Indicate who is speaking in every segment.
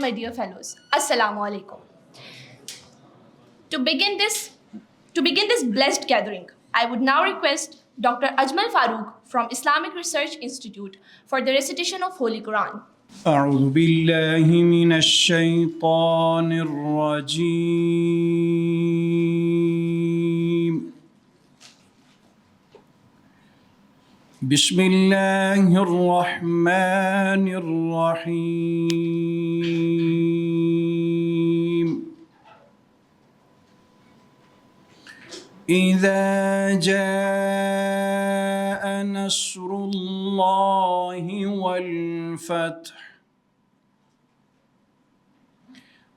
Speaker 1: my dear fellows. Assalamu alaikum. To begin this blessed gathering, I would now request Dr. Ajmal Farooq from Islamic Research Institute for the recitation of Holy Quran.
Speaker 2: أعوذ بالله من الشيطان الرجيم بسم الله الرحمن الرحيم إذا جاء نصر الله والفتح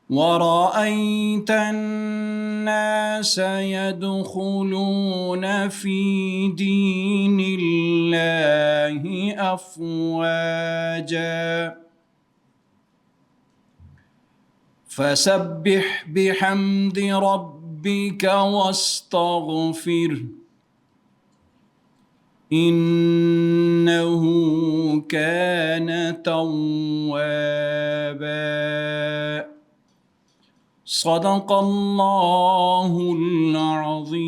Speaker 2: ورأيت الناس يدخلون في دين الله أفواجا فسبح بحمد ربك واستغفره إنه كان توابا صدق الله العظيم.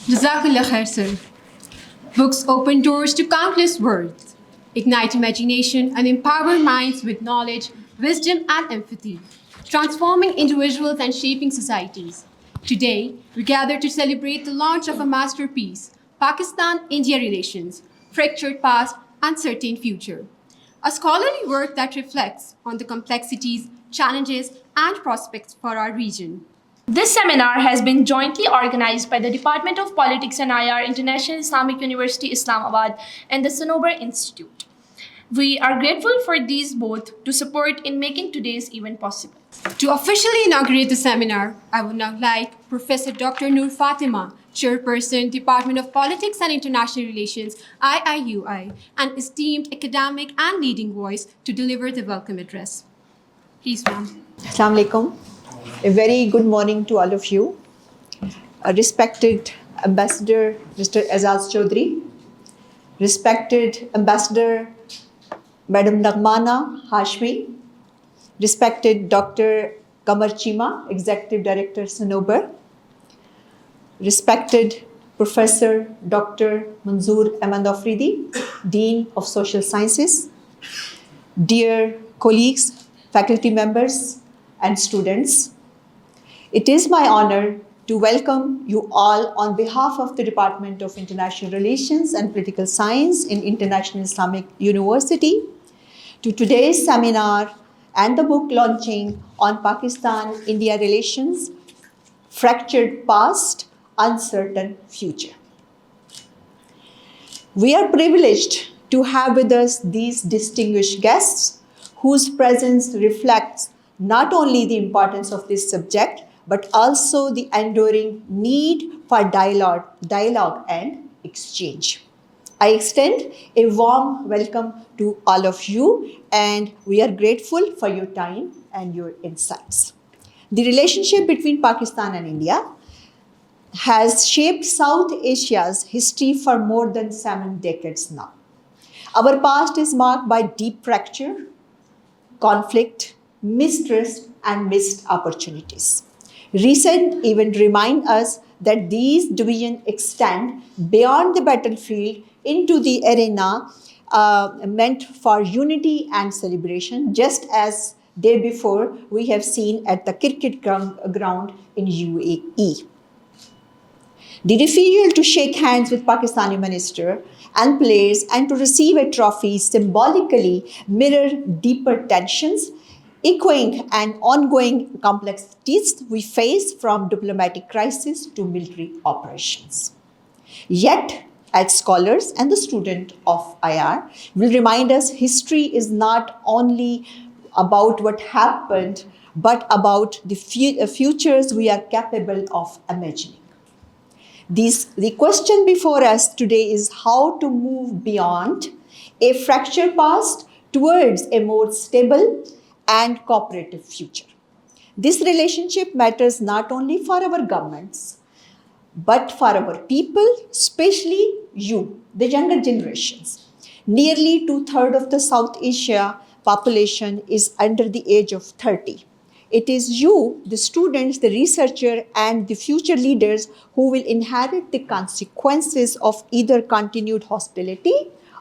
Speaker 3: Jazakallah khair, sir. Books open doors to countless worlds, ignite imagination and empower minds with knowledge, wisdom and empathy, transforming individuals and shaping societies. Today, we gather to celebrate the launch of a masterpiece, Pakistan-India Relations, Fractured Past, Uncertain Future. A scholarly work that reflects on the complexities, challenges, and prospects for our region.
Speaker 1: This seminar has been jointly organized by the Department of Politics and IR, International Islamic University, Islamabad, and the Sannober Institute. We are grateful for these both to support in making today's event possible.
Speaker 3: To officially inaugurate the seminar, I would now like Professor Dr. Noor Fatima, Chairperson, Department of Politics and International Relations, IIUI, an esteemed academic and leading voice, to deliver the welcome address. Please, ma'am.
Speaker 4: Assalamu alaikum. A very good morning to all of you. Respected Ambassador Mr. Azaz Chaudhry, respected Ambassador Madam Nagmana Hashmi, respected Dr. Kamar Chima, Executive Director, Sannober, respected Professor Dr. Manzoor Ahmad Afridi, Dean of Social Sciences, dear colleagues, faculty members, and students. It is my honor to welcome you all on behalf of the Department of International Relations and Political Science in International Islamic University to today's seminar and the book launching on Pakistan-India Relations, Fractured Past, Uncertain Future. We are privileged to have with us these distinguished guests whose presence reflects not only the importance of this subject, but also the enduring need for dialogue and exchange. I extend a warm welcome to all of you, and we are grateful for your time and your insights. The relationship between Pakistan and India has shaped South Asia's history for more than 7 decades now. Our past is marked by deep fracture, conflict, mistrust, and missed opportunities. Recent events remind us that these divisions extend beyond the battlefield into the arena meant for unity and celebration, just as day before we have seen at the cricket ground in UAE. The refusal to shake hands with Pakistani minister and players and to receive a trophy symbolically mirror deeper tensions, echoing and ongoing complexities we face from diplomatic crisis to military operations. Yet, as scholars and the student of IR will remind us, history is not only about what happened, but about the futures we are capable of imagining. The question before us today is how to move beyond a fractured past towards a more stable and cooperative future. This relationship matters not only for our governments, but for our people, especially you, the younger generations. Nearly 2/3 of the South Asia population is under the age of 30. It is you, the students, the researcher, and the future leaders who will inherit the consequences of either continued hostility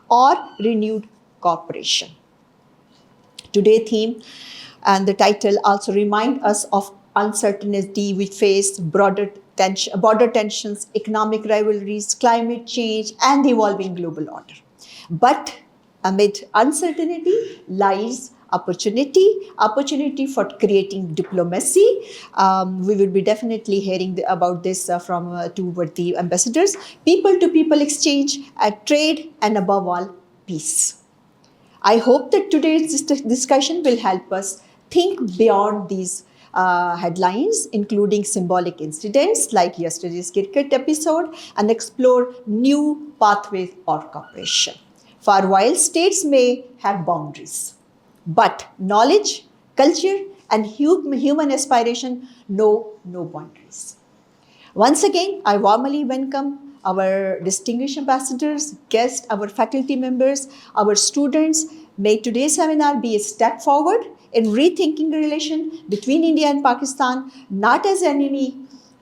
Speaker 4: or renewed cooperation. Today's theme and the title also remind us of uncertainty we face, border tensions, economic rivalries, climate change, and the evolving global order. But amid uncertainty lies opportunity for creating diplomacy. We will be definitely hearing about this from two worthy ambassadors. People-to-people exchange, trade, and above all, peace. I hope that today's discussion will help us think beyond these headlines, including symbolic incidents like yesterday's cricket episode, and explore new pathways for cooperation. For while states may have boundaries, but knowledge, culture, and human aspiration know no boundaries. Once again, I warmly welcome our distinguished ambassadors, guests, our faculty members, our students. May today's seminar be a step forward in rethinking the relation between India and Pakistan, not as enemy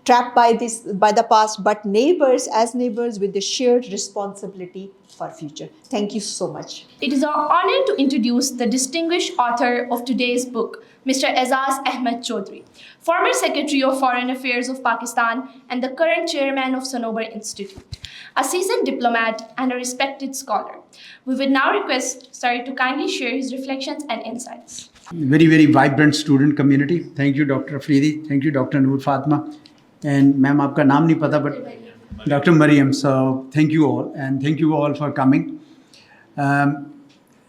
Speaker 4: trapped by the past, but neighbors with the shared responsibility for future. Thank you so much.
Speaker 1: It is our honor to introduce the distinguished author of today's book, Mr. Aizaz Ahmed Chaudhry, former Secretary of Foreign Affairs of Pakistan and the current chairman of Sanobar Institute, a seasoned diplomat and a respected scholar. We would now request Sir to kindly share his reflections and insights.
Speaker 5: Very, very vibrant student community. Thank you, Dr. Afridi. Thank you, Dr. Noor Fatma. And ma'am, aapka naam nahi pata, but Dr. Mariam. So thank you all, and thank you all for coming.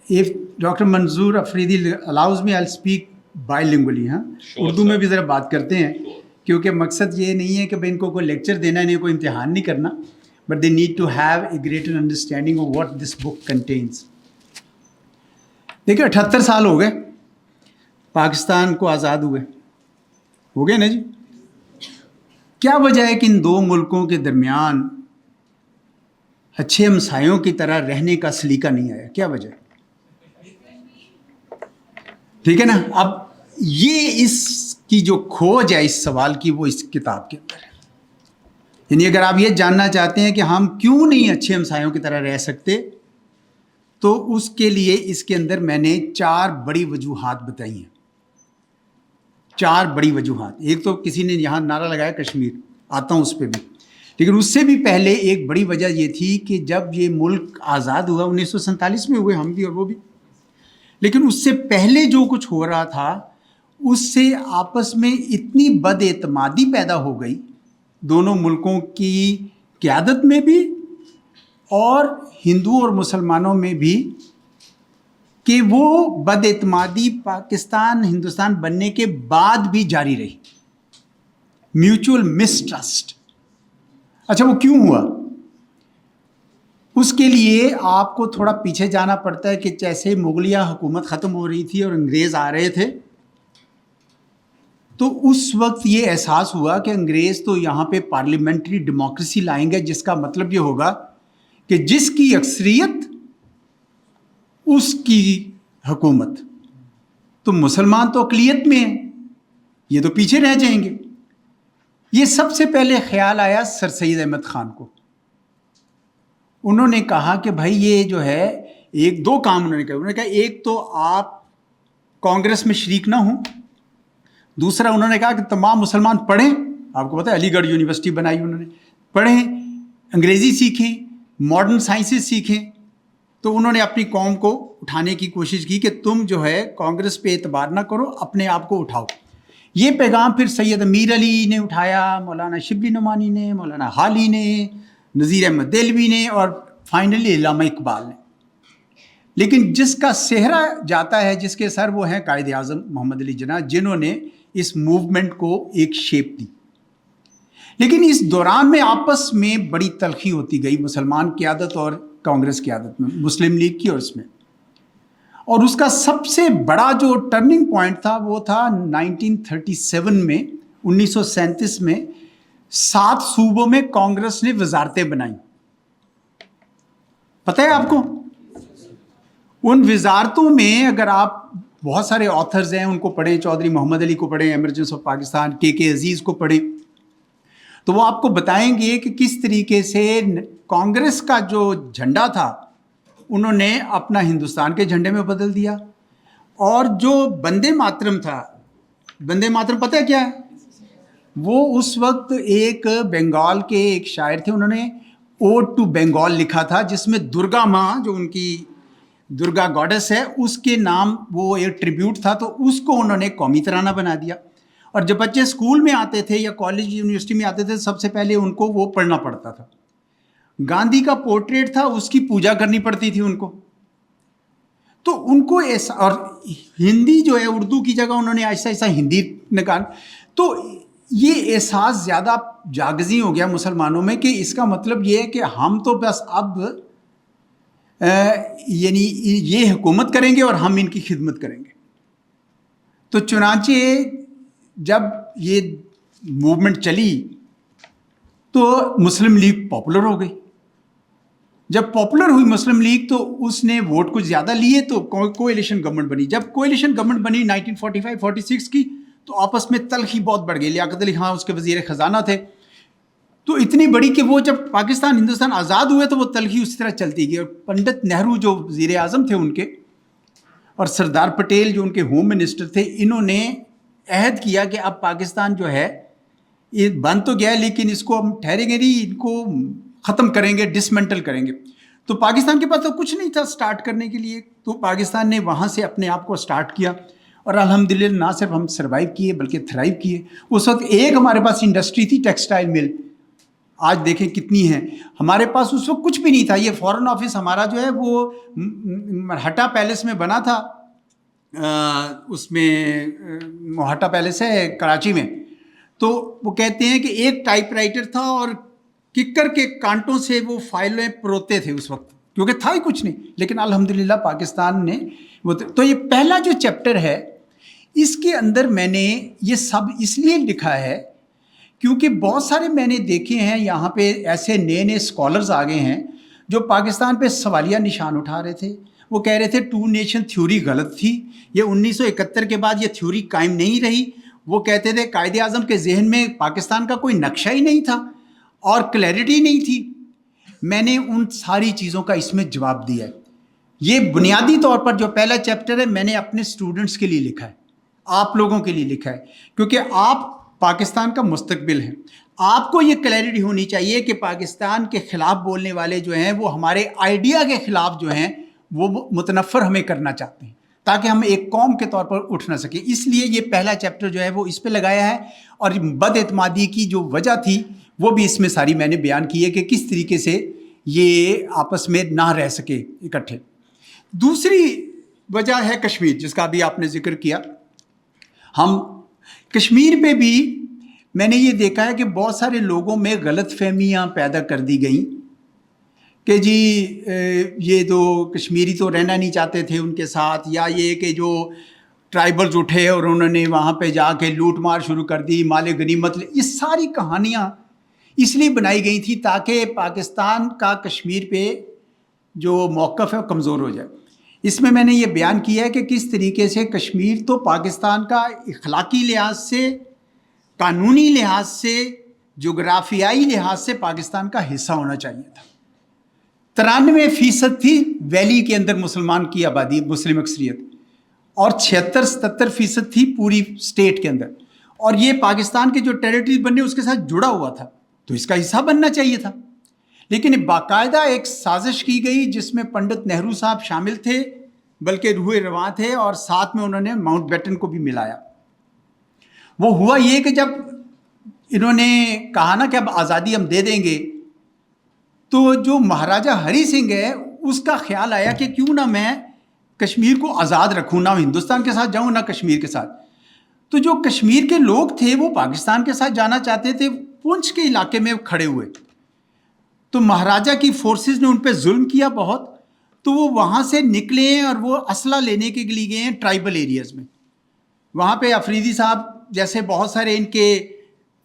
Speaker 5: If Dr. Manzoor Afridi allows me, I'll speak bilingually. Urdu میں بھی ذرا بات کرتے ہیں, کیونکہ مقصد یہ نہیں ہے کہ بھائی ان کو کوئی لیکچر دینا ہے, نہیں کوئی امتحان نہیں کرنا, but they need to have a greater understanding of what this book contains. دیکھیں 78 سال ہو گئے پاکستان کو آزاد ہوئے, ہو گئے نا جی. کیا وجہ ہے کہ ان دو ملکوں کے درمیان اچھے ہمسایوں کی طرح رہنے کا سلیقہ نہیں آیا؟ کیا وجہ ہے؟ ٹھیک ہے نا. اب یہ اس کی جو کھوج ہے اس سوال کی, وہ اس کتاب کے اندر ہے. یعنی اگر آپ یہ جاننا چاہتے ہیں کہ ہم کیوں نہیں اچھے ہمسایوں کی طرح رہ سکتے, تو اس کے لیے اس کے اندر میں نے 4 بڑی وجوہات بتائی ہیں. 4 بڑی وجوہات. ایک تو کسی نے یہاں نعرہ لگایا کشمیر, آتا ہوں اس پہ بھی, لیکن اس سے بھی پہلے ایک بڑی وجہ یہ تھی کہ جب یہ ملک آزاد ہوا 1947 میں ہوئے ہم بھی اور وہ بھی, لیکن اس سے پہلے جو کچھ ہو رہا تھا اس سے آپس میں اتنی بد اعتمادی پیدا ہو گئی دونوں ملکوں کی قیادت میں بھی اور ہندوؤں اور مسلمانوں میں بھی, کہ وہ بد اعتمادی پاکستان ہندوستان بننے کے بعد بھی جاری رہی. Mutual mistrust. اچھا وہ کیوں ہوا؟ اس کے لیے آپ کو تھوڑا پیچھے جانا پڑتا ہے, کہ جیسے مغلیہ حکومت ختم ہو رہی تھی اور انگریز آ رہے تھے, تو اس وقت یہ احساس ہوا کہ انگریز تو یہاں پہ پارلیمنٹری ڈیموکریسی لائیں گے, جس کا مطلب یہ ہوگا کہ جس کی اکثریت اس کی حکومت. تو مسلمان تو اقلیت میں ہیں, یہ تو پیچھے رہ جائیں گے. یہ سب سے پہلے خیال آیا سر سید احمد خان کو. انہوں نے کہا کہ بھائی یہ جو ہے ایک دو کام انہوں نے کہا ایک تو آپ کانگریس میں شریک نہ ہوں, دوسرا انہوں نے کہا کہ تمام مسلمان پڑھیں. آپ کو پتہ ہے علی گڑھ یونیورسٹی بنائی انہوں نے, پڑھیں, انگریزی سیکھیں, ماڈرن سائنسز سیکھیں. تو انہوں نے اپنی قوم کو اٹھانے کی کوشش کی کہ تم جو ہے کانگریس پہ اعتبار نہ کرو, اپنے آپ کو اٹھاؤ. یہ پیغام پھر سید امیر علی نے اٹھایا, مولانا شبلی نعمانی نے, مولانا حالی نے, نذیر احمد دہلوی نے, اور فائنلی علامہ اقبال نے. لیکن جس کا صحرا جاتا ہے, جس کے سر, وہ ہیں قائد اعظم محمد علی جناح, جنہوں نے اس موومنٹ کو ایک شیپ دی. لیکن اس دوران میں آپس میں بڑی تلخی ہوتی گئی مسلمان قیادت اور کانگریس قیادت میں, مسلم لیگ کی اور اس میں. اور اس کا سب سے بڑا جو ٹرننگ پوائنٹ تھا وہ تھا 1937 میں, 1937 میں 7 صوبوں میں کانگریس نے وزارتیں بنائیں. پتہ ہے آپ کو, ان وزارتوں میں اگر آپ بہت سارے آتھرز ہیں، ان کو پڑھیں، چودھری محمد علی کو پڑھیں، ایمرجنس آف پاکستان، کے عزیز کو پڑھیں، تو وہ آپ کو بتائیں گے کہ کس طریقے سے کانگریس کا جو جھنڈا تھا انہوں نے اپنا ہندوستان کے جھنڈے میں بدل دیا. اور جو بندے ماترم تھا، بندے ماترم پتہ ہے کیا ہے؟ وہ اس وقت ایک بنگال کے ایک شاعر تھے، انہوں نے اوڈ ٹو بنگال لکھا تھا، جس میں درگا ماں جو ان کی درگا گاڈس ہے اس کے نام وہ ایک ٹریبیوٹ تھا، تو اس کو انہوں نے قومی ترانہ بنا دیا. اور جب بچے اسکول میں آتے تھے یا کالج یونیورسٹی میں آتے تھے، سب سے پہلے ان کو وہ پڑھنا پڑتا تھا. گاندھی کا پورٹریٹ تھا، اس کی پوجا کرنی پڑتی تھی ان کو. تو ان کو ایسا، اور ہندی جو ہے اردو کی جگہ انہوں نے ایسا ایسا ہندی نکال. تو یہ احساس زیادہ جاگزی ہو گیا مسلمانوں میں کہ اس کا مطلب یہ ہے کہ ہم تو بس اب یعنی یہ حکومت کریں گے اور ہم ان کی خدمت کریں گے. تو چنانچہ جب یہ موومنٹ چلی تو مسلم لیگ پاپولر ہو گئی. جب پاپولر ہوئی مسلم لیگ تو اس نے ووٹ کچھ زیادہ لیے تو کوئلیشن گورنمنٹ بنی. جب کوئلیشن گورنمنٹ بنی 1945-46 کی تو آپس میں تلخی بہت بڑھ گئی. لیاقت علی خان اس کے وزیر خزانہ تھے، تو اتنی بڑی کہ وہ جب پاکستان ہندوستان آزاد ہوئے تو وہ تلخی اسی طرح چلتی گئی. اور پنڈت نہرو جو وزیر اعظم تھے ان کے، اور سردار پٹیل جو ان کے ہوم منسٹر تھے، انہوں نے عہد کیا کہ اب پاکستان جو ہے یہ بند تو گیا لیکن اس کو ہم ٹھہریں گے نہیں، ان کو ختم کریں گے، ڈسمنٹل کریں گے. تو پاکستان کے پاس تو کچھ نہیں تھا سٹارٹ کرنے کے لیے، تو پاکستان نے وہاں سے اپنے آپ کو سٹارٹ کیا. اور الحمدللہ نہ صرف ہم سروائیو کیے بلکہ تھرائیو کیے. اس وقت ایک ہمارے پاس انڈسٹری تھی ٹیکسٹائل مل، آج دیکھیں کتنی ہیں. ہمارے پاس اس وقت کچھ بھی نہیں تھا. یہ فورن آفس ہمارا جو ہے وہ مرہٹا پیلس میں بنا تھا، اس میں مرہٹا پیلس ہے کراچی میں. تو وہ کہتے ہیں کہ ایک ٹائپ رائٹر تھا اور ککر کے کانٹوں سے وہ فائلیں پروتے تھے اس وقت، کیونکہ تھا ہی کچھ نہیں. لیکن الحمدللہ پاکستان نے وہ، تو یہ پہلا جو چیپٹر ہے اس کے اندر میں نے یہ سب اس لیے لکھا ہے کیونکہ بہت سارے میں نے دیکھے ہیں یہاں پہ ایسے نئے نئے اسکالرز آ گئے ہیں جو پاکستان پہ سوالیہ نشان اٹھا رہے تھے. وہ کہہ رہے تھے 2 نیشن تھیوری غلط تھی، یہ 1971 کے بعد یہ تھیوری قائم نہیں رہی. وہ کہتے تھے قائد اعظم کے ذہن میں پاکستان کا کوئی نقشہ ہی نہیں تھا اور کلیئرٹی نہیں تھی. میں نے ان ساری چیزوں کا اس میں جواب دیا ہے. یہ بنیادی طور پر جو پہلا چیپٹر ہے میں نے اپنے اسٹوڈنٹس کے لیے لکھا ہے، آپ لوگوں کے لیے لکھا ہے، کیونکہ آپ پاکستان کا مستقبل ہے. آپ کو یہ کلیئرٹی ہونی چاہیے کہ پاکستان کے خلاف بولنے والے جو ہیں وہ ہمارے آئیڈیا کے خلاف جو ہیں وہ متنفر ہمیں کرنا چاہتے ہیں تاکہ ہم ایک قوم کے طور پر اٹھ نہ سکیں. اس لیے یہ پہلا چیپٹر جو ہے وہ اس پہ لگایا ہے. اور بد اعتمادی کی جو وجہ تھی وہ بھی اس میں ساری میں نے بیان کی ہے کہ کس طریقے سے یہ آپس میں نہ رہ سکے اکٹھے. دوسری وجہ ہے کشمیر، جس کا بھی آپ نے ذکر کیا. ہم کشمیر پہ بھی میں نے یہ دیکھا ہے کہ بہت سارے لوگوں میں غلط فہمیاں پیدا کر دی گئیں کہ جی یہ تو کشمیری تو رہنا نہیں چاہتے تھے ان کے ساتھ، یا یہ کہ جو ٹرائبلز اٹھے اور انہوں نے وہاں پہ جا کے لوٹ مار شروع کر دی، مال غنیمت. یہ ساری کہانیاں اس لیے بنائی گئی تھی تاکہ پاکستان کا کشمیر پہ جو موقف ہے وہ کمزور ہو جائے. اس میں نے یہ بیان کیا ہے کہ کس طریقے سے کشمیر تو پاکستان کا اخلاقی لحاظ سے، قانونی لحاظ سے، جغرافیائی لحاظ سے پاکستان کا حصہ ہونا چاہیے تھا. 93% تھی ویلی کے اندر مسلمان کی آبادی، مسلم اکثریت، اور 76-77% تھی پوری اسٹیٹ کے اندر. اور یہ پاکستان کے جو ٹیریٹری بننے اس کے ساتھ جڑا ہوا تھا تو اس کا حصہ بننا چاہیے تھا. لیکن باقاعدہ ایک سازش کی گئی جس میں پنڈت نہرو صاحب شامل تھے، بلکہ روح رواں تھے، اور ساتھ میں انہوں نے ماؤنٹ بیٹن کو بھی ملایا. وہ ہوا یہ کہ جب انہوں نے کہا نا کہ اب آزادی ہم دے دیں گے، تو جو مہاراجہ ہری سنگھ ہے اس کا خیال آیا کہ کیوں نہ میں کشمیر کو آزاد رکھوں، نہ ہندوستان کے ساتھ جاؤں نہ کشمیر کے ساتھ. تو جو کشمیر کے لوگ تھے وہ پاکستان کے ساتھ جانا چاہتے تھے، پونچھ کے علاقے میں کھڑے ہوئے. تو مہاراجہ کی فورسز نے ان پہ ظلم کیا بہت، تو وہ وہاں سے نکلے ہیں اور وہ اسلحہ لینے کے لیے گئے ہیں ٹرائبل ایریاز میں. وہاں پہ افریدی صاحب جیسے بہت سارے ان کے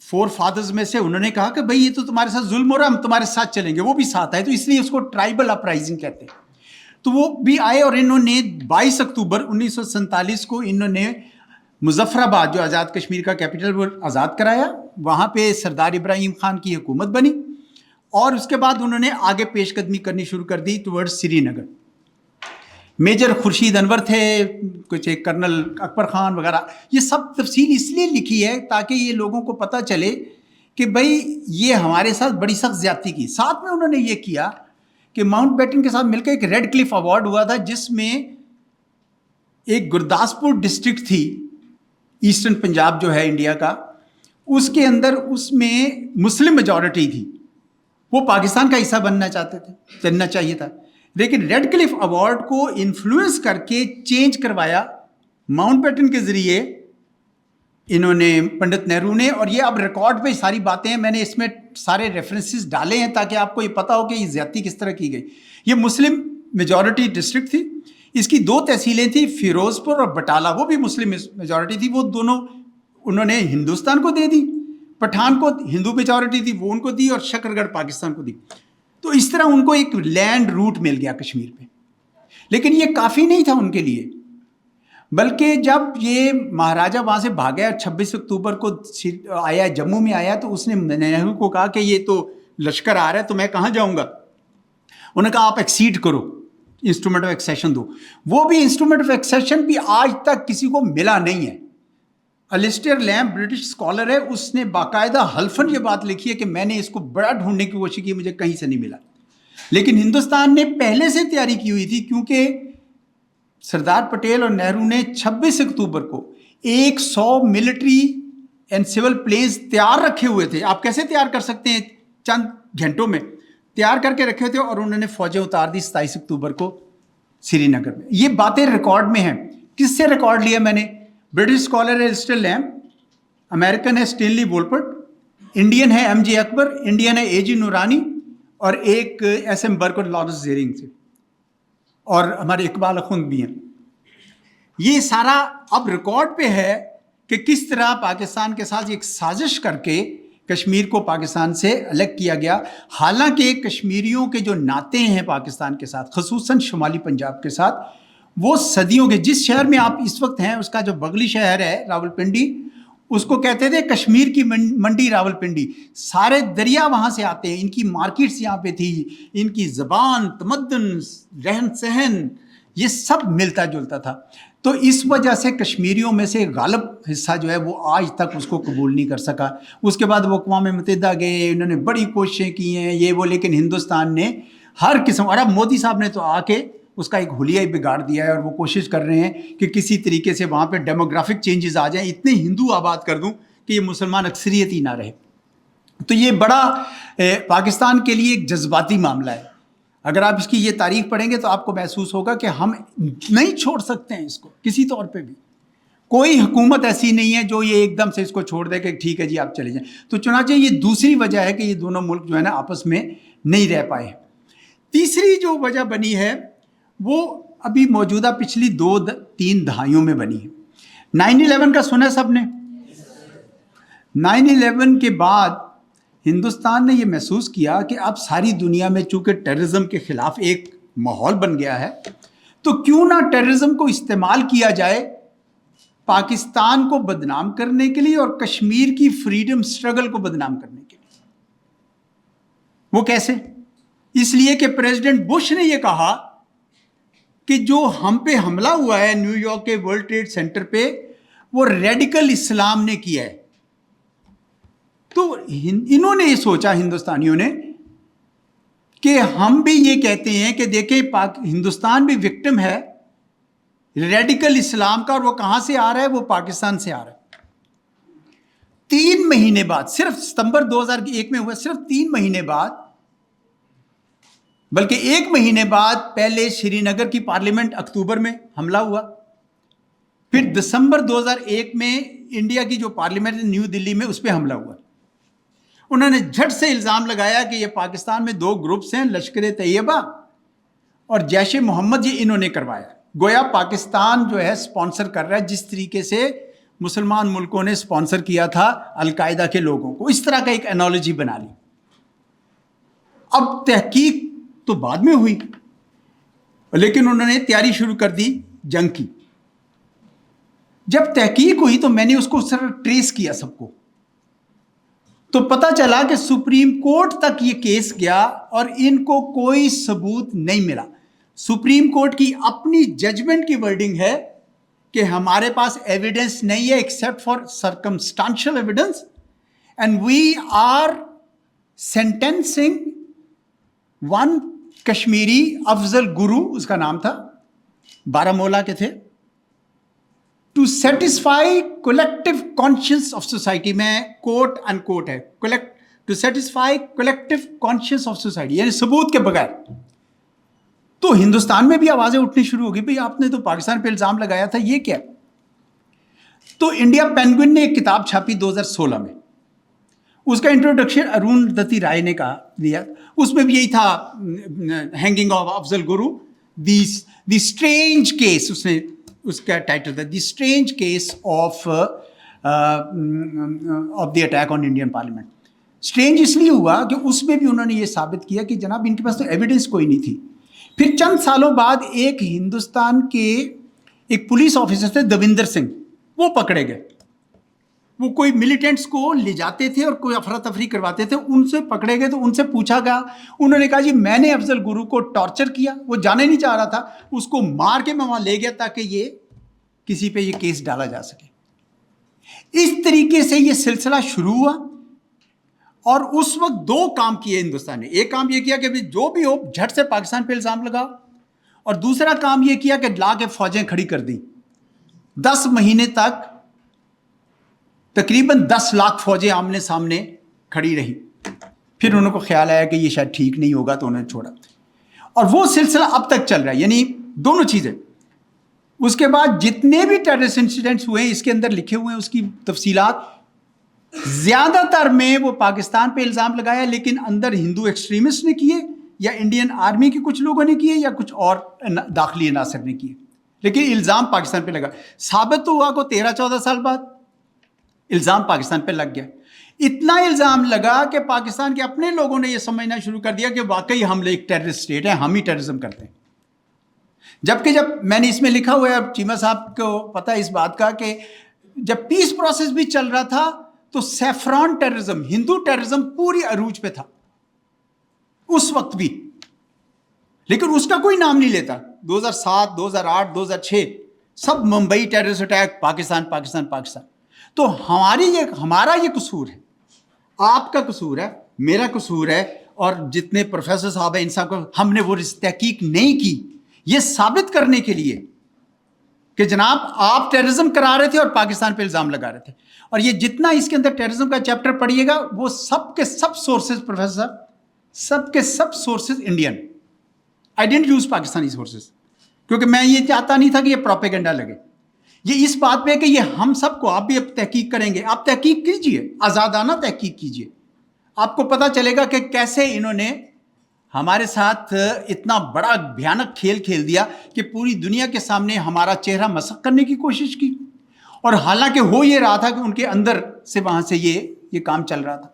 Speaker 5: فور فادرز میں سے، انہوں نے کہا کہ بھئی یہ تو تمہارے ساتھ ظلم ہو رہا ہے، ہم تمہارے ساتھ چلیں گے. وہ بھی ساتھ آئے، تو اس لیے اس کو ٹرائبل اپرائزنگ کہتے ہیں. تو وہ بھی آئے اور انہوں نے 22 اکتوبر 1947 کو انہوں نے مظفر آباد جو آزاد کشمیر کا کیپٹل وہ آزاد کرایا. وہاں پہ سردار ابراہیم خان کی حکومت بنی اور اس کے بعد انہوں نے آگے پیش قدمی کرنی شروع کر دی ٹورڈ سری نگر. میجر خورشید انور تھے, کچھ ایک کرنل اکبر خان وغیرہ. یہ سب تفصیل اس لیے لکھی ہے تاکہ یہ لوگوں کو پتہ چلے کہ بھائی یہ ہمارے ساتھ بڑی سخت زیادتی کی. ساتھ میں انہوں نے یہ کیا کہ ماؤنٹ بیٹن کے ساتھ مل کے ایک ریڈ کلف ایوارڈ ہوا تھا جس میں ایک گرداسپور ڈسٹرکٹ تھی ایسٹرن پنجاب جو ہے انڈیا کا, اس کے اندر اس میں مسلم میجورٹی تھی, وہ پاکستان کا حصہ بننا چاہتے تھے, چلنا چاہیے تھا. لیکن ریڈ کلف ایوارڈ کو انفلوئنس کر کے چینج کروایا ماؤنٹ بیٹن کے ذریعے انہوں نے, پنڈت نہرو نے. اور یہ اب ریکارڈ پہ ساری باتیں ہیں, میں نے اس میں سارے ریفرنسز ڈالے ہیں تاکہ آپ کو یہ پتہ ہو کہ یہ زیادتی کس طرح کی گئی. یہ مسلم میجورٹی ڈسٹرکٹ تھی, اس کی 2 تحصیلیں تھیں, فیروز پور اور بٹالہ, وہ بھی مسلم میجورٹی تھی. وہ دونوں انہوں نے ہندوستان کو دے دی. پٹھان کو ہندو میجورٹی تھی وہ ان کو دی, اور شکر گڑھ پاکستان کو دی. تو اس طرح ان کو ایک لینڈ روٹ مل گیا کشمیر پہ. لیکن یہ کافی نہیں تھا ان کے لیے, بلکہ جب یہ مہاراجہ وہاں سے بھاگا 26 اکتوبر کو آیا, جموں میں آیا, تو اس نے نہرو کو کہا کہ یہ تو لشکر آ رہا ہے تو میں کہاں جاؤں گا. انہوں نے کہا آپ ایکسیڈ کرو, انسٹرومنٹ آف ایکسیشن دو. وہ بھی انسٹرومنٹ آف ایکسیشن بھی آج تک کسی کو ملا نہیں ہے. السٹر لیمب برٹش اسکالر ہے, اس نے باقاعدہ حلفاً یہ بات لکھی ہے کہ میں نے اس کو بڑا ڈھونڈنے کی کوشش کی, مجھے کہیں سے نہیں ملا. لیکن ہندوستان نے پہلے سے تیاری کی ہوئی تھی, کیونکہ سردار پٹیل اور نہرو نے 26 اکتوبر کو 100 ملٹری اینڈ سول پلینز تیار رکھے ہوئے تھے. آپ کیسے تیار کر سکتے ہیں, چند گھنٹوں میں تیار کر کے رکھے تھے, اور انہوں نے فوجیں اتار دی 27 اکتوبر کو سری نگر میں. یہ باتیں ریکارڈ میں ہیں. کس سے ریکارڈ لیا میں نے؟ برٹش اسکالر ہے السٹر لیمب, امریکن ہے اسٹینلی وولپرٹ, انڈین ہے ایم جے اکبر, انڈین ہے اے جی نورانی, اور ایک ایس ایم برک اور لارنس زیرنگ سے, اور ہمارے اقبال اخوند بھی ہیں. یہ سارا اب ریکارڈ پہ ہے کہ کس طرح پاکستان کے ساتھ ایک سازش کر کے کشمیر کو پاکستان سے الگ کیا گیا. حالانکہ کشمیریوں کے جو ناطے ہیں پاکستان کے ساتھ, خصوصاً شمالی پنجاب کے ساتھ, وہ صدیوں کے, جس شہر میں آپ اس وقت ہیں اس کا جو بغلی شہر ہے راولپنڈی, اس کو کہتے تھے کشمیر کی منڈی راولپنڈی. سارے دریا وہاں سے آتے ہیں, ان کی مارکیٹس یہاں پہ تھی, ان کی زبان, تمدن, رہن سہن, یہ سب ملتا جلتا تھا. تو اس وجہ سے کشمیریوں میں سے غالب حصہ جو ہے وہ آج تک اس کو قبول نہیں کر سکا. اس کے بعد وہ اقوام متحدہ گئے, انہوں نے بڑی کوششیں کی ہیں یہ وہ, لیکن ہندوستان نے ہر قسم, اور اب مودی صاحب نے تو آ کے اس کا ایک حلیہ ہی بگاڑ دیا ہے, اور وہ کوشش کر رہے ہیں کہ کسی طریقے سے وہاں پہ ڈیموگرافک چینجز آ جائیں, اتنے ہندو آباد کر دوں کہ یہ مسلمان اکثریت ہی نہ رہے. تو یہ بڑا پاکستان کے لیے ایک جذباتی معاملہ ہے. اگر آپ اس کی یہ تاریخ پڑھیں گے تو آپ کو محسوس ہوگا کہ ہم نہیں چھوڑ سکتے ہیں اس کو کسی طور پہ بھی. کوئی حکومت ایسی نہیں ہے جو یہ ایک دم سے اس کو چھوڑ دے کہ ٹھیک ہے جی آپ چلے جائیں. تو چنانچہ یہ دوسری وجہ ہے کہ یہ دونوں ملک جو ہے نا آپس میں نہیں رہ پائے. تیسری جو وجہ بنی ہے وہ ابھی موجودہ پچھلی 2-3 دہائیوں میں بنی ہے. 9/11 کا سنا سب نے. 9/11 کے بعد ہندوستان نے یہ محسوس کیا کہ اب ساری دنیا میں چونکہ ٹیررزم کے خلاف ایک ماحول بن گیا ہے, تو کیوں نہ ٹیررزم کو استعمال کیا جائے پاکستان کو بدنام کرنے کے لیے اور کشمیر کی فریڈم سٹرگل کو بدنام کرنے کے لیے. وہ کیسے؟ اس لیے کہ پریزیڈنٹ بش نے یہ کہا کہ جو ہم پہ حملہ ہوا ہے نیو یارک کے ورلڈ ٹریڈ سینٹر پہ, وہ ریڈیکل اسلام نے کیا ہے. تو انہوں نے یہ سوچا ہندوستانیوں نے کہ ہم بھی یہ کہتے ہیں کہ دیکھیں ہندوستان بھی وکٹم ہے ریڈیکل اسلام کا, اور وہ کہاں سے آ رہا ہے؟ وہ پاکستان سے آ رہا ہے. 3 مہینے بعد, صرف ستمبر 2001 میں ہوا, صرف 3 مہینے بعد, بلکہ 1 مہینے بعد پہلے شری نگر کی پارلیمنٹ اکتوبر میں حملہ ہوا, پھر دسمبر 2001 میں انڈیا کی جو پارلیمنٹ نیو دلی میں اس پہ حملہ ہوا. انہوں نے جھٹ سے الزام لگایا کہ یہ پاکستان میں 2 گروپس ہیں, لشکر طیبہ اور جیش محمد, یہ انہوں نے کروایا. گویا پاکستان جو ہے سپانسر کر رہا ہے جس طریقے سے مسلمان ملکوں نے سپانسر کیا تھا القاعدہ کے لوگوں کو. اس طرح کا ایک انالوجی بنا لی. اب تحقیق تو بعد میں ہوئی, لیکن انہوں نے تیاری شروع کر دی جنگ کی. جب تحقیق ہوئی تو میں نے اس کو سر ٹریس کیا سب کو, تو پتہ چلا کہ سپریم کورٹ تک یہ کیس گیا اور ان کو کوئی ثبوت نہیں ملا. سپریم کورٹ کی اپنی ججمنٹ کی ورڈنگ ہے کہ ہمارے پاس ایویڈنس نہیں ہے except for circumstantial evidence, and we are sentencing one Kashmiri, Afzal Guru اس کا نام تھا, بارہمولہ کے تھے, to satisfy collective conscience of society. میں کوٹ ان کوٹ ہے, to satisfy collective conscience of society, یعنی ثبوت کے بغیر. تو ہندوستان میں بھی آوازیں اٹھنی شروع ہو گئی, بھئی آپ نے تو پاکستان پہ الزام لگایا تھا, یہ کیا؟ تو انڈیا پینگوئن نے ایک کتاب چھاپی 2016 میں, اس کا انٹروڈکشن ارون دتی رائے نے دیا. اس میں بھی یہی تھا, hanging of Afzal Guru, the strange case, اس کا ٹائٹل تھا the strange case of the attack on Indian parliament. Strange اس لیے ہوا کہ اس میں بھی انہوں نے یہ ثابت کیا کہ جناب ان کے پاس تو ایویڈنس کوئی نہیں تھی. پھر چند سالوں بعد ایک ہندوستان کے ایک پولیس آفیسر تھے دویندر سنگھ, وہ پکڑے گئے. وہ کوئی ملیٹنٹس کو لے جاتے تھے اور کوئی افراتفری کرواتے تھے, ان سے پکڑے گئے. تو ان سے پوچھا گیا, انہوں نے کہا جی میں نے افضل گرو کو ٹارچر کیا, وہ جانے نہیں چاہ رہا تھا, اس کو مار کے میں وہاں لے گیا تاکہ یہ کسی پہ یہ کیس ڈالا جا سکے. اس طریقے سے یہ سلسلہ شروع ہوا, اور اس وقت دو کام کیے ہندوستان نے. ایک کام یہ کیا کہ جو بھی ہو جھٹ سے پاکستان پہ الزام لگاؤ, اور دوسرا کام یہ کیا کہ لا کے فوجیں کھڑی کر دیں. 10 مہینے تک تقریباً 10 لاکھ فوجیں آمنے سامنے کھڑی رہی. پھر انہوں کو خیال آیا کہ یہ شاید ٹھیک نہیں ہوگا, تو انہوں نے چھوڑا, اور وہ سلسلہ اب تک چل رہا ہے. یعنی دونوں چیزیں. اس کے بعد جتنے بھی ٹیررسٹ انسیڈنٹس ہوئے اس کے اندر لکھے ہوئے ہیں, اس کی تفصیلات. زیادہ تر میں وہ پاکستان پہ الزام لگایا, لیکن اندر ہندو ایکسٹریمسٹ نے کیے, یا انڈین آرمی کے کچھ لوگوں نے کیے, یا کچھ اور داخلی عناصر نے کیے, لیکن الزام پاکستان پہ لگا. ثابت تو ہوا کو 13-14 سال بعد الزام پاکستان پہ لگ گیا. اتنا الزام لگا کہ پاکستان کے اپنے لوگوں نے یہ سمجھنا شروع کر دیا کہ واقعی ہم ایک ٹیررسٹ اسٹیٹ ہے, ہم ہی ٹیررزم کرتے ہیں. جبکہ جب میں نے اس میں لکھا ہوا ہے, چیمہ صاحب کو پتہ ہے اس بات کا, کہ جب پیس پروسیس بھی چل رہا تھا تو سیفران ٹیررزم, ہندو ٹیررزم پوری عروج پہ تھا اس وقت بھی, لیکن اس کا کوئی نام نہیں لیتا. 2007, 2008, 2006 سب ممبئی ٹیررسٹ اٹیک, پاکستان پاکستان پاکستان. تو ہمارا یہ قصور ہے, آپ کا قصور ہے, میرا قصور ہے, اور جتنے پروفیسر صاحب ہیں ان سب کو, ہم نے وہ تحقیق نہیں کی یہ ثابت کرنے کے لیے کہ جناب آپ ٹیررزم کرا رہے تھے اور پاکستان پہ الزام لگا رہے تھے. اور یہ جتنا اس کے اندر ٹیررزم کا چیپٹر پڑھیے گا, وہ سب کے سب سورسز, پروفیسر صاحب, سب کے سب sources Indian. I didn't use Pakistani sources, کیونکہ میں یہ چاہتا نہیں تھا کہ یہ پروپیگنڈا لگے. یہ اس بات پہ کہ یہ ہم سب کو, آپ بھی اب تحقیق کریں گے, آپ تحقیق کیجئے, آزادانہ تحقیق کیجئے, آپ کو پتہ چلے گا کہ کیسے انہوں نے ہمارے ساتھ اتنا بڑا بھیانک کھیل کھیل دیا کہ پوری دنیا کے سامنے ہمارا چہرہ مسخ کرنے کی کوشش کی, اور حالانکہ ہو یہ رہا تھا کہ ان کے اندر سے وہاں سے یہ کام چل رہا تھا.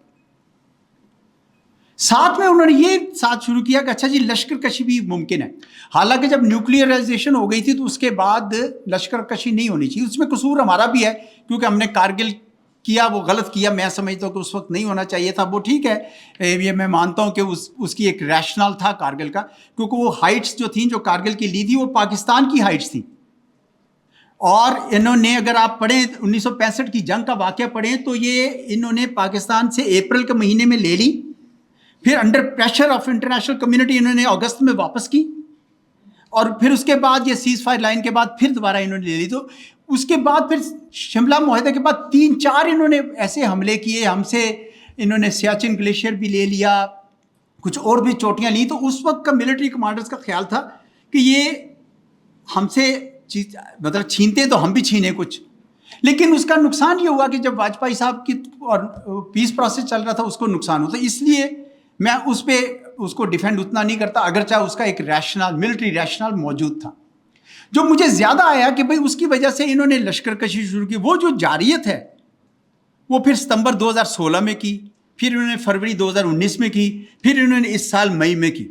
Speaker 5: ساتھ میں انہوں نے یہ ساتھ شروع کیا کہ اچھا جی لشکر کشی بھی ممکن ہے. حالانکہ جب نیوکلیئرائزیشن ہو گئی تھی تو اس کے بعد لشکر کشی نہیں ہونی چاہیے. اس میں قصور ہمارا بھی ہے, کیونکہ ہم نے کارگل کیا, وہ غلط کیا. میں سمجھتا ہوں کہ اس وقت نہیں ہونا چاہیے تھا, وہ ٹھیک ہے, یہ میں مانتا ہوں کہ اس کی ایک ریشنل تھا کارگل کا, کیونکہ وہ ہائٹس جو تھیں جو کارگل کی لی تھی وہ پاکستان کی ہائٹس تھیں. اور انہوں نے, اگر آپ پڑھیں 1965 کی جنگ کا واقعہ پڑھیں, تو یہ انہوں نے پاکستان سے اپریل کے مہینے میں لے لی, پھر under pressure of international community انہوں نے اگست میں واپس کی, اور پھر اس کے بعد یہ سیز فائر لائن کے بعد پھر دوبارہ انہوں نے لے لی. تو اس کے بعد پھر شملہ معاہدہ کے بعد 3-4 انہوں نے ایسے حملے کیے ہم سے. انہوں نے سیاچن گلیشیئر بھی لے لیا, کچھ اور بھی چوٹیاں لیں. تو اس وقت کا ملٹری کمانڈرز کا خیال تھا کہ یہ ہم سے مطلب چھینتے تو ہم بھی چھینے کچھ. لیکن اس کا نقصان یہ ہوا کہ جب واجپئی صاحب کی اور پیس پروسیس چل رہا تھا اس کو نقصان ہوتا. اس لیے میں اس کو ڈیفینڈ اتنا نہیں کرتا, اگرچہ اس کا ایک ریشنل, ملٹری ریشنل موجود تھا. جو مجھے زیادہ آیا کہ بھئی اس کی وجہ سے انہوں نے لشکر کشی شروع کی. وہ جو جاریت ہے وہ پھر ستمبر 2016 میں کی, پھر انہوں نے فروری 2019 میں کی, پھر انہوں نے اس سال مئی میں کی.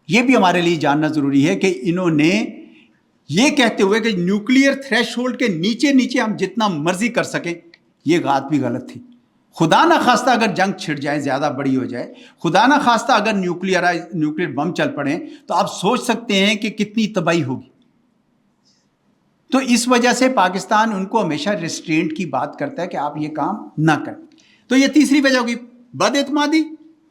Speaker 5: یہ بھی ہمارے لیے جاننا ضروری ہے کہ انہوں نے یہ کہتے ہوئے کہ نیوکلیئر تھریش ہولڈ کے نیچے نیچے ہم جتنا مرضی کر سکیں، یہ بات بھی غلط تھی. خدا نہ خواستہ اگر جنگ چھڑ جائے، زیادہ بڑی ہو جائے، خدا نہ خواستہ اگر نیوکلیئر بم چل پڑیں، تو آپ سوچ سکتے ہیں کہ کتنی تباہی ہوگی. تو اس وجہ سے پاکستان ان کو ہمیشہ ریسٹرینٹ کی بات کرتا ہے کہ آپ یہ کام نہ کریں. تو یہ تیسری وجہ ہوگی، بد اعتمادی،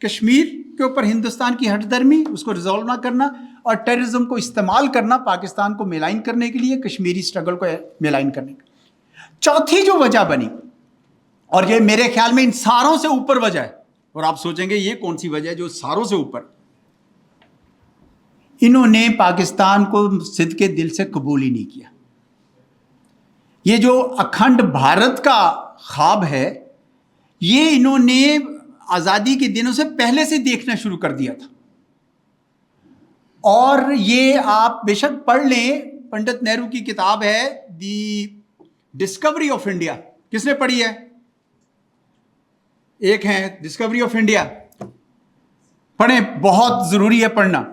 Speaker 5: کشمیر کے اوپر ہندوستان کی ہٹ درمی، اس کو ریزالو نہ کرنا، اور ٹیررزم کو استعمال کرنا پاکستان کو میلائن کرنے کے لیے، کشمیری اسٹرگل کو میلائن کرنے کے لیے. چوتھی جو وجہ بنی، اور یہ میرے خیال میں ان ساروں سے اوپر وجہ ہے، اور آپ سوچیں گے یہ کون سی وجہ ہے جو ساروں سے اوپر، انہوں نے پاکستان کو صدقے دل سے قبول ہی نہیں کیا. یہ جو اکھنڈ بھارت کا خواب ہے، یہ انہوں نے آزادی کے دنوں سے پہلے سے دیکھنا شروع کر دیا تھا. اور یہ آپ بے شک پڑھ لیں، پنڈت نہرو کی کتاب ہے دی ڈسکوری آف انڈیا. کس نے پڑھی ہے؟ ایک ہے ڈسکوری آف انڈیا، پڑھیں، بہت ضروری ہے پڑھنا.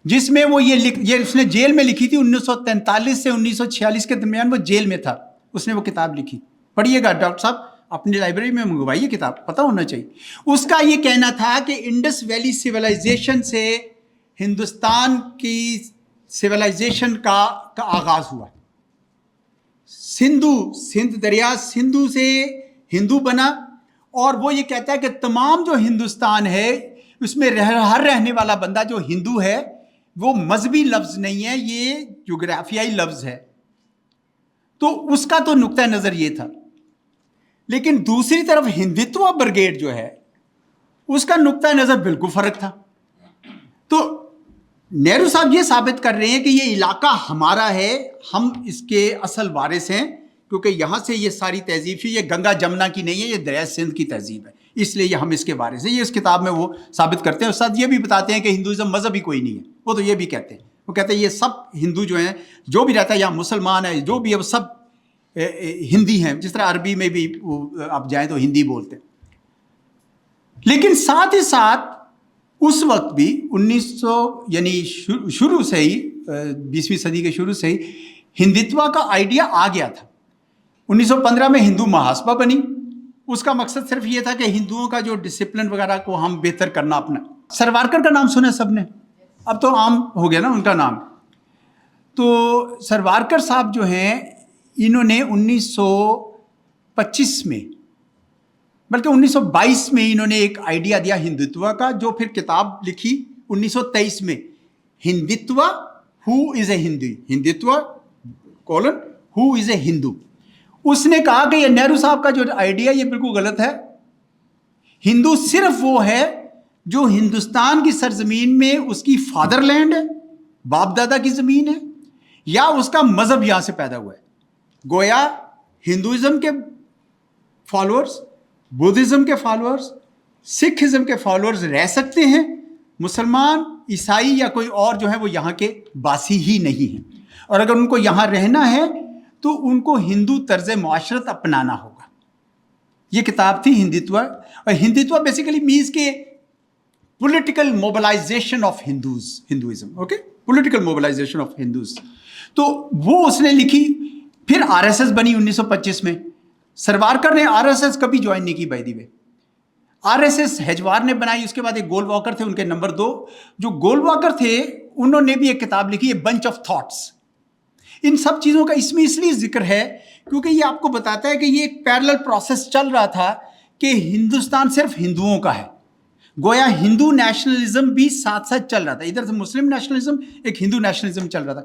Speaker 5: جس میں وہ یہ اس نے جیل میں لکھی تھی، 1943 سے 1946 کے درمیان وہ جیل میں تھا، اس نے وہ کتاب لکھی. پڑھیے گا ڈاکٹر صاحب، اپنی لائبریری میں منگوائیے کتاب، پتہ ہونا چاہیے. اس کا یہ کہنا تھا کہ انڈس ویلی سویلائزیشن سے ہندوستان کی سویلائزیشن کا آغاز ہوا. سندھ دریا سندھو سے ہندو بنا، اور وہ یہ کہتا ہے کہ تمام جو ہندوستان ہے اس میں ہر رہنے والا بندہ جو ہندو ہے وہ مذہبی لفظ نہیں ہے، یہ جغرافیائی لفظ ہے. تو اس کا تو نقطہ نظر یہ تھا. لیکن دوسری طرف ہندتوا بریگیڈ جو ہے اس کا نقطہ نظر بالکل فرق تھا. تو نہرو صاحب یہ ثابت کر رہے ہیں کہ یہ علاقہ ہمارا ہے، ہم اس کے اصل وارث ہیں، کیونکہ یہاں سے یہ ساری تہذیب ہے، یہ گنگا جمنا کی نہیں ہے، یہ دریا سندھ کی تہذیب ہے، اس لیے یہ ہم اس کے وارث ہیں. یہ اس کتاب میں وہ ثابت کرتے ہیں. استاد یہ بھی بتاتے ہیں کہ ہندوازم مذہب ہی کوئی نہیں ہے، وہ تو یہ بھی کہتے ہیں. وہ کہتے ہیں یہ سب ہندو جو ہیں، جو بھی رہتا ہے یا مسلمان ہے، جو بھی ہے، وہ سب ہندی ہیں. جس طرح عربی میں بھی آپ جائیں تو ہندی بولتے ہیں. لیکن ساتھ ہی ساتھ اس وقت بھی 1900 یعنی شروع سے ہی 20ویں صدی کے شروع سے ہی ہندتوا کا آئیڈیا آ گیا تھا. 1915 میں ہندو محاسبہ بنی. اس کا مقصد صرف یہ تھا کہ ہندوؤں کا جو ڈسپلن وغیرہ کو ہم بہتر کرنا اپنا. سروارکر کا نام سنا سب نے، اب تو عام ہو گیا نا ان کا نام. تو سروارکر صاحب جو ہیں، انہوں نے 1925 میں بلکہ 1922 میں انہوں نے ایک آئیڈیا دیا ہندتوا کا، جو پھر کتاب لکھی 1923 میں، ہندتوا ہو از اے ہندو، ہندتوا ہو از اے ہندو. اس نے کہا کہ یہ نہرو صاحب کا جو آئیڈیا یہ بالکل غلط ہے. ہندو صرف وہ ہے جو ہندوستان کی سرزمین میں اس کی فادر لینڈ ہے، باپ دادا کی زمین ہے، یا اس کا مذہب یہاں سے پیدا ہوا ہے. گویا ہندوازم کے فالوورز، بدھزم کے فالوورز، سکھ ازم کے فالوورز رہ سکتے ہیں، مسلمان، عیسائی یا کوئی اور جو ہے وہ یہاں کے باسی ہی نہیں ہیں. اور اگر ان کو یہاں رہنا ہے تو ان کو ہندو طرز معاشرت اپنانا ہوگا. یہ کتاب تھی ہندتوا. اور ہندتوا بیسیکلی مینس کہ political mobilisation of Hinduism, okay, political mobilisation of Hindus. تو وہ اس نے لکھی. پھر RSS بنی 1925 میں. سروارکر نے RSS کبھی جوائن نہیں کی بائی دی وے. RSS ہیجوار نے بنائی. اس کے بعد ایک گول واکر تھے ان کے نمبر 2. جو گول واکر تھے انہوں نے بھی ایک کتاب لکھی ہے بنچ آف تھاٹس. ان سب چیزوں کا اس میں اس لیے ذکر ہے کیونکہ یہ آپ کو بتاتا ہے کہ یہ ایک پیرلل پروسیس چل رہا تھا کہ ہندوستان صرف ہندوؤں کا ہے. گویا ہندو نیشنلزم بھی ساتھ ساتھ چل رہا تھا. ادھر سے مسلم نیشنلزم، ایک ہندو نیشنلزم چل رہا تھا.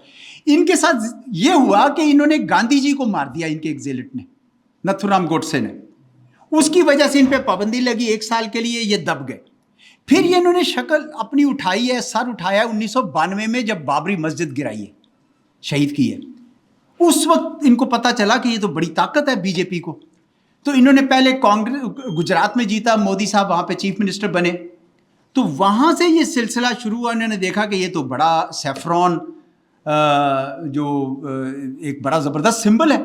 Speaker 5: ان کے ساتھ یہ ہوا کہ انہوں نے گاندھی جی کو مار دیا، ان کے ایک زیلٹ نے، نتھورام گوڈسے نے. اس کی وجہ سے ان پہ پابندی لگی 1 سال کے لیے، یہ دب گئے. پھر یہ انہوں نے شکل اپنی اٹھائی ہے، سر اٹھایا 1992 میں جب بابری مسجد گرائی ہے، شہید کی ہے. اس وقت ان کو پتہ چلا کہ یہ تو بڑی طاقت ہے بی جے پی کو. تو انہوں نے پہلے گجرات میں جیتا، مودی صاحب وہاں پہ چیف منسٹر بنے. تو وہاں سے یہ سلسلہ شروع ہوا. انہوں نے دیکھا کہ یہ تو بڑا سیفرون جو ایک بڑا زبردست سمبل ہے.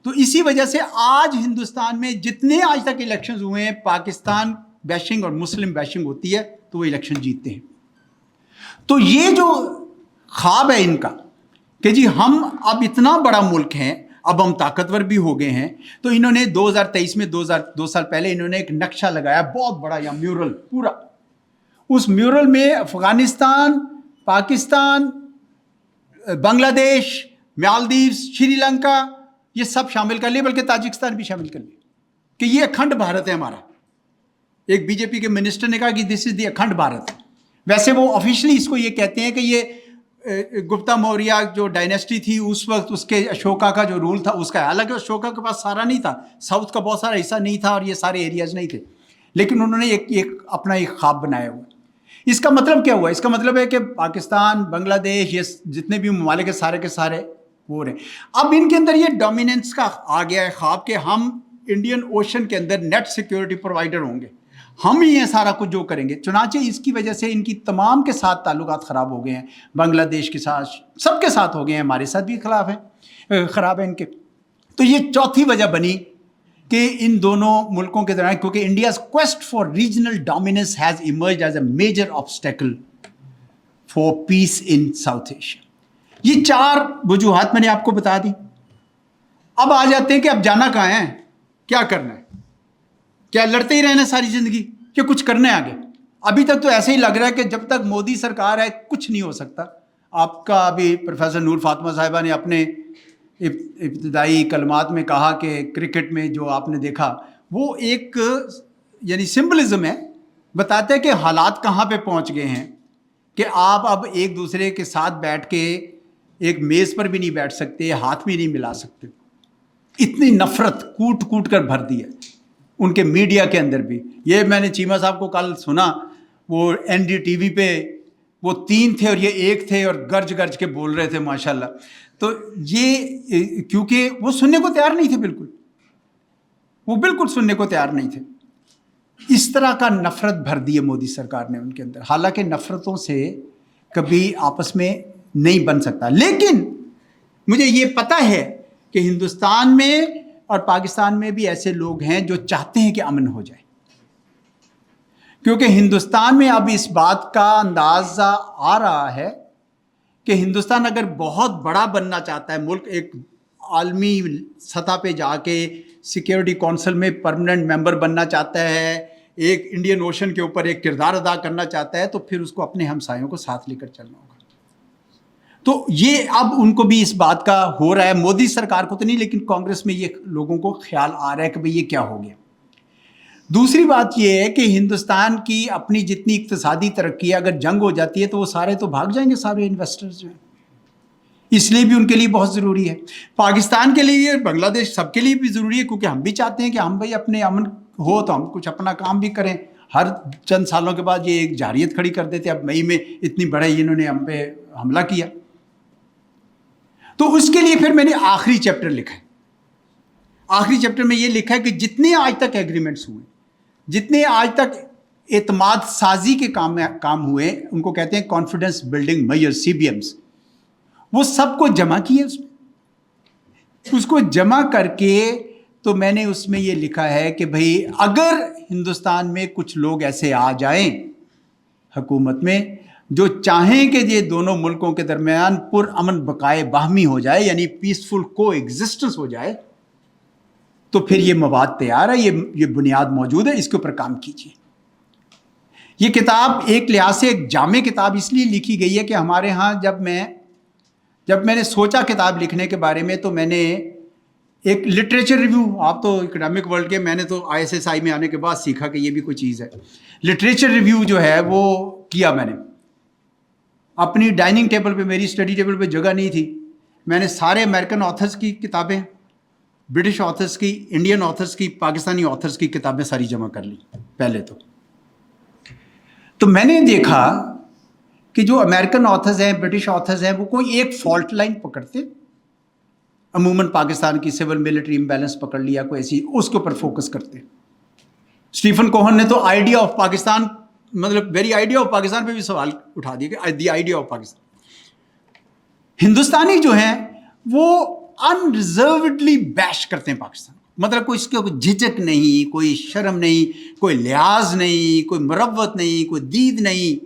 Speaker 5: تو اسی وجہ سے آج ہندوستان میں جتنے آج تک الیکشنز ہوئے ہیں، پاکستان بیشنگ اور مسلم بیشنگ ہوتی ہے تو وہ الیکشن جیتتے ہیں. تو یہ جو خواب ہے ان کا کہ جی ہم اب اتنا بڑا ملک ہیں, اب ہم طاقتور بھی ہو گئے ہیں, تو انہوں نے 2023 میں 2 سال پہلے انہوں نے ایک نقشہ لگایا بہت بڑا, یا میورل پورا. اس میورل میں افغانستان, پاکستان, بنگلہ دیش, مالدیوز, شری لنکا, یہ سب شامل کر لیے, بلکہ تاجکستان بھی شامل کر لیے کہ یہ اکھنڈ بھارت ہے ہمارا. ایک بی جے پی کے منسٹر نے کہا کہ دس از دی اکھنڈ بھارت. ویسے وہ آفیشلی اس کو یہ کہتے ہیں کہ یہ گپتا موریہ جو ڈائنیسٹی تھی اس وقت, اس کے اشوکا کا جو رول تھا اس کا, حالانکہ اشوکا کے پاس سارا نہیں تھا, ساؤتھ کا بہت سارا حصہ نہیں تھا اور یہ سارے ایریاز نہیں تھے, لیکن انہوں نے ایک اپنا ایک خواب بنایا ہوا. اس کا مطلب کیا ہوا؟ اس کا مطلب ہے کہ پاکستان, بنگلہ دیش, یہ جتنے بھی ممالک ہیں سارے کے سارے ہو رہے ہیں. اب ان کے اندر یہ ڈومیننس کا آ گیا ہے خواب کہ ہم انڈین اوشن کے اندر نیٹ سیکیورٹی پرووائڈر ہوں گے, ہم ہی یہ سارا کچھ جو کریں گے. چنانچہ اس کی وجہ سے ان کی تمام کے ساتھ تعلقات خراب ہو گئے ہیں, بنگلہ دیش کے ساتھ, سب کے ساتھ ہو گئے ہیں, ہمارے ساتھ بھی خراب ہیں ان کے. تو یہ چوتھی وجہ بنی کہ ان دونوں ملکوں کے درمیان, کیونکہ India's quest for regional dominance has emerged as a major obstacle for peace in South Asia. یہ 4 وجوہات میں نے آپ کو بتا دی. اب آ جاتے ہیں کہ اب جانا کہاں ہے, کیا کرنا ہے, کیا لڑتے ہی رہنا ساری زندگی, کہ کچھ کرنا ہے آگے. ابھی تک تو ایسے ہی لگ رہا ہے کہ جب تک مودی سرکار ہے کچھ نہیں ہو سکتا. آپ کا ابھی پروفیسر نور فاطمہ صاحبہ نے اپنے ابتدائی کلمات میں کہا کہ کرکٹ میں جو آپ نے دیکھا وہ ایک یعنی سمبلزم ہے, بتاتے ہیں کہ حالات کہاں پہ پہنچ گئے ہیں کہ آپ اب ایک دوسرے کے ساتھ بیٹھ کے ایک میز پر بھی نہیں بیٹھ سکتے, ہاتھ بھی نہیں ملا سکتے. اتنی نفرت کوٹ کوٹ کر بھر دی ہے ان کے میڈیا کے اندر بھی. یہ میں نے چیمہ صاحب کو کل سنا, وہ این ڈی ٹی وی پہ وہ 3 تھے اور یہ 1 تھے اور گرج گرج کے بول رہے تھے ماشاءاللہ. تو یہ کیونکہ وہ سننے کو تیار نہیں تھے, وہ بالکل سننے کو تیار نہیں تھے. اس طرح کا نفرت بھر دی ہے مودی سرکار نے ان کے اندر. حالانکہ نفرتوں سے کبھی آپس میں نہیں بن سکتا, لیکن مجھے یہ پتہ ہے کہ ہندوستان میں اور پاکستان میں بھی ایسے لوگ ہیں جو چاہتے ہیں کہ امن ہو جائے, کیونکہ ہندوستان میں اب اس بات کا اندازہ آ رہا ہے کہ ہندوستان اگر بہت بڑا بننا چاہتا ہے ملک, ایک عالمی سطح پہ جا کے سیکیورٹی کونسل میں پرماننٹ ممبر بننا چاہتا ہے, ایک انڈین اوشن کے اوپر ایک کردار ادا کرنا چاہتا ہے, تو پھر اس کو اپنے ہمسایوں کو ساتھ لے کر چلنا ہوگا. تو یہ اب ان کو بھی اس بات کا ہو رہا ہے, مودی سرکار کو تو نہیں, لیکن کانگریس میں یہ لوگوں کو خیال آ رہا ہے کہ بھئی یہ کیا ہو گیا. دوسری بات یہ ہے کہ ہندوستان کی اپنی جتنی اقتصادی ترقی ہے, اگر جنگ ہو جاتی ہے تو وہ سارے تو بھاگ جائیں گے, سارے انویسٹرز جو ہیں, اس لیے بھی ان کے لیے بہت ضروری ہے. پاکستان کے لیے, بنگلہ دیش, سب کے لیے بھی ضروری ہے, کیونکہ ہم بھی چاہتے ہیں کہ ہم بھائی اپنے امن ہو تو ہم کچھ اپنا کام بھی کریں. ہر چند سالوں کے بعد یہ ایک جارحیت کھڑی کر دیتے, اب مئی میں اتنی بڑے انہوں نے ہم پہ حملہ کیا. تو اس کے لیے پھر میں نے آخری چیپٹر لکھا ہے. آخری چیپٹر میں یہ لکھا ہے کہ جتنے آج تک ایگریمنٹس ہوئے, جتنے آج تک اعتماد سازی کے کام ہوئے, ان کو کہتے ہیں کانفیڈنس بلڈنگ میئر, CBMs, وہ سب کو جمع کیے. اس کو جمع کر کے تو میں نے اس میں یہ لکھا ہے کہ بھئی اگر ہندوستان میں کچھ لوگ ایسے آ جائیں حکومت میں جو چاہیں کہ یہ دونوں ملکوں کے درمیان پر امن بقائے باہمی ہو جائے, یعنی پیسفل کو ایگزسٹنس ہو جائے, تو پھر یہ مواد تیار ہے, یہ بنیاد موجود ہے, اس کے اوپر کام کیجیے. یہ کتاب ایک لحاظ سے ایک جامع کتاب اس لیے لکھی گئی ہے کہ ہمارے ہاں جب میں نے سوچا کتاب لکھنے کے بارے میں, تو میں نے ایک لٹریچر ریویو, آپ تو اکیڈمک ورلڈ کے, میں نے تو ISSI میں آنے کے بعد سیکھا کہ یہ بھی کوئی چیز ہے. لٹریچر ریویو جو ہے وہ کیا میں نے. اپنی ڈائننگ ٹیبل پہ, میری اسٹڈی ٹیبل پہ جگہ نہیں تھی, میں نے سارے امریکن آتھرز کی کتابیں, برٹش آتھرز کی, انڈین آتھرز کی, پاکستانی آتھرز کی کتابیں ساری جمع کر لی پہلے. تو میں نے دیکھا کہ جو امریکن آتھرز ہیں, برٹش آتھرز ہیں, وہ کوئی ایک فالٹ لائن پکڑتے, عموماً پاکستان کی سول ملٹری امبیلنس پکڑ لیا کوئی ایسی, اس کے اوپر فوکس کرتے. اسٹیفن کوہن نے تو آئیڈیا آف پاکستان, مطلب ویری آئیڈیا آف پاکستان پہ بھی سوال اٹھا دیا کہ دی آئیڈیا آف پاکستان. ہندوستانی جو ہیں وہ انریزروڈلی بیش کرتے ہیں پاکستان, مطلب کوئی اس کے کوئی جھجک نہیں, کوئی شرم نہیں, کوئی لحاظ نہیں, کوئی مروت نہیں, کوئی دید نہیں,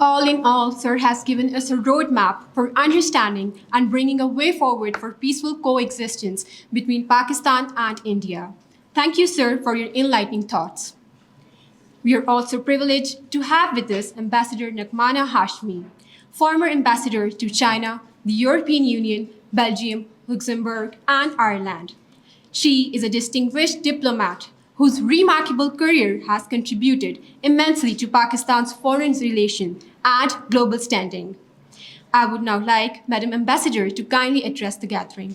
Speaker 3: All in all, Sir has given us a roadmap for understanding and bringing a way forward for peaceful coexistence between Pakistan and India. Thank you, Sir, for your enlightening thoughts. We are also privileged to have with us Ambassador Nakmana Hashmi, former ambassador to China, the European Union, Belgium, Luxembourg, and Ireland. She is a distinguished diplomat whose remarkable career has contributed immensely to Pakistan's foreign relations and global standing. I would now like Madam Ambassador to kindly address the gathering.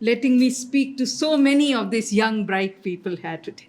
Speaker 6: letting me speak to so many of these young bright people here today.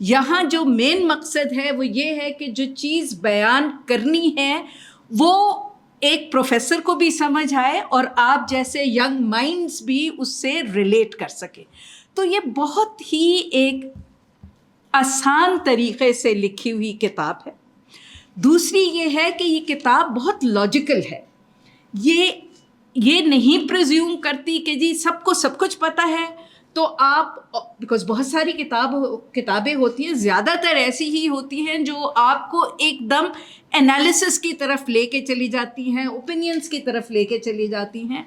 Speaker 6: یہاں جو مین مقصد ہے وہ یہ ہے کہ جو چیز بیان کرنی ہے وہ ایک پروفیسر کو بھی سمجھ آئے اور آپ جیسے ینگ مائنڈز بھی اس سے ریلیٹ کر سکیں. تو یہ بہت ہی ایک آسان طریقے سے لکھی ہوئی کتاب ہے. دوسری یہ ہے کہ یہ کتاب بہت لاجیکل ہے. یہ نہیں پریزیوم کرتی کہ جی سب کو سب کچھ پتہ ہے تو آپ, بیکاز بہت ساری کتابیں ہوتی ہیں, زیادہ تر ایسی ہی ہوتی ہیں جو آپ کو ایک دم انالیسس کی طرف لے کے چلی جاتی ہیں, اوپینینس کی طرف لے کے چلی جاتی ہیں.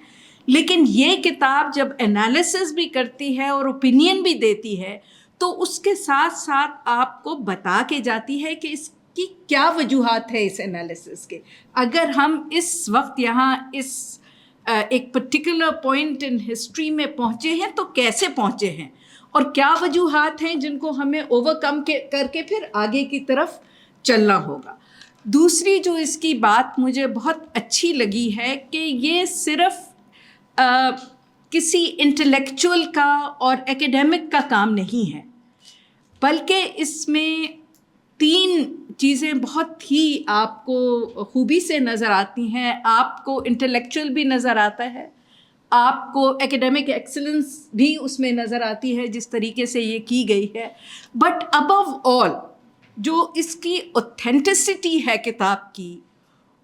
Speaker 6: لیکن یہ کتاب جب انالیسس بھی کرتی ہے اور اوپینین بھی دیتی ہے تو اس کے ساتھ ساتھ آپ کو بتا کے جاتی ہے کہ اس کی کیا وجوہات ہے اس انالیسس کے. اگر ہم اس وقت یہاں اس ایک پرٹیکولر پوائنٹ ان ہسٹری میں پہنچے ہیں تو کیسے پہنچے ہیں اور کیا وجوہات ہیں جن کو ہمیں اوور کم کر کے پھر آگے کی طرف چلنا ہوگا. دوسری جو اس کی بات مجھے بہت اچھی لگی ہے کہ یہ صرف کسی انٹلیکچوئل کا اور ایکیڈیمک کا کام نہیں ہے, بلکہ اس میں 3 چیزیں بہت ہی آپ کو خوبی سے نظر آتی ہیں. آپ کو انٹلیکچوئل بھی نظر آتا ہے, آپ کو ایکیڈیمک ایکسلنس بھی اس میں نظر آتی ہے جس طریقے سے یہ کی گئی ہے. بٹ ابو آل جو اس کی اوتھینٹسٹی ہے کتاب کی,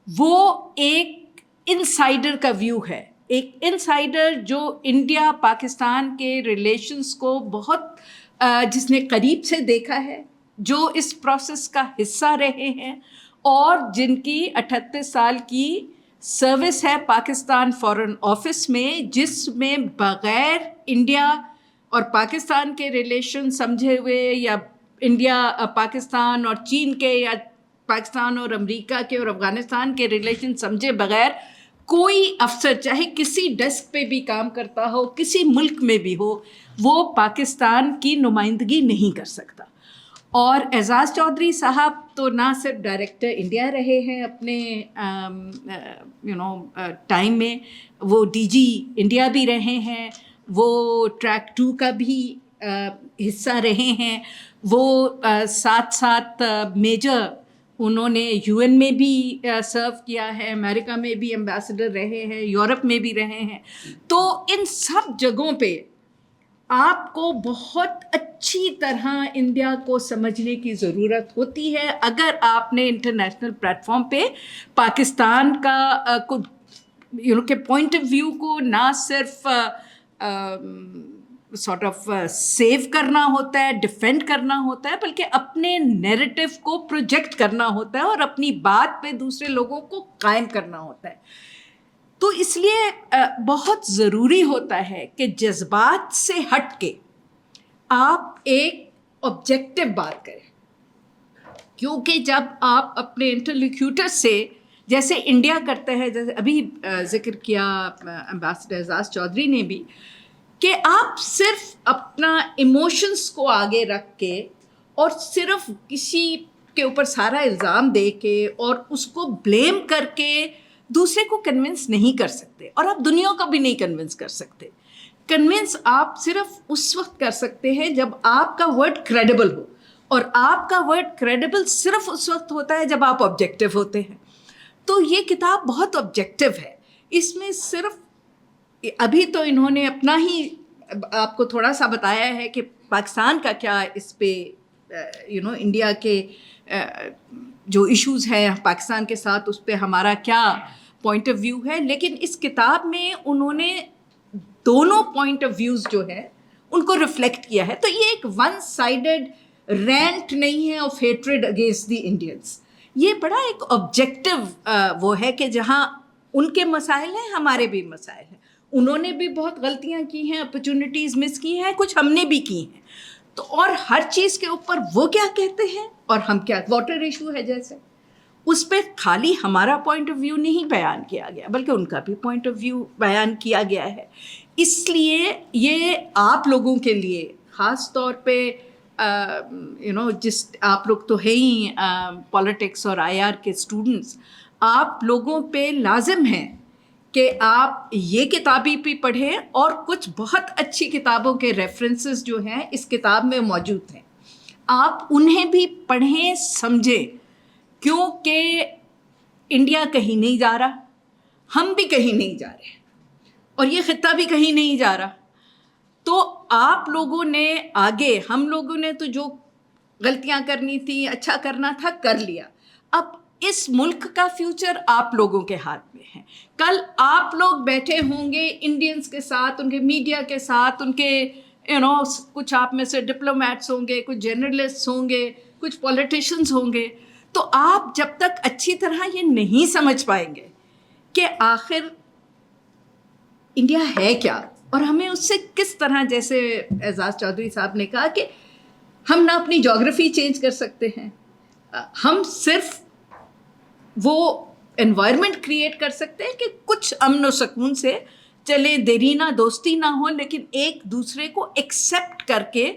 Speaker 6: وہ ایک انسائڈر کا ویو ہے. ایک انسائڈر جو انڈیا پاکستان کے ریلیشنز کو بہت جس نے قریب سے دیکھا ہے, جو اس پروسیس کا حصہ رہے ہیں اور جن کی 38 سال کی سروس ہے پاکستان فارن آفس میں, جس میں بغیر انڈیا اور پاکستان کے ریلیشن سمجھے ہوئے یا انڈیا پاکستان اور چین کے یا پاکستان اور امریکہ کے اور افغانستان کے ریلیشن سمجھے بغیر کوئی افسر چاہے کسی ڈیسک پہ بھی کام کرتا ہو, کسی ملک میں بھی ہو, وہ پاکستان کی نمائندگی نہیں کر سکتا. اور اعزاز چودھری صاحب تو نہ صرف ڈائریکٹر انڈیا رہے ہیں اپنے ٹائم میں, وہ ڈی جی انڈیا بھی رہے ہیں, وہ ٹریک 2 کا بھی حصہ رہے ہیں, وہ ساتھ ساتھ میجر انہوں نے یو این میں بھی سرو کیا ہے, امریکہ میں بھی ایمبیسڈر رہے ہیں, یورپ میں بھی رہے ہیں. تو ان سب جگہوں پہ آپ کو بہت اچھی طرح انڈیا کو سمجھنے کی ضرورت ہوتی ہے اگر آپ نے انٹرنیشنل پلیٹ فارم پہ پاکستان کا کے پوائنٹ آف ویو کو نہ صرف سارٹ آف سیو کرنا ہوتا ہے, ڈیفینڈ کرنا ہوتا ہے, بلکہ اپنے نیریٹو کو پروجیکٹ کرنا ہوتا ہے اور اپنی بات پہ دوسرے لوگوں کو قائم کرنا ہوتا ہے. تو اس لیے بہت ضروری ہوتا ہے کہ جذبات سے ہٹ کے آپ ایک آبجیکٹو بات کریں, کیونکہ جب آپ اپنے انٹرلوکیوٹر سے جیسے انڈیا کرتا ہے, جیسے ابھی ذکر کیا ایمبیسڈر اعزاز چودھری نے بھی, کہ آپ صرف اپنا ایموشنس کو آگے رکھ کے اور صرف کسی کے اوپر سارا الزام دے کے اور اس کو بلیم کر کے دوسرے کو کنونس نہیں کر سکتے, اور آپ دنیا کو بھی نہیں کنونس کر سکتے. کنونس آپ صرف اس وقت کر سکتے ہیں جب آپ کا ورڈ کریڈیبل ہو, اور آپ کا ورڈ کریڈیبل صرف اس وقت ہوتا ہے جب آپ آبجیکٹو ہوتے ہیں. تو یہ کتاب بہت آبجیکٹو ہے. اس میں صرف ابھی تو انہوں نے اپنا ہی آپ کو تھوڑا سا بتایا ہے کہ پاکستان کا کیا اس پہ انڈیا کے جو ایشوز ہیں پاکستان کے ساتھ, اس پہ ہمارا کیا پوائنٹ آف ویو ہے. لیکن اس کتاب میں انہوں نے دونوں پوائنٹ آف ویوز جو ہے ان کو ریفلیکٹ کیا ہے. تو یہ ایک ون سائیڈڈ رینٹ نہیں ہے of hatred against the Indians. یہ بڑا ایک آبجیکٹو وہ ہے کہ جہاں ان کے مسائل ہیں, ہمارے بھی مسائل ہیں. انہوں نے بھی بہت غلطیاں کی ہیں, اپرچونیٹیز مس کی ہیں, کچھ ہم نے بھی کی ہیں. تو اور ہر چیز کے اوپر وہ کیا کہتے ہیں اور ہم کیا, واٹر ایشو ہے جیسے, اس پہ خالی ہمارا پوائنٹ آف ویو نہیں بیان کیا گیا بلکہ ان کا بھی پوائنٹ آف ویو بیان کیا گیا ہے. اس لیے یہ آپ لوگوں کے لیے خاص طور پہ جس آپ لوگ تو ہے ہی پالیٹکس اور آئی آر کے اسٹوڈنٹس, آپ لوگوں پہ لازم ہیں کہ آپ یہ کتابیں بھی پڑھیں, اور کچھ بہت اچھی کتابوں کے ریفرنسز جو ہیں اس کتاب میں موجود ہیں. آپ انہیں بھی پڑھیں سمجھیں، کیونکہ انڈیا کہیں نہیں جا رہا، ہم بھی کہیں نہیں جا رہے اور یہ خطہ بھی کہیں نہیں جا رہا. تو آپ لوگوں نے آگے، ہم لوگوں نے تو جو غلطیاں کرنی تھیں، اچھا کرنا تھا، کر لیا. اب اس ملک کا فیوچر آپ لوگوں کے ہاتھ میں ہے. کل آپ لوگ بیٹھے ہوں گے انڈینز کے ساتھ، ان کے میڈیا کے ساتھ، ان کے کچھ آپ میں سے ڈپلومیٹس ہوں گے، کچھ جرنلسٹ ہوں گے، کچھ پولیٹیشینز ہوں گے. تو آپ جب تک اچھی طرح یہ نہیں سمجھ پائیں گے کہ آخر انڈیا ہے کیا اور ہمیں اس سے کس طرح، جیسے اعزاز چودھری صاحب نے کہا کہ ہم نہ اپنی جغرافی چینج کر سکتے ہیں، ہم صرف وہ انوائرمنٹ کریٹ کر سکتے ہیں کہ کچھ امن و سکون سے چلے، دیرینہ دوستی نہ ہو، لیکن ایک دوسرے کو ایکسیپٹ کر کے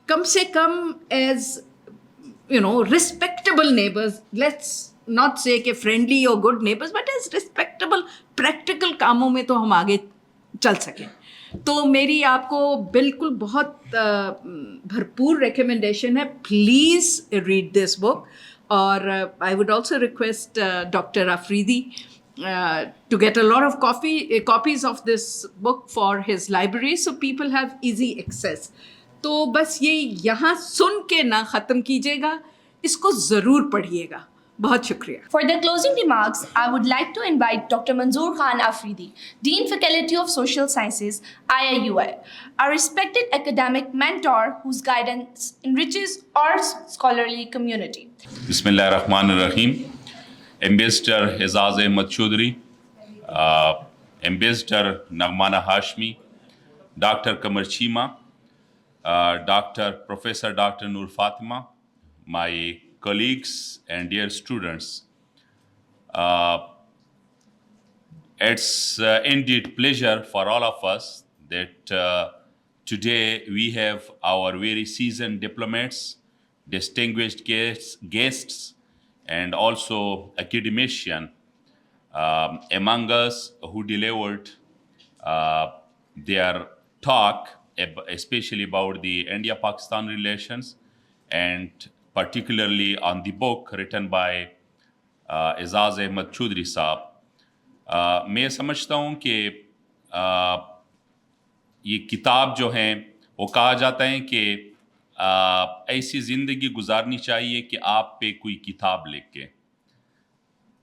Speaker 6: کم سے come as respectable neighbors, let's not say کہ friendly or good neighbors, but as respectable practical کاموں میں تو ہم آگے چل سکیں. تو میری آپ کو بالکل بہت بھرپور ریکمنڈیشن ہے، پلیز ریڈ دس بک. اور I would also request doctor Afridi to get a lot of copies of this book for his library so people have easy access. تو بس یہ یہاں سن کے نہ ختم کیجیے گا، اس کو ضرور پڑھیے گا. بہت شکریہ.
Speaker 1: For the closing remarks, I would like to invite Dr. Manzoor Khan Afridi, Dean Faculty of Social Sciences, IIUI, a respected academic mentor whose guidance enriches our scholarly community.
Speaker 7: Bismillah ar-Rahman ar-Rahim. Ambassador Aizaz Ahmad Chaudhry, Ambassador Nagmana Hashmi, Dr. Qamar Cheema, Professor Dr. Noor Fatima, my colleagues and dear students. It's indeed pleasure for all of us that today we have our very seasoned diplomats, distinguished guests, and also academician among us who delivered their talk, especially about the India-Pakistan relations, and particularly on the book written by Aizaz Ahmad Chaudhry صاحب. میں سمجھتا ہوں کہ یہ کتاب جو ہیں وہ کہا جاتا ہے کہ ایسی زندگی گزارنی چاہیے کہ آپ پہ کوئی کتاب لکھ کے،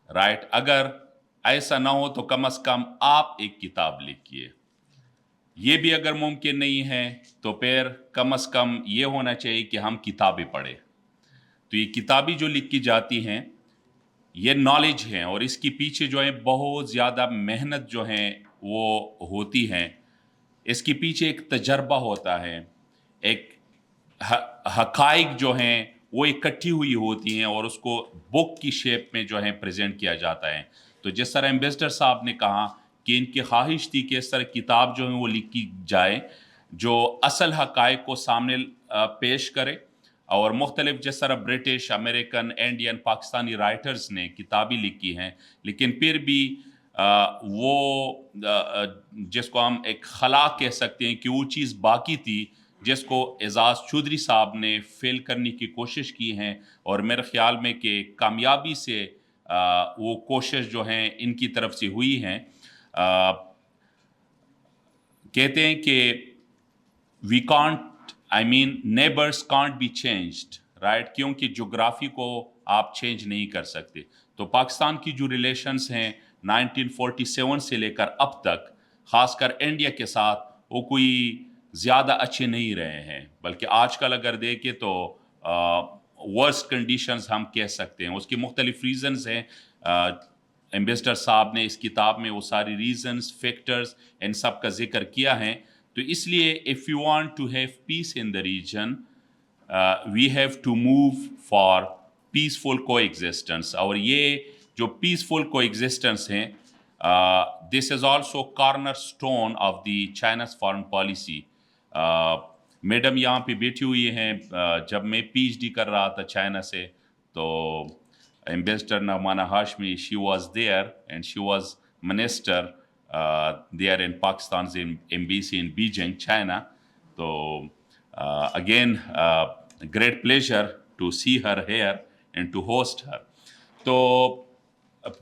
Speaker 7: رائٹ. اگر ایسا نہ ہو تو کم از کم آپ ایک کتاب لکھیے. یہ بھی اگر ممکن نہیں ہے تو پھر کم از کم یہ ہونا چاہیے کہ ہم کتابیں پڑھیں. تو یہ کتابیں جو لکھی جاتی ہیں یہ نالج ہیں، اور اس کے پیچھے جو ہے بہت زیادہ محنت جو ہیں وہ ہوتی ہیں. اس کے پیچھے ایک تجربہ ہوتا ہے، ایک حقائق جو ہیں وہ اکٹھی ہوئی ہوتی ہیں اور اس کو بک کی شیپ میں جو ہے پریزنٹ کیا جاتا ہے. تو جس طرح ایمبیسڈر صاحب نے کہا کہ ان کی خواہش تھی کہ اس طرح کتاب جو ہے وہ لکھی جائے جو اصل حقائق کو سامنے پیش کرے، اور مختلف جس طرح British, American, Indian, Pakistani writers نے کتابیں لکھی ہیں، لیکن پھر بھی وہ جس کو ہم ایک خلا کہہ سکتے ہیں کہ وہ چیز باقی تھی جس کو اعزاز چودھری صاحب نے فیل کرنے کی کوشش کی ہیں، اور میرے خیال میں کہ کامیابی سے وہ کوشش جو ہیں ان کی طرف سے ہوئی ہیں. کہتے ہیں کہ we can't neighbours can't be changed, right, کیونکہ جغرافی کو آپ چینج نہیں کر سکتے. تو پاکستان کی جو ریلیشنز ہیں 1947 سے لے کر اب تک، خاص کر انڈیا کے ساتھ، وہ کوئی زیادہ اچھے نہیں رہے ہیں، بلکہ آج کل اگر دیکھیں تو ورسٹ کنڈیشنز ہم کہہ سکتے ہیں. اس کی مختلف ریزنز ہیں. ایمبیسڈر صاحب نے اس کتاب میں وہ ساری ریزنز، فیکٹرز، ان سب کا ذکر کیا ہے. تو اس لیے if you want to have peace in the region, we have to move for peaceful coexistence. اور یہ جو peaceful coexistence ہیں this is also cornerstone of the China's foreign policy. Madam یہاں پہ بیٹھی ہوئی ہیں. جب میں پی ایچ ڈی کر رہا تھا چائنا سے تو ambassador Naghmana Hashmi she was there and she was minister there in Pakistan's embassy in Beijing, China. So again great pleasure to see her here and to host her. تو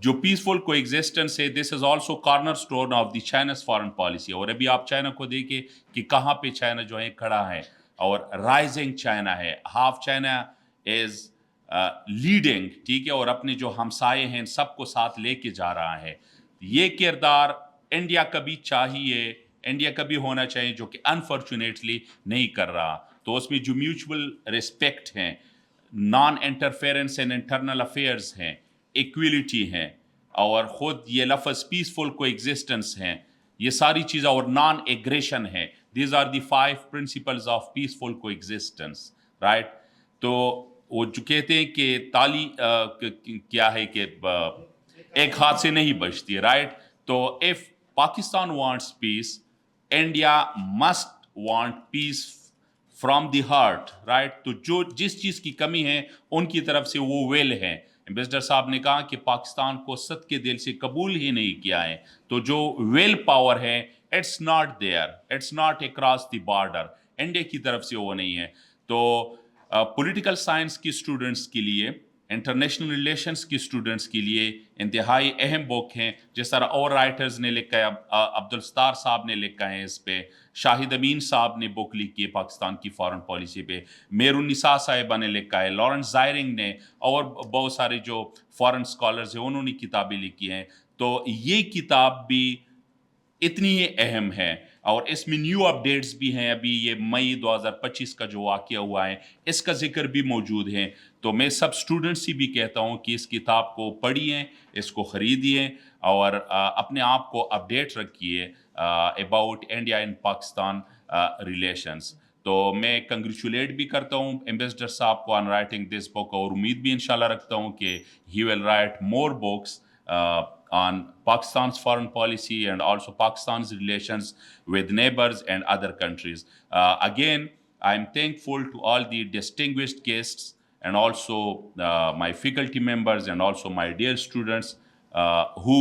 Speaker 7: جو peaceful coexistence ہے this is also cornerstone of the China's foreign policy. اور ابھی آپ China کو دیکھیں کہ کہاں پہ چائنا جو ہے کھڑا ہے اور رائزنگ چائنا ہے. ہاف چائنا از لیڈنگ, ٹھیک ہے, اور اپنے جو ہمسائے ہیں سب کو ساتھ لے کے جا رہا ہے. یہ کردار انڈیا کا بھی چاہیے, انڈیا کا بھی ہونا چاہیے, جو کہ انفارچونیٹلی نہیں کر رہا. تو اس میں جو میوچول رسپیکٹ ہیں, non interference in internal affairs ہیں, ایکویلٹی ہیں, اور خود یہ لفظ پیسفل کو ایگزسٹنس ہیں, یہ ساری چیزیں, اور نان ایگریشن ہیں. These are the 5 principles of peaceful coexistence, right. تو وہ جو کہتے ہیں کہ تالی کیا ہے کہ ایک ہاتھ سے نہیں بجتی, رائٹ. تو if Pakistan wants peace, India must want peace from the heart, right. تو جو جس چیز کی کمی ہے ان کی طرف سے وہ ویل ہیں. امبیسڈر صاحب نے کہا کہ پاکستان کو صد کے دل سے قبول ہی نہیں کیا ہے. تو جو ویل پاور ہے it's not there, it's not across the border, India کی طرف سے وہ نہیں ہے. تو پولیٹیکل سائنس کی اسٹوڈنٹس کے لیے, انٹرنیشنل ریلیشنس کی اسٹوڈنٹس کے لیے انتہائی اہم بک ہیں. جس طرح اور رائٹرز نے لکھا ہے, عبدالستار صاحب نے لکھا ہے اس پہ, شاہد امین صاحب نے بک لکھی ہے پاکستان کی فارن پالیسی پہ, میر النساء صاحبہ نے لکھا ہے, لارنس زائرنگ نے, اور بہت سارے جو فارن اسکالرز ہیں انہوں نے کتابیں لکھی ہیں. تو یہ کتاب بھی اتنی ہی اہم ہے, اور اس میں نیو اپڈیٹس بھی ہیں. ابھی یہ مئی 2025 کا جو واقعہ ہوا ہے اس کا ذکر بھی موجود ہے. تو میں سب اسٹوڈنٹس سے بھی کہتا ہوں کہ اس کتاب کو پڑھیے, اس کو خریدیے, اور اپنے آپ کو اپڈیٹ رکھیے about India and Pakistan relations. تو میں کنگریچولیٹ بھی کرتا ہوں امبیسڈر صاحب کو آن رائٹنگ دس بک, اور امید بھی انشاءاللہ رکھتا ہوں کہ he will write more books on Pakistan's foreign policy and also Pakistan's relations with neighbors and other countries. Again, I'm thankful to all the distinguished guests and also my faculty members and also my dear students who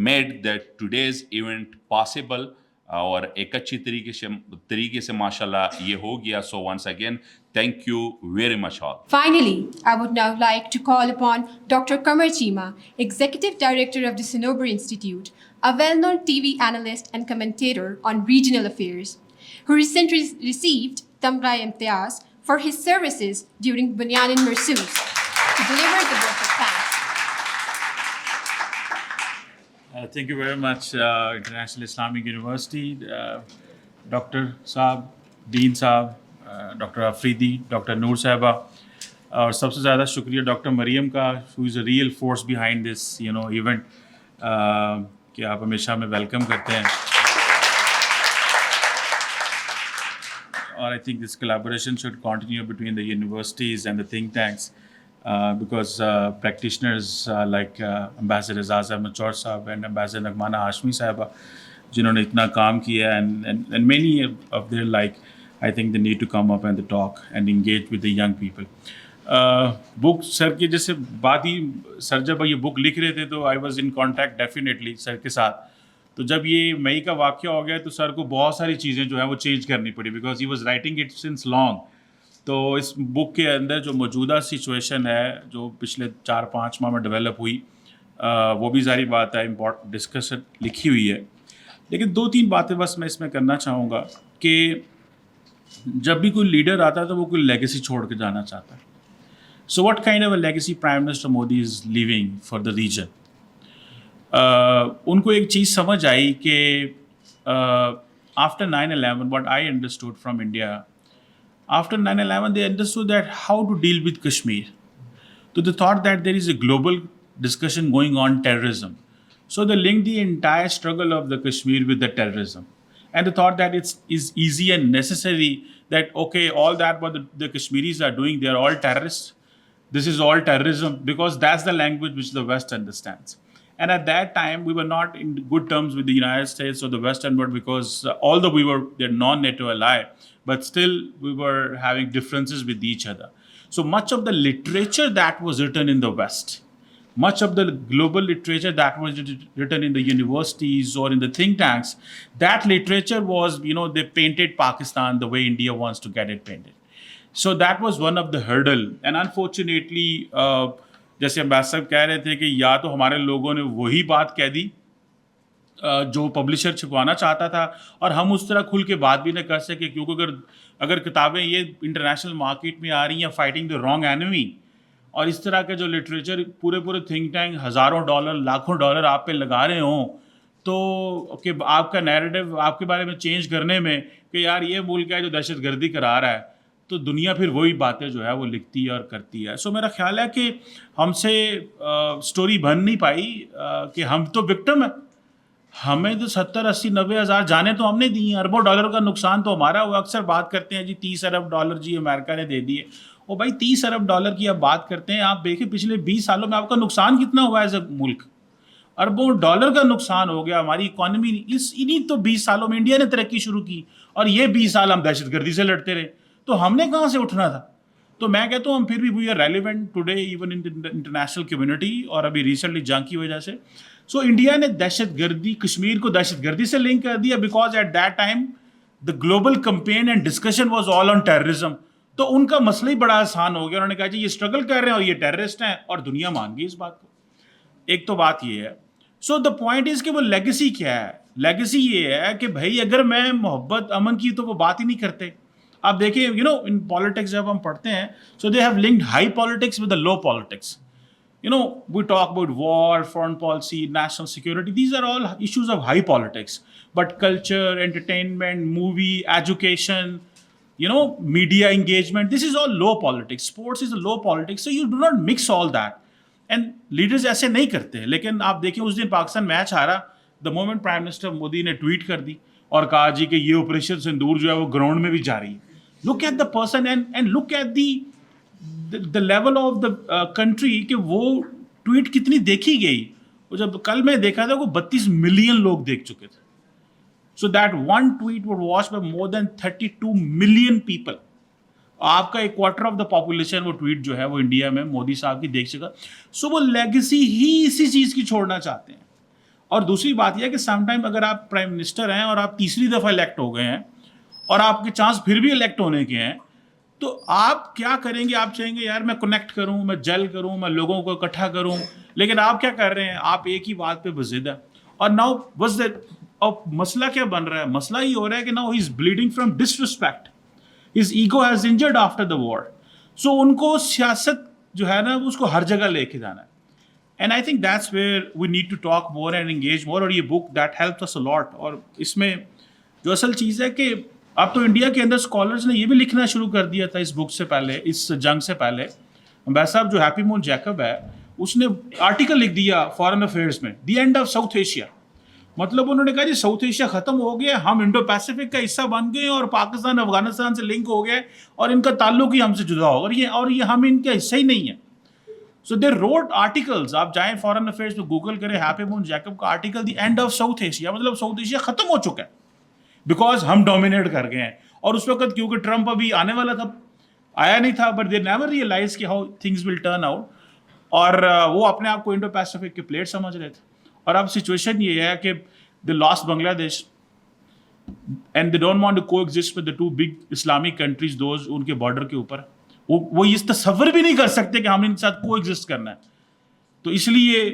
Speaker 7: made that today's event possible. اور ایک اچھی طریقے سے ماشاءاللہ یہ ہو گیا. So once again thank you very much all.
Speaker 3: Finally, I would now like to call upon Dr. Qamar Cheema, Executive Director of the Sannober Institute, a well-known TV analyst and commentator on regional affairs, who recently received Tamra Imtiaz for his services during Bunyan and Marsus, to deliver the vote of thanks.
Speaker 8: Thank you very much, International Islamic University, Dr. Saab, Dean Saab, Dr. Afridi, Dr. Noor Sahaba, اور سب سے زیادہ شکریہ doctor مریم کا, who is a real force behind this event, کہ آپ ہمیشہ ہمیں welcome کرتے ہیں. اور I think this collaboration should continue between the universities and the think tanks. Because practitioners like Ambassador Azaz Ahmed Chaur Sahab and Ambassador Nagmana Hashmi Sahaba, جنہوں نے اتنا کام کیا, and many of their like, I think they need to come up and talk and engage with the young people. بک سر کی جیسے بات ہی, سر جب یہ بک لکھ رہے تھے تو I was in contact definitely سر کے ساتھ. تو جب یہ مئی کا واقعہ ہو گیا تو سر کو بہت ساری چیزیں جو ہیں وہ چینج کرنی پڑی, because he was writing it since long. تو اس بک کے اندر جو موجودہ سچویشن ہے جو پچھلے 4-5 ماہ میں ڈیولپ ہوئی, وہ بھی ظاہری بات ہے امپورٹنٹ ڈسکشن لکھی ہوئی ہے. لیکن 2-3 باتیں بس میں اس میں کرنا چاہوں گا کہ جب بھی کوئی لیڈر آتا ہے تو وہ کوئی لیگیسی چھوڑ کے جانا چاہتا ہے. So what kind of a legacy prime minister Modi is leaving for the region. ان کو ایک چیز سمجھ آئی کہ after 9/11 what I understood from India, after 9/11 they understood that how to deal with Kashmir. So they thought that there is a global discussion going on terrorism. So they linked the entire struggle of the Kashmir with the terrorism. And they thought that it is easy and necessary that, okay, all that what the Kashmiris are doing, they are all terrorists. This is all terrorism, because that's the language which the West understands. And at that time, we were not in good terms with the United States or the Western world, because although we were their non-NATO ally, but still we were having differences with each other. So much of the literature that was written in the West, much of the global literature that was written in the universities or in the think tanks, that literature was, they painted Pakistan the way India wants to get it painted. So that was one of the hurdle. And unfortunately, جیسے ambassador صاحب کہہ رہے تھے کہ یا تو ہمارے لوگوں نے وہی بات کہہ دی جو پبلشر چھپوانا چاہتا تھا, اور ہم اس طرح کھل کے بات بھی نہ کر سکے, کیونکہ اگر کتابیں یہ انٹرنیشنل مارکیٹ میں آ رہی ہیں فائٹنگ دا رانگ اینمی, اور اس طرح کے جو لٹریچر پورے تھنک ٹینک ہزاروں ڈالر لاکھوں ڈالر آپ پہ لگا رہے ہوں, تو کہ آپ کا نیریٹو آپ کے بارے میں چینج کرنے میں کہ یار یہ ملک ہے جو دہشت گردی کرا رہا ہے, تو دنیا پھر وہی باتیں جو ہے وہ لکھتی ہے اور کرتی ہے. سو میرا خیال ہے کہ ہم سے اسٹوری بن نہیں پائی کہ ہم تو وکٹم ہیں, ہمیں تو 70-80-90 ہزار جانیں تو ہم نے دی ہیں, اربوں ڈالر کا نقصان تو ہمارا ہوا. اکثر بات کرتے ہیں جی 30 ارب ڈالر جی امریکہ نے دے دیے. او بھائی 30 ارب ڈالر کی آپ بات کرتے ہیں, آپ دیکھیں پچھلے 20 سالوں میں آپ کا نقصان کتنا ہوا ہے ایز اے ملک, اربوں ڈالر کا نقصان ہو گیا. ہماری اکانومی انہیں تو 20 سالوں میں انڈیا نے ترقی شروع کی, اور یہ 20 سال ہم دہشت گردی سے لڑتے رہے, تو ہم نے کہاں سے اٹھنا تھا. تو میں کہتا ہوں ہم پھر بھی we are relevant today even in international community, اور ابھی ریسنٹلی جنگ کی وجہ سے. سو انڈیا نے دہشت گردی, کشمیر کو دہشت گردی سے لنک کر دیا, because at that time the global campaign and discussion was all on terrorism. تو ان کا مسئلہ ہی بڑا آسان ہو گیا, انہوں نے کہا جی یہ اسٹرگل کر رہے ہیں اور یہ ٹیررسٹ ہیں, اور دنیا مان گئی اس بات کو. ایک تو بات یہ ہے. سو دا پوائنٹ از کہ وہ لیگیسی کیا ہے. لیگیسی یہ ہے کہ بھائی اگر میں محبت امن کی تو وہ بات ہی نہیں کرتے. آپ دیکھیں یو نو ان پالیٹکس جب ہم پڑھتے ہیں, so they have linked high politics with the low politics. You know, we talk about war, foreign policy, national security. These are all issues of high politics. But culture, entertainment, movie, education, you know, media engagement, this is all low politics. Sports is a low politics. So you do not mix all that. And leaders ایسے نہیں کرتے. لیکن آپ دیکھیں اس دن Pakistan match ہارا, the moment Prime Minister Modi نے ٹویٹ کر دی اور کہا جی کہ یہ آپریشن سندور جو ہے وہ گراؤنڈ میں بھی جاری ہے. Look at the person and look at the level of the country کہ وہ ٹویٹ کتنی دیکھی گئی. وہ جب کل میں دیکھا تھا وہ 32 ملین لوگ دیکھ چکے تھے. So that one tweet was watched by more than 32 million people. آپ کا 1/4 of the population وہ ٹویٹ جو ہے وہ انڈیا میں مودی صاحب کی دیکھ چکا. سو وہ لیگیسی ہی اسی چیز کی چھوڑنا چاہتے ہیں. اور دوسری بات یہ ہے کہ سم ٹائم اگر آپ پرائم منسٹر ہیں اور آپ تیسری دفعہ الیکٹ ہو گئے ہیں اور آپ کے چانس پھر بھی الیکٹ ہونے کے ہیں, تو آپ کیا کریں گے؟ آپ چاہیں گے یار میں کنیکٹ کروں, میں جل کروں, میں لوگوں کو اکٹھا کروں, لیکن آپ کیا کر رہے ہیں؟ آپ ایک ہی بات پہ بضد ہے. اور ناؤ واز دیٹ, اب مسئلہ کیا بن رہا ہے؟ مسئلہ یہ ہو رہا ہے کہ now he is bleeding from disrespect, his ego has injured after the war. So ان کو سیاست جو ہے نا اس کو ہر جگہ لے کے جانا ہے. And I think that's where we need to talk more and engage more. اور یہ بک دیٹ ہیلپس اس اے لاٹ. اور اس میں جو اصل چیز ہے کہ اب تو انڈیا کے اندر اسکالرز نے یہ بھی لکھنا شروع کر دیا تھا اس بک سے پہلے, اس جنگ سے پہلے. امبیسڈر صاحب جو ہیپی مون جیکب ہے اس نے آرٹیکل لکھ دیا فارن افیئرس میں, the end of south Asia. مطلب انہوں نے کہا جی ساؤتھ ایشیا ختم ہو گیا, ہم انڈو پیسفک کا حصہ بن گئے اور پاکستان افغانستان سے لنک ہو گئے اور ان کا تعلق ہی ہم سے جدا ہو, اور یہ ہم ان کا حصہ ہی نہیں ہے. سو دے روٹ آرٹیکلز, آپ جائیں فارن افیئرس میں گوگل کریں ہیپی مون جیکب کا article, the end of south Asia, مطلب ساؤتھ ایشیا ختم ہو چکا ہے بیکاز ہم ڈومینیٹ کر گئے ہیں. اور اس وقت کیونکہ ٹرمپ ابھی آنے والا تھا, آیا نہیں تھا, بٹ دے نیور ریئلائز کہ how things will turn out. اور وہ اپنے آپ کو انڈو پیسفک کے پلیٹ سمجھ رہے تھے. اور اب سچویشن یہ ہے کہ دے lost Bangladesh and they don't want to coexist with the 2 big Islamic countries, those ان کے بارڈر کے اوپر. وہ اس تصور بھی نہیں کر سکتے کہ ہم ان کے ساتھ کو ایگزسٹ کرنا ہے. تو اس لیے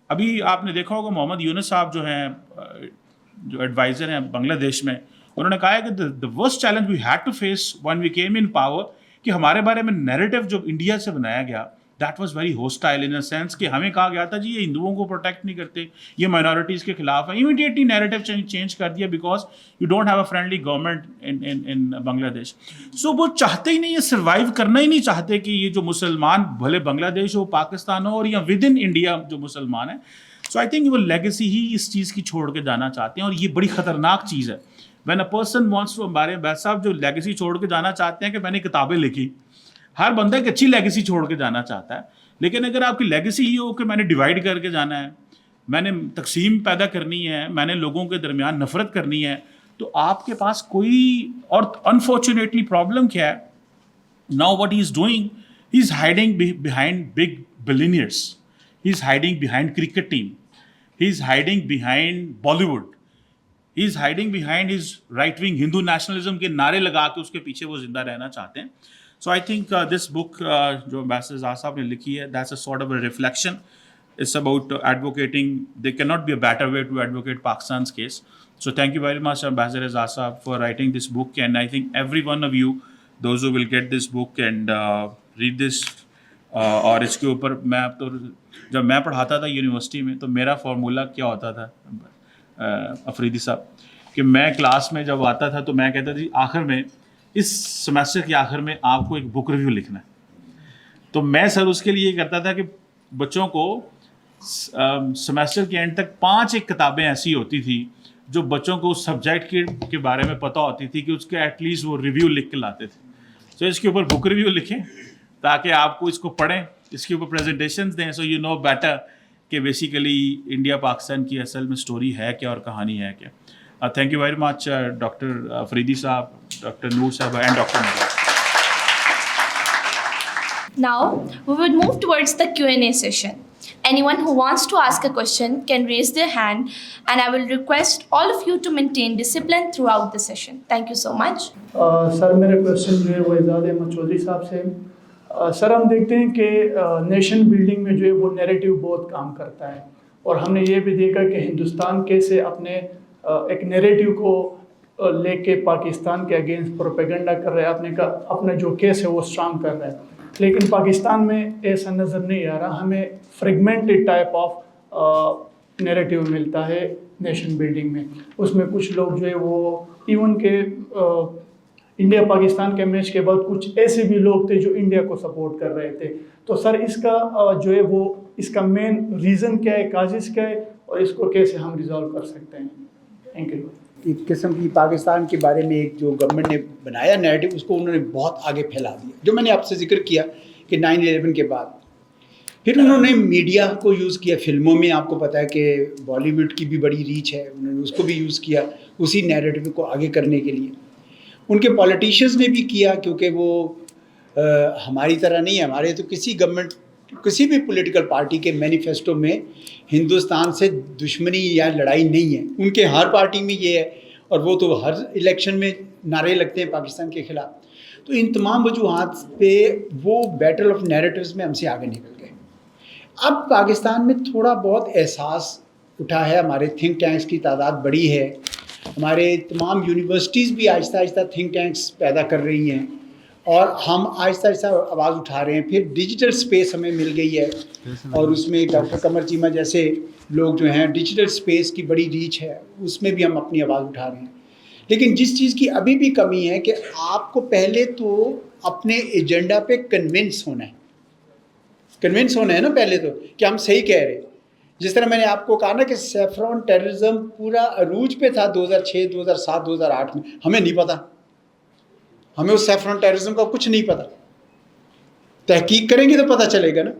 Speaker 8: ابھی آپ نے دیکھا ہوگا محمد یونس صاحب جو ہیں, جو ایڈوائزر ہیں بنگلہ دیش میں, انہوں نے کہا ہے کہ the worst challenge we had to face when we came in power, کہ ہمارے بارے میں نیریٹو جو انڈیا سے بنایا گیا that was very hostile in a sense کہ ہمیں کہا گیا تھا جی یہ ہندوؤں کو پروٹیکٹ نہیں کرتے, یہ مائنورٹیز کے خلاف ہے. امیڈیٹلی نیریٹو چینج کر دیا because you don't have a friendly government in Bangladesh. So وہ چاہتے ہی نہیں, یہ سروائیو کرنا ہی نہیں چاہتے کہ یہ جو مسلمان بھلے بنگلہ دیش ہو, پاکستان ہو, اور یا ود ان انڈیا جو مسلمان ہیں. سو آئی تھنک وہ لیگیسی ہی اس چیز کی چھوڑ کے جانا چاہتے ہیں, اور یہ بڑی خطرناک چیز ہے. When a person wants to, ہمارے بیس صاحب جو لیگیسی چھوڑ کے جانا چاہتے ہیں کہ میں نے کتابیں لکھی, ہر بندہ ایک اچھی لیگیسی چھوڑ کے جانا چاہتا ہے. لیکن اگر آپ کی لیگیسی یہ ہو کہ میں نے ڈیوائڈ کر کے جانا ہے, میں نے تقسیم پیدا کرنی ہے, میں نے لوگوں کے درمیان نفرت کرنی ہے, تو آپ کے پاس کوئی, اور انفارچونیٹلی پرابلم کیا ہے now what he is doing, he is hiding behind big billionaires, he is hiding behind cricket team, he is hiding behind Bollywood, he is hiding behind his right wing Hindu nationalism کے نعرے لگا کے اس کے پیچھے وہ زندہ رہنا چاہتے ہیں. So I think this book جو Ambassador Azad صاحب نے لکھی ہے, that's a sort of a reflection. It's about advocating. There cannot be a better way to advocate Pakistan's case. So thank you very much, Ambassador Azad Sahab, for writing this book. And I think every one of you, those who will get this book and read this, اور اس کے اوپر میں اب تو جب میں پڑھاتا تھا یونیورسٹی میں تو میرا فارمولا کیا ہوتا تھا افریدی صاحب, کہ میں کلاس میں جب آتا تھا تو میں کہتا تھا آخر میں اس سیمسٹر کے آخر میں آپ کو ایک بک ریویو لکھنا ہے. تو میں سر اس کے لیے یہ کرتا تھا کہ بچوں کو سیمسٹر کے اینڈ تک 5 ایک کتابیں ایسی ہوتی تھی جو بچوں کو اس سبجیکٹ کے بارے میں پتہ ہوتی تھی کہ اس کے ایٹ لیسٹ وہ ریویو لکھ کے لاتے تھے. تو اس کے اوپر بک ریویو لکھیں تاکہ آپ کو اس کو پڑھیں, اس کے اوپر پریزنٹیشنز دیں, سو یو نو بیٹر کہ بیسیکلی انڈیا پاکستان کی اصل میں اسٹوری ہے کیا اور کہانی ہے کیا. Thank you very much doctor Afridi صاحب, ڈاکٹر نور صاحب and doctor Noor.
Speaker 1: Now, we would move towards the Q&A session. Anyone who wants to ask a question can raise their hand, and I will request all of you to maintain discipline throughout the session. Thank you so much.
Speaker 9: سر میرا question جو ہے وہ اعزاز احمد چودھری صاحب سے. سر ہم دیکھتے ہیں کہ نیشن بلڈنگ میں جو ہے وہ نیریٹیو بہت کام کرتا ہے, اور ہم نے یہ بھی دیکھا کہ ہندوستان کیسے اپنے ایک نیریٹیو کو لے کے پاکستان کے اگینسٹ پروپیگنڈا کر رہا ہے, اپنا جو کیس ہے وہ اسٹرانگ کر رہا ہے. لیکن پاکستان میں ایسا نظر نہیں آ رہا, ہمیں فریگمنٹڈ ٹائپ آف نیریٹیو ملتا ہے نیشن بلڈنگ میں. اس میں کچھ لوگ جو ہے وہ ایون کہ انڈیا پاکستان کے میچ کے بعد کچھ ایسے بھی لوگ تھے جو انڈیا کو سپورٹ کر رہے تھے. تو سر اس کا جو ہے وہ اس کا مین ریزن کیا ہے, کازز کیا ہے, اور اس کو کیسے ہم ریزالو کر سکتے ہیں؟ Thank you.
Speaker 5: ایک قسم کی پاکستان کے بارے میں ایک جو گورنمنٹ نے بنایا نیریٹو, اس کو انہوں نے بہت آگے پھیلا دیا. جو میں نے آپ سے ذکر کیا کہ 9/11 کے بعد پھر انہوں نے میڈیا کو یوز کیا, فلموں میں آپ کو پتہ ہے کہ بالی ووڈ کی بھی بڑی ریچ ہے, انہوں نے اس کو بھی یوز کیا اسی نیریٹو کو آگے کرنے کے لیے. ان کے پولیٹیشینز نے بھی کیا, کیونکہ وہ ہماری طرح نہیں ہے. ہمارے تو کسی گورنمنٹ کسی بھی پولیٹیکل پارٹی کے مینیفیسٹو میں ہندوستان سے دشمنی یا لڑائی نہیں ہے. ان کے ہر پارٹی میں یہ ہے, اور وہ تو ہر الیکشن میں نعرے لگتے ہیں پاکستان کے خلاف. تو ان تمام وجوہات پہ وہ بیٹل آف نیریٹیوز میں ہم سے آگے نکل گئے. اب پاکستان میں تھوڑا بہت احساس اٹھا ہے, ہمارے تھنک ٹینکس کی تعداد بڑی ہے, ہمارے تمام یونیورسٹیز بھی آہستہ آہستہ تھنک ٹینکس پیدا کر رہی ہیں, اور ہم آہستہ آہستہ آواز اٹھا رہے ہیں. پھر ڈیجیٹل سپیس ہمیں مل گئی ہے, اور اس میں ڈاکٹر قمر چیمہ جیسے لوگ جو ہیں, ڈیجیٹل سپیس کی بڑی ریچ ہے, اس میں بھی ہم اپنی آواز اٹھا رہے ہیں. لیکن جس چیز کی ابھی بھی کمی ہے کہ آپ کو پہلے تو اپنے ایجنڈا پہ کنونس ہونا ہے نا پہلے تو, کہ ہم صحیح کہہ رہے ہیں. جس طرح میں نے آپ کو کہا نا کہ سیفرون ٹیررزم پورا عروج پہ تھا 2006 2007 2008 میں, ہمیں نہیں پتہ, ہمیں اس سیفرون ٹیررزم کا کچھ نہیں پتہ. تحقیق کریں گے تو پتہ چلے گا نا.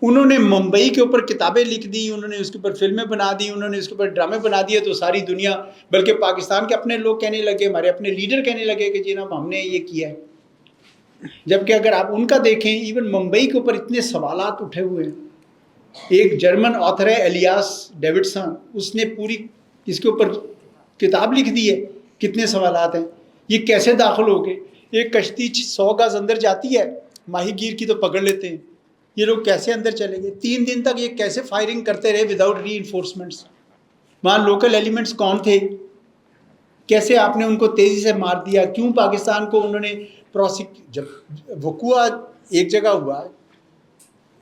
Speaker 5: انہوں نے ممبئی کے اوپر کتابیں لکھ دی, انہوں نے اس کے اوپر فلمیں بنا دی, انہوں نے اس کے اوپر ڈرامے بنا دیے, تو ساری دنیا بلکہ پاکستان کے اپنے لوگ کہنے لگے, ہمارے اپنے لیڈر کہنے لگے کہ جی نا ہم نے یہ کیا ہے. جبکہ اگر آپ ان کا دیکھیں, ایون ممبئی کے اوپر اتنے سوالات اٹھے ہوئے ہیں. ایک جرمن آتھر ہے ایلیاس ڈیوڈسن, اس نے پوری اس کے اوپر کتاب لکھ دی ہے, کتنے سوالات ہیں, یہ کیسے داخل ہو گئے. ایک کشتی 100 گز اندر جاتی ہے, ماہی گیر کی تو پکڑ لیتے ہیں, یہ لوگ کیسے اندر چلے گئے. 3 دن تک یہ کیسے فائرنگ کرتے رہے وداؤٹ ری انفورسمنٹس. وہاں لوکل ایلیمنٹس کون تھے, کیسے آپ نے ان کو تیزی سے مار دیا. کیوں پاکستان کو انہوں نے جب وقوع ایک جگہ ہوا,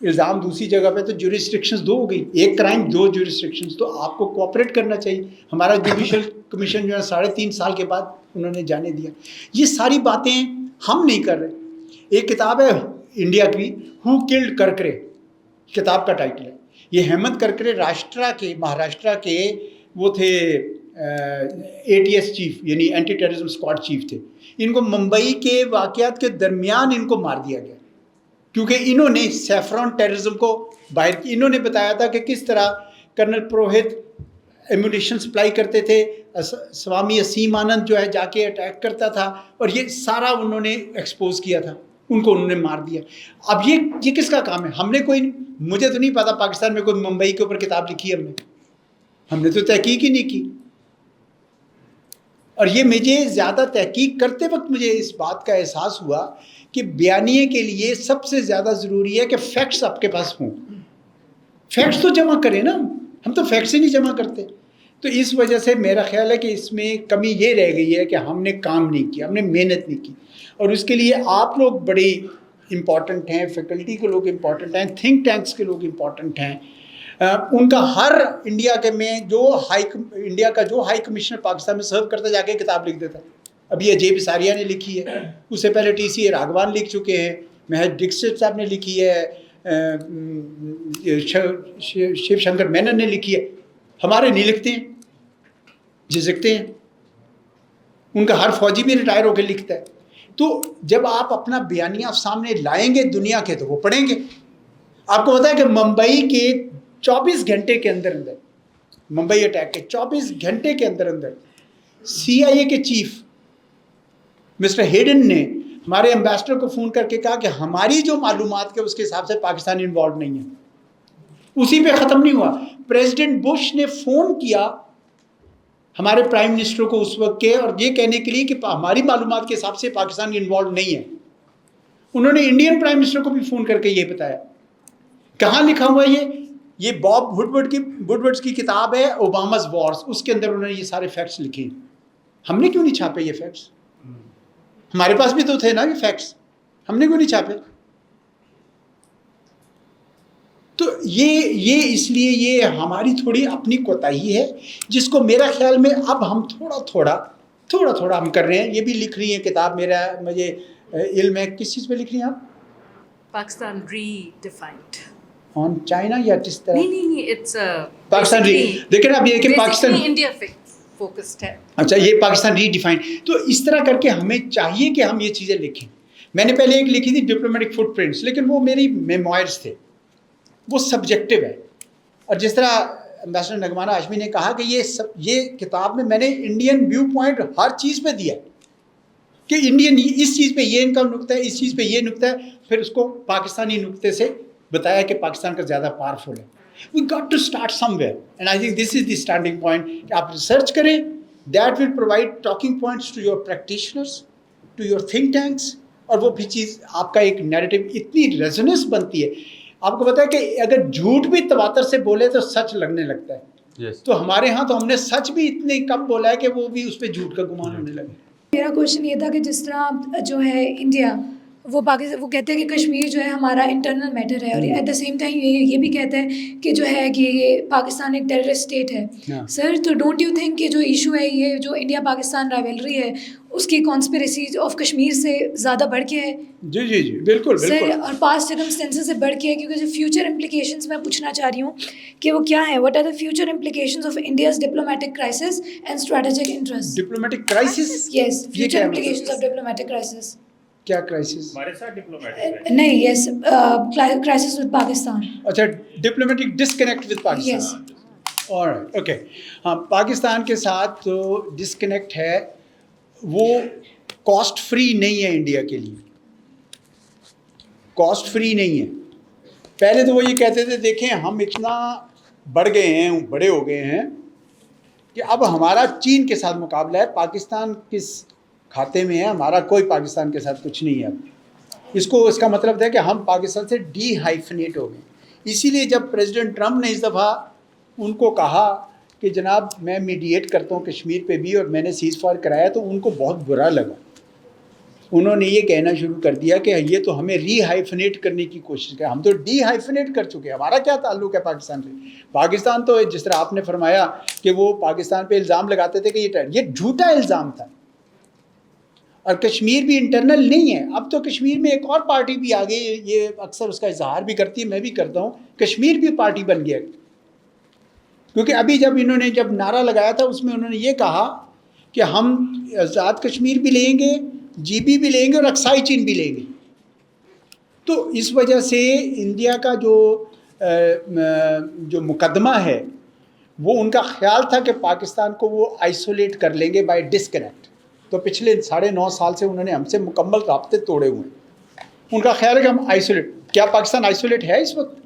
Speaker 5: الزام دوسری جگہ پہ, تو جوریسٹرکشنز 2 ہو گئی, ایک کرائم 2 جوریسٹرکشنز. تو آپ کو کوآپریٹ کرنا چاہیے. ہمارا جوڈیشل کمیشن جو ہے 3.5 سال کے بعد انہوں نے جانے دیا. یہ ساری باتیں ہم نہیں کر رہے. ایک کتاب ہے انڈیا کی, ہو کلڈ کرکرے, کتاب کا ٹائٹل ہے. یہ ہیمنت کرکرے مہاراشٹرا کے وہ تھے ATS چیف, یعنی اینٹی ٹیررزم اسکواڈ چیف تھے. ان کو ممبئی کے واقعات کے درمیان ان کو مار دیا گیا, کیونکہ انہوں نے سیفرون ٹیررزم کو باہر کی. انہوں نے بتایا تھا کہ کس طرح کرنل پروہت ایمونیشن سپلائی کرتے تھے, سوامی اسیم آنند جو ہے جا کے اٹیک کرتا تھا, اور یہ سارا انہوں نے ایکسپوز کیا تھا. ان کو انہوں نے مار دیا. اب یہ کس کا کام ہے؟ ہم نے کوئی, مجھے تو نہیں پتا پاکستان میں کوئی ممبئی کے اوپر کتاب لکھی ہے. ہم نے تو تحقیق ہی نہیں کی. اور یہ مجھے زیادہ تحقیق کرتے وقت مجھے اس بات کا احساس ہوا کہ بیانیے کے لیے سب سے زیادہ ضروری ہے کہ فیکٹس آپ کے پاس ہوں. فیکٹس تو جمع کریں نا, ہم تو فیکٹس ہی نہیں جمع کرتے. تو اس وجہ سے میرا خیال ہے کہ اس میں کمی یہ رہ گئی ہے کہ ہم نے کام نہیں کیا, ہم نے محنت نہیں کی, اور اس کے لیے آپ لوگ بڑے امپورٹنٹ ہیں, فیکلٹی کے لوگ امپورٹنٹ ہیں, تھنک ٹینکس کے لوگ امپورٹنٹ ہیں. ان کا ہر انڈیا کے میں انڈیا کا جو ہائی کمشنر پاکستان میں سرو کرتا جا کے کتاب لکھ دیتا ہے. ابھی اجے بساریا نے لکھی ہے, اس سے پہلے TCA راگھوان لکھ چکے ہیں, مہیش ڈکسٹ صاحب نے لکھی ہے, شیو شنکر مینن نے لکھی ہے. ہمارے نہیں لکھتے ہیں, جھجکتے ہیں. ان کا ہر فوجی بھی ریٹائر ہو کے لکھتا ہے. تو جب آپ اپنا بیانیہ سامنے لائیں گے دنیا کے تو وہ پڑھیں گے. آپ کو پتا ہے کہ ممبئی کے 24 گھنٹے کے اندر ممبئی اٹیک کے 24 گھنٹے کے اندر CIA کے چیف مسٹر ہیڈن نے ہمارے ایمبیسڈر کو فون کر کے کہا کہ ہماری جو معلومات کے اس کے حساب سے پاکستانی انوالو نہیں ہے. اسی پہ ختم نہیں ہوا. پریزیڈنٹ بش نے فون کیا ہمارے پرائم منسٹر کو اس وقت کے, اور یہ کہنے کے لیے کہ ہماری معلومات کے حساب سے پاکستان انوالو نہیں ہے. انہوں نے انڈین پرائم منسٹر کو بھی فون کر کے یہ بتایا. کہاں لکھا ہوا ہے یہ باب وڈورڈ کی کتاب ہے اوباماز وارز, اس کے اندر انہوں نے یہ سارے فیکٹس لکھے. ہم نے کیوں نہیں چھاپے یہ فیکٹس؟ ہمارے پاس بھی تو تھے نا یہ فیکٹس, ہم نے کیوں نہیں چھاپے؟ تو یہ اس لیے یہ ہماری تھوڑی اپنی کوتاہی ہے, جس کو میرا خیال میں اب ہم تھوڑا ہم کر رہے ہیں. یہ بھی لکھ رہی ہیں کتاب, مجھے علم ہے. کس چیز پہ لکھ رہی ہیں آپ؟
Speaker 6: پاکستان ری ڈیفائنڈ
Speaker 5: آن چائنا یا کس طرح؟
Speaker 6: نہیں اٹس
Speaker 5: پاکستان دیکھیں اب یہ کہ پاکستان
Speaker 6: انڈیا فوکسڈ ہے.
Speaker 5: اچھا, یہ پاکستان ری ڈیفائنڈ. تو اس طرح کر کے ہمیں چاہیے کہ ہم یہ چیزیں لکھیں. میں نے پہلے ایک لکھی تھی ڈپلومیٹک فٹ پرنٹس, لیکن وہ میری میموائرز تھے, وہ سبجیکٹو ہے. اور جس طرح امبیسڈر نگمانہ ہاشمی نے کہا کہ یہ کتاب میں نے انڈین ویو پوائنٹ ہر چیز پہ دیا کہ انڈین اس چیز پہ یہ ان کا نقطہ ہے, اس چیز پہ یہ نقطہ ہے, پھر اس کو پاکستانی نقطے سے بتایا کہ پاکستان کا زیادہ پاورفل ہے. We got to start somewhere, and I think this is the starting point. کہ آپ ریسرچ کریں, that will provide talking points to your practitioners, to your think tanks, اور وہ بھی چیز آپ کا ایک نیریٹو اتنی ریزوننس بنتی ہے. آپ کو پتا ہے کہ اگر جھوٹ بھی تواتر سے بولے تو سچ لگنے لگتا ہے. تو ہمارے ہاں تو ہم نے سچ بھی اتنے کم بولا ہے کہ وہ بھی اس پہ جھوٹ کا گمان ہونے لگا.
Speaker 10: میرا کوشچن یہ تھا کہ جس طرح جو ہے انڈیا وہ پاکستان وہ کہتے ہیں کہ کشمیر جو ہے ہمارا انٹرنل میٹر ہے, اور ایٹ دا سیم ٹائم یہ بھی کہتے ہیں کہ جو ہے کہ یہ پاکستان ایک ٹیررسٹ اسٹیٹ ہے. سر تو ڈونٹ یو تھنک کہ جو ایشو ہے یہ جو انڈیا پاکستان رائیولری ہے اس کی کانسپریسی آف کشمیر سے زیادہ بڑھ کے ہے؟
Speaker 5: جی بالکل
Speaker 10: سر, اور پاسٹ سرکمسٹینسز سے بڑھ کے ہے, کیونکہ جو فیوچر امپلیکیشنس میں پوچھنا چاہ رہی ہوں کہ وہ کیا ہے. What are the future implications of India's diplomatic crisis and strategic interest?
Speaker 5: Diplomatic crisis?
Speaker 10: Yes, future implications of diplomatic crisis.
Speaker 5: کیا کرائسس؟
Speaker 8: ہمارے ساتھ ڈپلومیٹک
Speaker 10: نہیں, یس, کرائسس ود پاکستان.
Speaker 5: اچھا, diplomatic disconnect with Pakistan. Alright, okay. ہاں, پاکستان کے ساتھ جو ڈسکنیکٹ ہے وہ کاسٹ فری نہیں ہے انڈیا کے لیے, کاسٹ فری نہیں ہے. پہلے تو وہ یہ کہتے تھے دیکھیں ہم اتنا بڑھ گئے ہیں, بڑے ہو گئے ہیں کہ اب ہمارا چین کے ساتھ مقابلہ ہے, پاکستان کس کھاتے میں ہے, ہمارا کوئی پاکستان کے ساتھ کچھ نہیں ہے. اس کا مطلب ہے کہ ہم پاکستان سے ڈی ہائفنیٹ ہو گئے. اسی لیے جب پریزیڈنٹ ٹرمپ نے اس دفعہ ان کو کہا کہ جناب میں میڈیٹ کرتا ہوں کشمیر پہ بھی اور میں نے سیز فائر کرایا, تو ان کو بہت برا لگا. انہوں نے یہ کہنا شروع کر دیا کہ یہ تو ہمیں ری ہائفنیٹ کرنے کی کوشش کر, ہم تو ڈی ہائفنیٹ کر چکے ہیں, ہمارا کیا تعلق ہے پاکستان سے. پاکستان تو جس طرح آپ نے فرمایا کہ وہ پاکستان پہ الزام لگاتے تھے کہ یہ جھوٹا الزام تھا, اور کشمیر بھی انٹرنل نہیں ہے. اب تو کشمیر میں ایک اور پارٹی بھی آ گئی, یہ اکثر اس کا اظہار بھی کرتی ہے, میں بھی کرتا ہوں, کشمیر بھی پارٹی بن گیا. کیونکہ ابھی جب نعرہ لگایا تھا اس میں انہوں نے یہ کہا کہ ہم آزاد کشمیر بھی لیں گے, GB بھی لیں گے, اور اقصائی چین بھی لیں گے. تو اس وجہ سے انڈیا کا جو مقدمہ ہے وہ ان کا خیال تھا کہ پاکستان کو وہ آئسولیٹ کر لیں گے بائی ڈسکنیکٹ. تو پچھلے 9.5 سال سے انہوں نے ہم سے مکمل رابطے توڑے ہوئے ہیں. ان کا خیال ہے کہ ہم آئسولیٹ. کیا پاکستان آئسولیٹ ہے اس وقت؟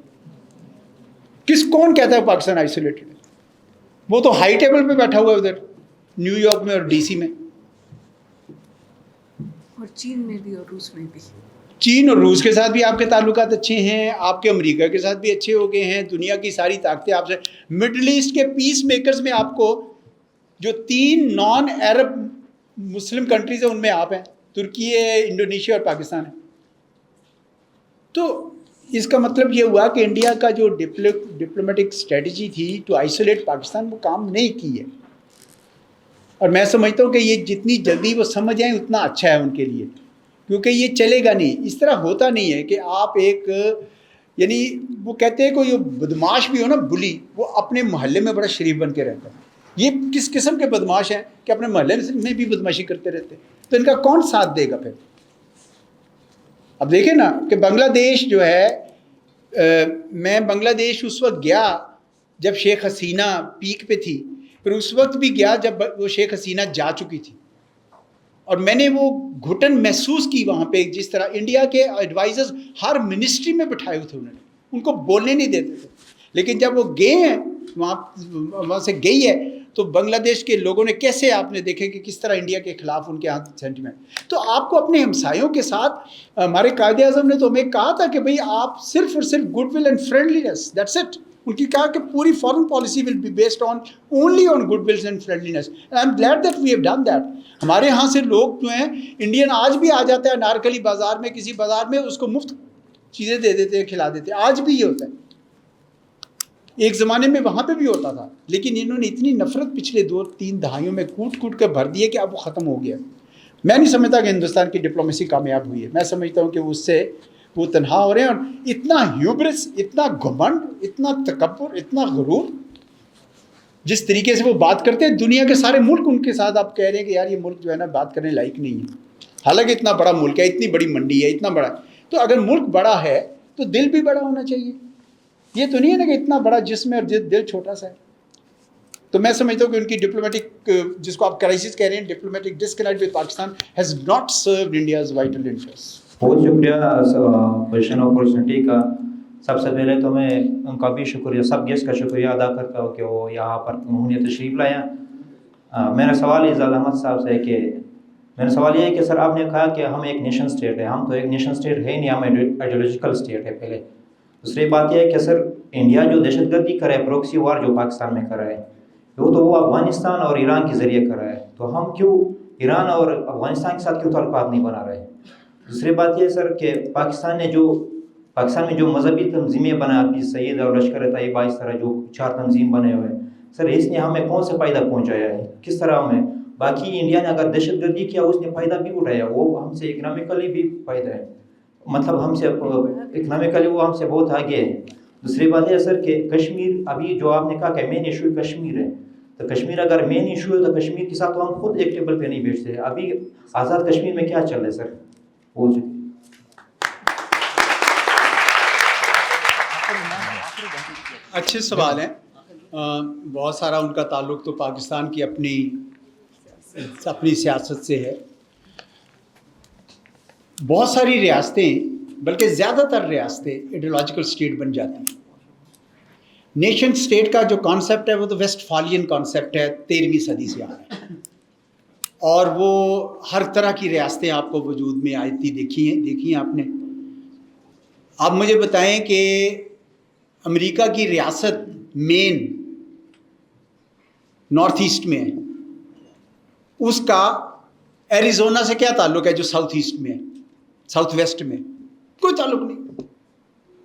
Speaker 5: کون کہتا ہے پاکستان آئسولیٹڈ ہے؟ وہ تو ہائی ٹیبل پہ بیٹھا ہوا ہے ادھر نیو یارک میں اور DC میں.
Speaker 6: اور چین میں بھی اور روس میں بھی.
Speaker 5: چین اور روس کے ساتھ بھی آپ کے تعلقات اچھے ہیں, آپ کے امریکہ کے ساتھ بھی اچھے ہو گئے ہیں, دنیا کی ساری طاقتیں آپ سے. مڈل ایسٹ کے پیس میکرز میں آپ کو جو 3 نان عرب مسلم کنٹریز ہیں ان میں آپ ہیں, ترکی ہے, انڈونیشیا اور پاکستان ہے. تو اس کا مطلب یہ ہوا کہ انڈیا کا جو ڈپلومیٹک اسٹریٹجی تھی ٹو آئسولیٹ پاکستان وہ کام نہیں کی ہے. اور میں سمجھتا ہوں کہ یہ جتنی جلدی وہ سمجھ آئیں اتنا اچھا ہے ان کے لیے, کیونکہ یہ چلے گا نہیں. اس طرح ہوتا نہیں ہے کہ آپ ایک, یعنی وہ کہتے ہیں کوئی بدماش بھی ہو نا, بلی, وہ اپنے محلے میں بڑا شریف بن کے رہتا ہے. یہ کس قسم کے بدماش ہیں کہ اپنے محلے میں بھی بدماشی کرتے رہتے ہیں, تو ان کا کون ساتھ دے گا پھر؟ اب دیکھیں نا کہ بنگلہ دیش جو ہے, میں بنگلہ دیش اس وقت گیا جب شیخ حسینہ پیک پہ تھی, پھر اس وقت بھی گیا جب وہ شیخ حسینہ جا چکی تھی, اور میں نے وہ گھٹن محسوس کی وہاں پہ. جس طرح انڈیا کے ایڈوائزرز ہر منسٹری میں بٹھائے ہوئے تھے, انہوں نے ان کو بولنے نہیں دیتے تھے. لیکن جب وہ گئے ہیں وہاں سے گئی ہے, تو بنگلہ دیش کے لوگوں نے کیسے, آپ نے دیکھے کہ کس طرح انڈیا کے خلاف ان کے ہاں سینٹیمنٹ. تو آپ کو اپنے ہمسایوں کے ساتھ, ہمارے قائد اعظم نے تو ہمیں کہا تھا کہ بھئی آپ صرف اور صرف goodwill and friendliness, that's it. ان کی کہا کہ پوری foreign policy will be based on only on goodwills and friendliness. I am glad that we have done that. ہمارے ہاں سے لوگ جو ہیں انڈین آج بھی آ جاتا ہے نارکلی بازار میں, کسی بازار میں, اس کو مفت چیزیں دے دیتے ہیں, کھلا دیتے ہیں. آج بھی یہ ہوتا ہے. ایک زمانے میں وہاں پہ بھی ہوتا تھا, لیکن انہوں نے اتنی نفرت پچھلے 2-3 دہائیوں میں کوٹ کوٹ کر بھر دی ہے کہ اب وہ ختم ہو گیا. میں نہیں سمجھتا کہ ہندوستان کی ڈپلومیسی کامیاب ہوئی ہے. میں سمجھتا ہوں کہ اس سے وہ تنہا ہو رہے ہیں. اور اتنا ہیوبرس, اتنا گھمنڈ, اتنا تکبر, اتنا غرور, جس طریقے سے وہ بات کرتے ہیں, دنیا کے سارے ملک ان کے ساتھ آپ کہہ رہے ہیں کہ یار یہ ملک جو ہے نا بات کرنے لائق نہیں ہے. حالانکہ اتنا بڑا ملک ہے, اتنی بڑی منڈی ہے, اتنا بڑا. تو اگر ملک بڑا ہے تو دل بھی بڑا ہونا چاہیے. یہ تو نہیں ہے نا کہ اتنا بڑا جسم ہے اور دل چھوٹا سا ہے. تو میں سمجھتا ہوں کہ ان کی ڈپلومیٹک, جس کو آپ کرائسس کہہ رہے ہیں, diplomatic disconnect with Pakistan has not served India's vital interest.
Speaker 11: بہت شکریہ پوزیشن اپرچونیٹی کا. سب سے پہلے تو میں ان کا بھی شکریہ, سب گیسٹ کا شکریہ ادا کرتا ہوں کہ وہ یہاں پر انہوں نے تشریف لایا. میرا سوال اعزاز احمد صاحب سے ہے کہ میرا سوال یہ ہے کہ سر آپ نے کہا کہ ہم ایک نیشن اسٹیٹ ہے. ہم تو ایک نیشن اسٹیٹ ہے نہیں, ہم آئیڈیولوجیکل اسٹیٹ ہے پہلے. دوسری بات یہ ہے کہ سر انڈیا جو دہشت گردی کر رہا ہے, پروکسی وار جو پاکستان میں کر رہا ہے, وہ افغانستان اور ایران کے ذریعے کر رہا ہے. تو ہم کیوں ایران اور افغانستان کے ساتھ کیوں تعلقات نہیں بنا رہے؟ دوسری بات یہ سر کہ پاکستان میں جو مذہبی تنظیمیں بنا, آپ کی سید اور لشکر طیبہ, اس طرح جو 4 تنظیم بنے ہوئے ہیں سر, اس نے ہمیں کون سے فائدہ پہنچایا ہے, کس طرح ہمیں؟ باقی انڈیا نے اگر دہشت گردی کیا اس نے فائدہ بھی اٹھایا, وہ ہم سے اکنامکلی بھی فائدہ ہے, مطلب ہم سے اکنامکلی وہ ہم سے بہت آگے ہے. دوسری بات یہ سر کہ کشمیر, ابھی جو آپ نے کہا کہ مین ایشو کشمیر ہے, تو کشمیر اگر مین ایشو ہے تو کشمیر کے ساتھ تو ہم خود ایک ٹیبل پہ نہیں بیٹھتے. ابھی آزاد کشمیر میں کیا چل رہا ہے سر؟ وہ
Speaker 5: اچھے سوال ہیں. بہت سارا ان کا تعلق تو پاکستان کی اپنی سیاست سے ہے. بہت ساری ریاستیں, بلکہ زیادہ تر ریاستیں ایڈیولوجیکل اسٹیٹ بن جاتی ہیں. نیشن اسٹیٹ کا جو کانسیپٹ ہے وہ تو ویسٹ فالین کانسیپٹ ہے, 13ویں صدی سے آ رہا ہے, اور وہ ہر طرح کی ریاستیں آپ کو وجود میں آتی دیکھی ہیں آپ نے. آپ مجھے بتائیں کہ امریکہ کی ریاست مین نارتھ ایسٹ میں ہے, اس کا ایریزونا سے کیا تعلق ہے جو ساؤتھ ایسٹ میں ہے, ساؤتھ ویسٹ میں؟ کوئی تعلق نہیں.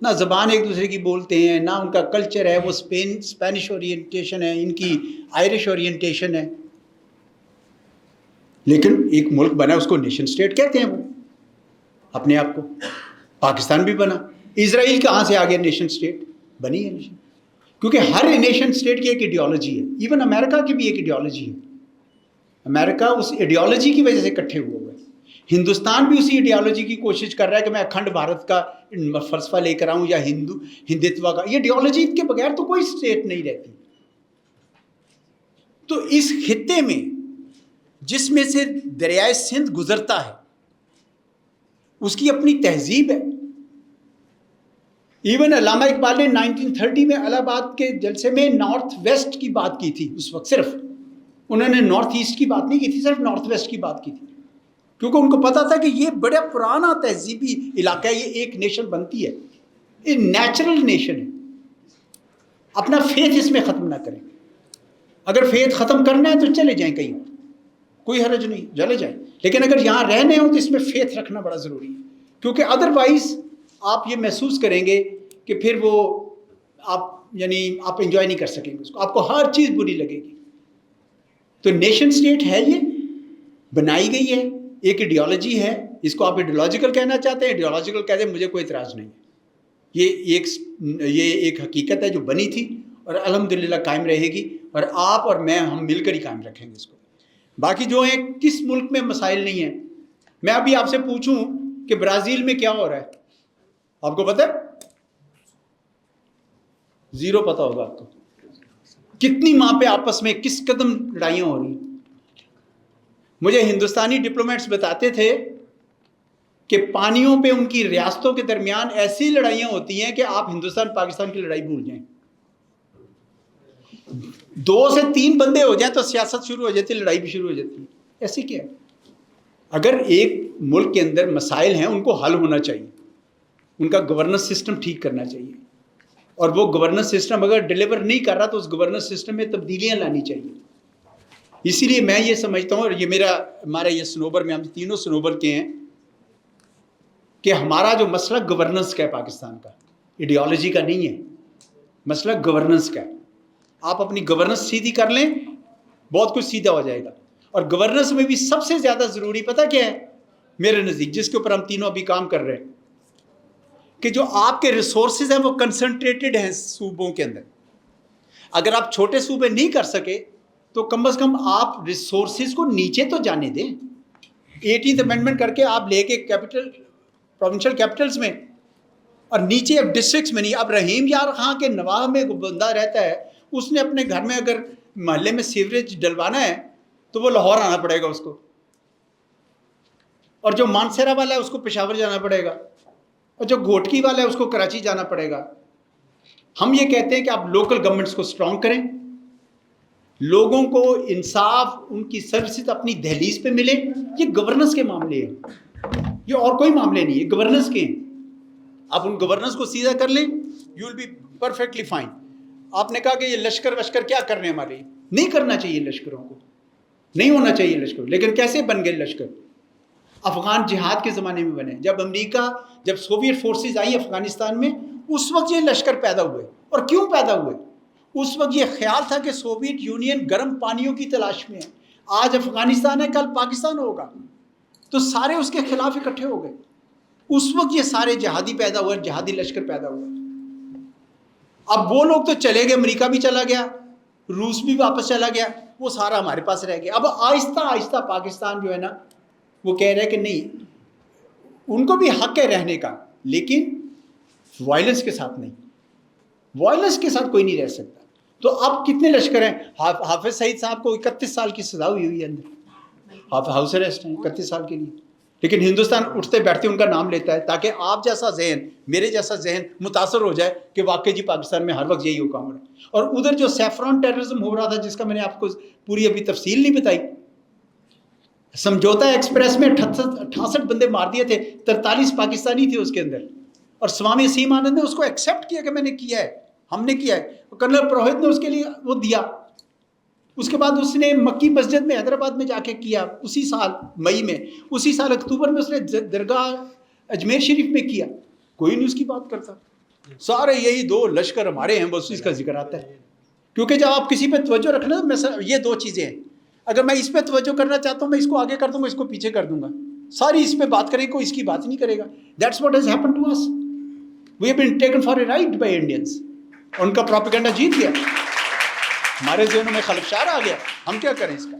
Speaker 5: نہ زبان ایک دوسرے کی بولتے ہیں, نہ ان کا کلچر ہے. وہ اسپینش اورینٹیشن ہے, ان کی آئرش اورینٹیشن ہے. لیکن ایک ملک بنا, اس کو نیشن اسٹیٹ کہتے ہیں. وہ اپنے آپ کو, پاکستان بھی بنا. اسرائیل کہاں سے آگے نیشن اسٹیٹ بنی ہے نیشن, کیونکہ ہر نیشن اسٹیٹ کی ایک ایڈیالوجی ہے. ایون امریکہ کی بھی ایک ایڈیالوجی ہے. امریکہ اس ایڈیالوجی کی وجہ سے اکٹھے ہوئے ہوئے. ہندوستان بھی اسی ایڈیالوجی کی کوشش کر رہا ہے کہ میں اکھنڈ بھارت کا فلسفہ لے کر آؤں, یا ہندتوا کا. یہ ایڈیالوجی کے بغیر تو کوئی اسٹیٹ نہیں رہتی. تو اس خطے میں جس میں سے دریائے سندھ گزرتا ہے, اس کی اپنی تہذیب ہے. ایون علامہ اقبال نے 1930 میں الہ آباد کے جلسے میں نارتھ ویسٹ کی بات کی تھی. اس وقت صرف انہوں نے نارتھ ایسٹ کی بات نہیں کی تھی, صرف نارتھ ویسٹ کی بات کی تھی. کیونکہ ان کو پتا تھا کہ یہ بڑا پرانا تہذیبی علاقہ ہے, یہ ایک نیشن بنتی ہے, یہ نیچرل نیشن ہے. اپنا فیتھ اس میں ختم نہ کریں. اگر فیتھ ختم کرنا ہے تو چلے جائیں کہیں اور, کوئی حرج نہیں, چلے جائیں. لیکن اگر یہاں رہنے ہوں تو اس میں فیتھ رکھنا بڑا ضروری ہے, کیونکہ ادروائز آپ یہ محسوس کریں گے کہ پھر وہ آپ انجوائے نہیں کر سکیں گے اس کو, آپ کو ہر چیز بری لگے گی. تو نیشن سٹیٹ ہے, یہ بنائی گئی ہے, ایک ایڈیالوجی ہے. اس کو آپ ایڈیالوجیکل کہنا چاہتے ہیں, ایڈیالوجیکل کہتے ہیں, مجھے کوئی اعتراض نہیں ہے. یہ ایک حقیقت ہے جو بنی تھی اور الحمدللہ قائم رہے گی, اور آپ اور میں ہم مل کر ہی قائم رکھیں گے اس کو. باقی جو ہیں کس ملک میں مسائل نہیں ہیں, میں ابھی آپ سے پوچھوں کہ برازیل میں کیا ہو رہا ہے, آپ کو پتہ ہے؟ زیرو پتہ ہوگا آپ کو. کتنی ماں پہ آپس میں کس قدم لڑائیاں ہو رہی ہیں. مجھے ہندوستانی ڈپلومیٹس بتاتے تھے کہ پانیوں پہ ان کی ریاستوں کے درمیان ایسی لڑائیاں ہوتی ہیں کہ آپ ہندوستان پاکستان کی لڑائی بھول جائیں. 2 سے 3 بندے ہو جائیں تو سیاست شروع ہو جاتی ہے, لڑائی بھی شروع ہو جاتی ہے. ایسی کیا ہے؟ اگر ایک ملک کے اندر مسائل ہیں ان کو حل ہونا چاہیے, ان کا گورننس سسٹم ٹھیک کرنا چاہیے, اور وہ گورننس سسٹم اگر ڈیلیور نہیں کر رہا تو اس گورننس سسٹم میں تبدیلیاں لانی چاہیے. اسی لیے میں یہ سمجھتا ہوں, اور یہ ہمارا یہ سنوبر میں ہم تینوں سنوبر کے ہیں, کہ ہمارا جو مسئلہ گورننس کا ہے پاکستان کا, ایڈیالوجی کا نہیں ہے, مسئلہ گورننس کا ہے. آپ اپنی گورننس سیدھی کر لیں, بہت کچھ سیدھا ہو جائے گا. اور گورننس میں بھی سب سے زیادہ ضروری پتہ کیا ہے میرے نزدیک, جس کے اوپر ہم تینوں ابھی کام کر رہے ہیں, کہ جو آپ کے ریسورسز ہیں وہ کنسنٹریٹڈ ہیں صوبوں کے اندر. اگر آپ چھوٹے صوبے نہیں کر سکے تو کم از کم آپ ریسورسز کو نیچے تو جانے دیں. 18th امینڈمنٹ کر کے آپ لے کے پروونشل کیپٹلز میں, اور نیچے اب ڈسٹرکٹس میں نہیں. اب رحیم یار خان کے نواح میں بندہ رہتا ہے, اس نے اپنے گھر میں اگر محلے میں سیوریج ڈلوانا ہے تو وہ لاہور آنا پڑے گا اس کو, اور جو مانسیرا والا ہے اس کو پشاور جانا پڑے گا, اور جو گھوٹکی والا ہے اس کو کراچی جانا پڑے گا. ہم یہ کہتے ہیں کہ آپ لوکل گورنمنٹس کو اسٹرانگ کریں, لوگوں کو انصاف, ان کی سروسز اپنی دہلیز پہ ملے. یہ گورننس کے معاملے ہیں, یہ اور کوئی معاملے نہیں ہے, گورننس کے ہیں. آپ ان گورننس کو سیدھا کر لیں, you will be perfectly fine. آپ نے کہا کہ یہ لشکر وشکر کیا کرنے ہمارے لیے, نہیں کرنا چاہیے لشکروں کو, نہیں ہونا چاہیے لشکر. لیکن کیسے بن گئے لشکر؟ افغان جہاد کے زمانے میں بنے. جب سوویت فورسز آئی افغانستان میں, اس وقت یہ لشکر پیدا ہوئے. اور کیوں پیدا ہوئے؟ اس وقت یہ خیال تھا کہ سوویت یونین گرم پانیوں کی تلاش میں ہے. آج افغانستان ہے, کل پاکستان ہوگا, تو سارے اس کے خلاف اکٹھے ہو گئے. اس وقت یہ سارے جہادی پیدا ہوئے, جہادی لشکر پیدا ہوا. اب وہ لوگ تو چلے گئے, امریکہ بھی چلا گیا, روس بھی واپس چلا گیا, وہ سارا ہمارے پاس رہ گیا. اب آہستہ آہستہ پاکستان جو ہے نا وہ کہہ رہے کہ نہیں, ان کو بھی حق ہے رہنے کا, لیکن وائلنس کے ساتھ نہیں. وائلنس کے ساتھ کوئی نہیں رہ سکتا. تو اب کتنے لشکر ہیں؟ حافظ سعید صاحب کو 31 سال کی سزا ہوئی ہے اندر, ہاؤس اریسٹ ہیں 31 سال کے لیے. لیکن ہندوستان اٹھتے بیٹھتے ان کا نام لیتا ہے تاکہ آپ جیسا ذہن, میرے جیسا ذہن متاثر ہو جائے کہ واقعی جی پاکستان میں ہر وقت یہی حکام ہو رہا ہے. اور ادھر جو سیفران ٹیررزم ہو رہا تھا, جس کا میں نے آپ کو پوری ابھی تفصیل نہیں بتائی, سمجھوتا ایکسپریس میں 68 بندے مار دیے تھے, 43 پاکستانی تھے اس کے اندر, اور سوامی اسیم آنند نے اس کو ایکسیپٹ کیا کہ میں نے کیا ہے, ہم نے کیا ہے. کرنل پروہت نے اس کے لیے وہ دیا. اس کے بعد اس نے مکی مسجد میں حیدرآباد میں جا کے کیا, اسی سال مئی میں, اسی سال اکتوبر میں اس نے درگاہ اجمیر شریف میں کیا. کوئی نہیں اس کی بات کرتا. سارے یہی 2 لشکر ہمارے ہیں, بس اس کا ذکر آتا ہے. کیونکہ جب آپ کسی پہ توجہ رکھنا, یہ 2 چیزیں ہیں. اگر میں اس پہ توجہ کرنا چاہتا ہوں, میں اس کو آگے کر دوں گا, اس کو پیچھے کر دوں گا. ساری اس پہ بات کریں, کوئی اس کی بات نہیں کرے گا. That's what has happen to us. We have been taken for a ride by Indians. ان کا پروپیگنڈا جیت گیا, ہمارے ذہنوں میں خلفشار آ گیا. ہم کیا کریں اس کا؟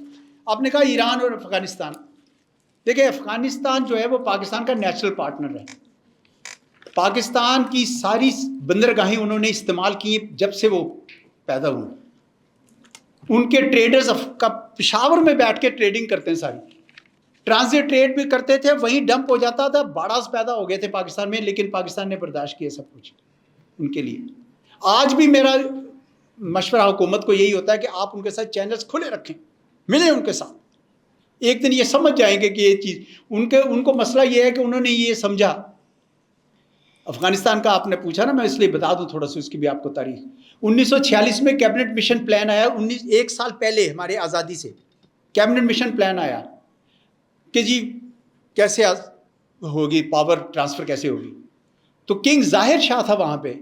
Speaker 5: آپ نے کہا ایران اور افغانستان. دیکھیں افغانستان جو ہے وہ پاکستان کا نیچرل پارٹنر ہے. پاکستان کی ساری بندرگاہیں انہوں نے استعمال کی جب سے وہ پیدا ہوئے. ان کے ٹریڈرز کا پشاور میں بیٹھ کے ٹریڈنگ کرتے ہیں, ساری ٹرانزٹ ٹریڈ بھی کرتے تھے, وہیں ڈمپ ہو جاتا تھا. باڑاز پیدا ہو گئے تھے پاکستان میں, لیکن پاکستان نے برداشت کیا سب کچھ ان کے لیے. آج بھی میرا مشورہ حکومت کو یہی ہوتا ہے کہ آپ ان کے ساتھ چینلز کھلے رکھیں, ملیں ان کے ساتھ, ایک دن یہ سمجھ جائیں گے کہ یہ چیز ان کو مسئلہ یہ ہے کہ انہوں نے یہ سمجھا. افغانستان کا آپ نے پوچھا نا, میں اس لیے بتا دوں تھوڑا سا اس کی بھی آپ کو تاریخ. 1946 میں کیبنٹ مشن پلان آیا, 1 سال پہلے ہمارے آزادی سے کیبنٹ مشن پلان آیا کہ جی کیسے ہوگی پاور ٹرانسفر, کیسے ہوگی. تو کنگ ظاہر شاہ تھا وہاں پہ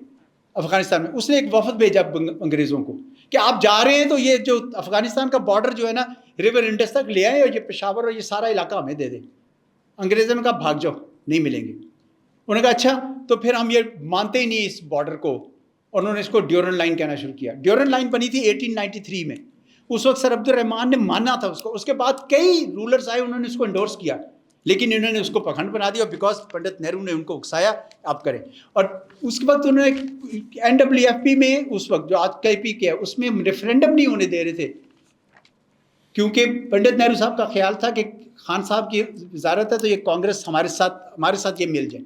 Speaker 5: افغانستان میں, اس نے ایک وفد بھیجا انگریزوں کو کہ آپ جا رہے ہیں تو یہ جو افغانستان کا بارڈر جو ہے نا ریور انڈس تک لے آئے, اور یہ پشاور اور یہ سارا علاقہ ہمیں دے دیں. انگریزوں نے کہا بھاگ جاؤ, نہیں ملیں گے. انہوں نے کہا اچھا, تو پھر ہم یہ مانتے ہی نہیں اس بارڈر کو, اور انہوں نے اس کو ڈیورن لائن کہنا شروع کیا. ڈیورن لائن بنی تھی 1893 میں, اس وقت سر عبد الرحمان نے مانا تھا اس کو. اس کے بعد کئی رولرز آئے, انہوں نے اس کو انڈورس کیا, لیکن انہوں نے اس کو پکھنڈ بنا دیا, بیکاز پنڈت نہرو نے ان کو اکسایا آپ کریں. اور اس کے وقت انہوں نے NWFP میں اس وقت جو آج KP کیا اس میں ریفرینڈم نہیں ہونے دے رہے تھے, کیونکہ پنڈت نہرو صاحب کا خیال تھا کہ خان صاحب کی وزارت ہے تو یہ کانگریس ہمارے ساتھ یہ مل جائیں.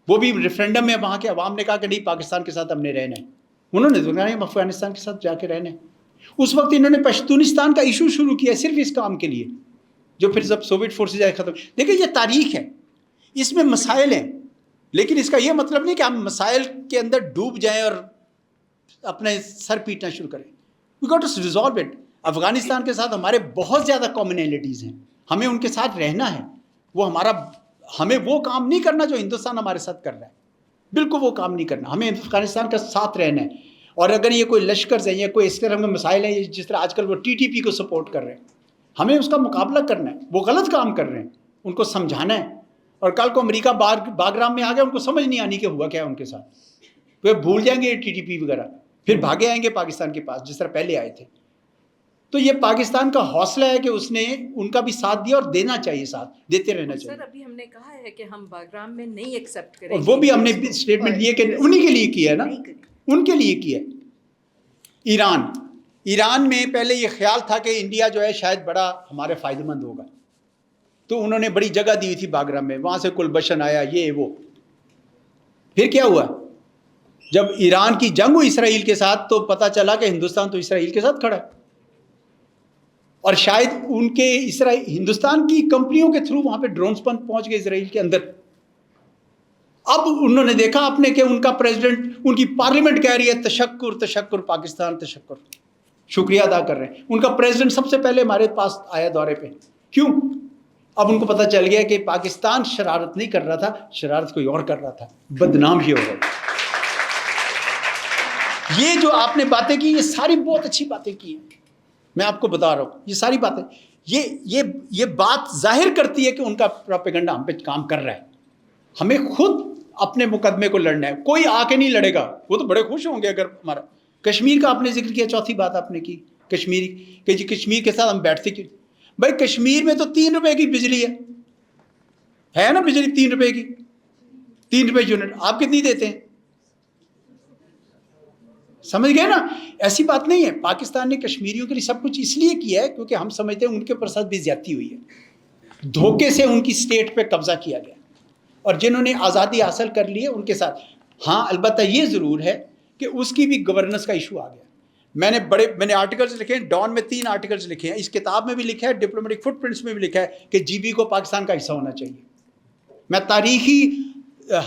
Speaker 5: وہ بھی ریفرینڈم میں وہاں کے عوام نے کہا کہ نہیں, پاکستان کے ساتھ ہم نے رہنا ہے. انہوں نے تو کہا ہم افغانستان کے ساتھ جا کے رہنا ہے. اس وقت انہوں نے پشتونستان کا ایشو شروع کیا صرف اس کام کے لیے, جو پھر جب سوویٹ فورسز آئے ختم. دیکھیں یہ تاریخ ہے, اس میں مسائل ہیں, لیکن اس کا یہ مطلب نہیں کہ ہم مسائل کے اندر ڈوب جائیں اور اپنے سر پیٹنا شروع کریں. We got to resolve it. Afghanistan کے ساتھ ہمارے بہت زیادہ کامنلٹیز ہیں, ہمیں ان کے ساتھ رہنا ہے. ہمیں وہ کام نہیں کرنا جو ہندوستان ہمارے ساتھ کر رہا ہے, بالکل وہ کام نہیں کرنا. ہمیں افغانستان کا ساتھ رہنا ہے. اور اگر یہ کوئی لشکر ہیں یا کوئی اس طرح کے مسائل ہیں, جس طرح آج کل وہ TTP کو سپورٹ کر رہے ہیں, ہمیں اس کا مقابلہ کرنا ہے. وہ غلط کام کر رہے ہیں, ان کو سمجھانا ہے. اور کل کو امریکہ باگرام میں آ گیا, ان کو سمجھ نہیں آنی کہ ہوا کیا ان کے ساتھ, وہ بھول جائیں گے TTP وغیرہ, پھر بھاگے آئیں گے پاکستان کے پاس جس طرح پہلے آئے تھے. تو یہ پاکستان کا حوصلہ ہے کہ اس نے ان کا بھی ساتھ دیا, اور دینا چاہیے, ساتھ دیتے رہنا چاہیے.
Speaker 6: سر ابھی ہم نے کہا ہے کہ ہم باگرام میں نہیں ایکسیپٹ کریں
Speaker 5: اور وہ بھی ہم نے اسٹیٹمنٹ یہ کہ انہی کے لیے کیا ہے نا, ان کے لیے کیا ہے. ایران میں پہلے یہ خیال تھا کہ انڈیا جو ہے شاید بڑا ہمارے فائدہ مند ہوگا, تو انہوں نے بڑی جگہ دی تھی باگرام میں, وہاں سے کلبشن آیا یہ وہ. پھر کیا ہوا, جب ایران کی جنگ ہوئی اسرائیل کے ساتھ تو پتہ چلا کہ ہندوستان تو اسرائیل کے ساتھ کھڑا ہے, اور شاید ان کے ہندوستان کی کمپنیوں کے تھرو وہاں پہ ڈرونز پہنچ گئے اسرائیل کے اندر. اب انہوں نے دیکھا اپنے کہ ان کا پریزیڈنٹ, ان کی پارلیمنٹ کہہ رہی ہے تشکر تشکر پاکستان تشکر, شکریہ ادا کر رہے ہیں. ان کا پریزیڈنٹ سب سے پہلے ہمارے پاس آیا دورے پہ, کیوں؟ اب ان کو پتہ چل گیا کہ پاکستان شرارت نہیں کر رہا تھا, شرارت کوئی اور کر رہا تھا, بدنام یہ ہو گیا. یہ جو آپ نے باتیں کی, یہ ساری بہت اچھی باتیں کی ہیں, میں آپ کو بتا رہا ہوں. یہ ساری باتیں یہ بات ظاہر کرتی ہے کہ ان کا پروپیگنڈا ہم پہ کام کر رہا ہے. ہمیں خود اپنے مقدمے کو لڑنا ہے, کوئی آ کے نہیں لڑے گا. وہ تو بڑے خوش ہوں گے اگر ہمارا کشمیر کا آپ نے ذکر کیا, چوتھی بات آپ نے کی کشمیری, کہ جی کشمیر کے ساتھ ہم بیٹھتے کیوں. بھائی کشمیر میں تو 3 روپے کی بجلی ہے نا, بجلی 3 روپے کی, 3 روپے یونٹ. آپ کتنی دیتے ہیں, سمجھ گئے نا. ایسی بات نہیں ہے. پاکستان نے کشمیریوں کے لیے سب کچھ اس لیے کیا ہے کیونکہ ہم سمجھتے ہیں ان کے اوپر ساتھ بھی زیادتی ہوئی ہے, دھوکے سے ان کی اسٹیٹ پہ قبضہ کیا گیا, اور جنہوں نے آزادی حاصل کر لی ہے ان کے ساتھ. ہاں البتہ یہ ضرور ہے کہ اس کی بھی گورننس کا ایشو آ گیا. میں نے آرٹیکلز لکھے ہیں, ڈان میں 3 آرٹیکلز لکھے ہیں, اس کتاب میں بھی لکھا ہے, ڈپلومیٹک فٹ پرنٹس میں بھی لکھا ہے کہ GB کو پاکستان کا حصہ ہونا چاہیے. میں تاریخی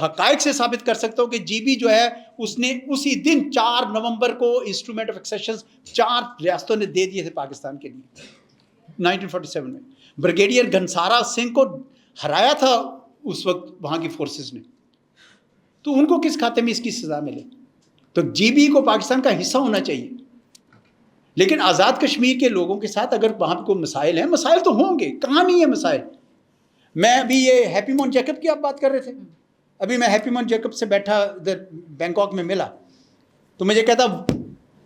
Speaker 5: حقائق سے ثابت کر سکتا ہوں کہ GB جو ہے اس نے اسی دن 4 نومبر کو انسٹرومنٹ آف ایکسیشنز 4 ریاستوں نے دے دیے تھے پاکستان کے لیے 1947 میں. بریگیڈیئر گھنسارا سنگھ کو ہرایا تھا اس وقت وہاں کی فورسز نے, تو ان کو کس کھاتے میں اس کی سزا ملے. تو GB کو پاکستان کا حصہ ہونا چاہیے. لیکن آزاد کشمیر کے لوگوں کے ساتھ اگر وہاں پہ کوئی مسائل ہیں, مسائل تو ہوں گے, کہاں نہیں ہے مسائل. میں ابھی یہ ہیپی مون جیکب کی آپ بات کر رہے تھے, ابھی میں ہیپی مون جیکب سے بیٹھا ادھر بینکاک میں ملا, تو مجھے کہتا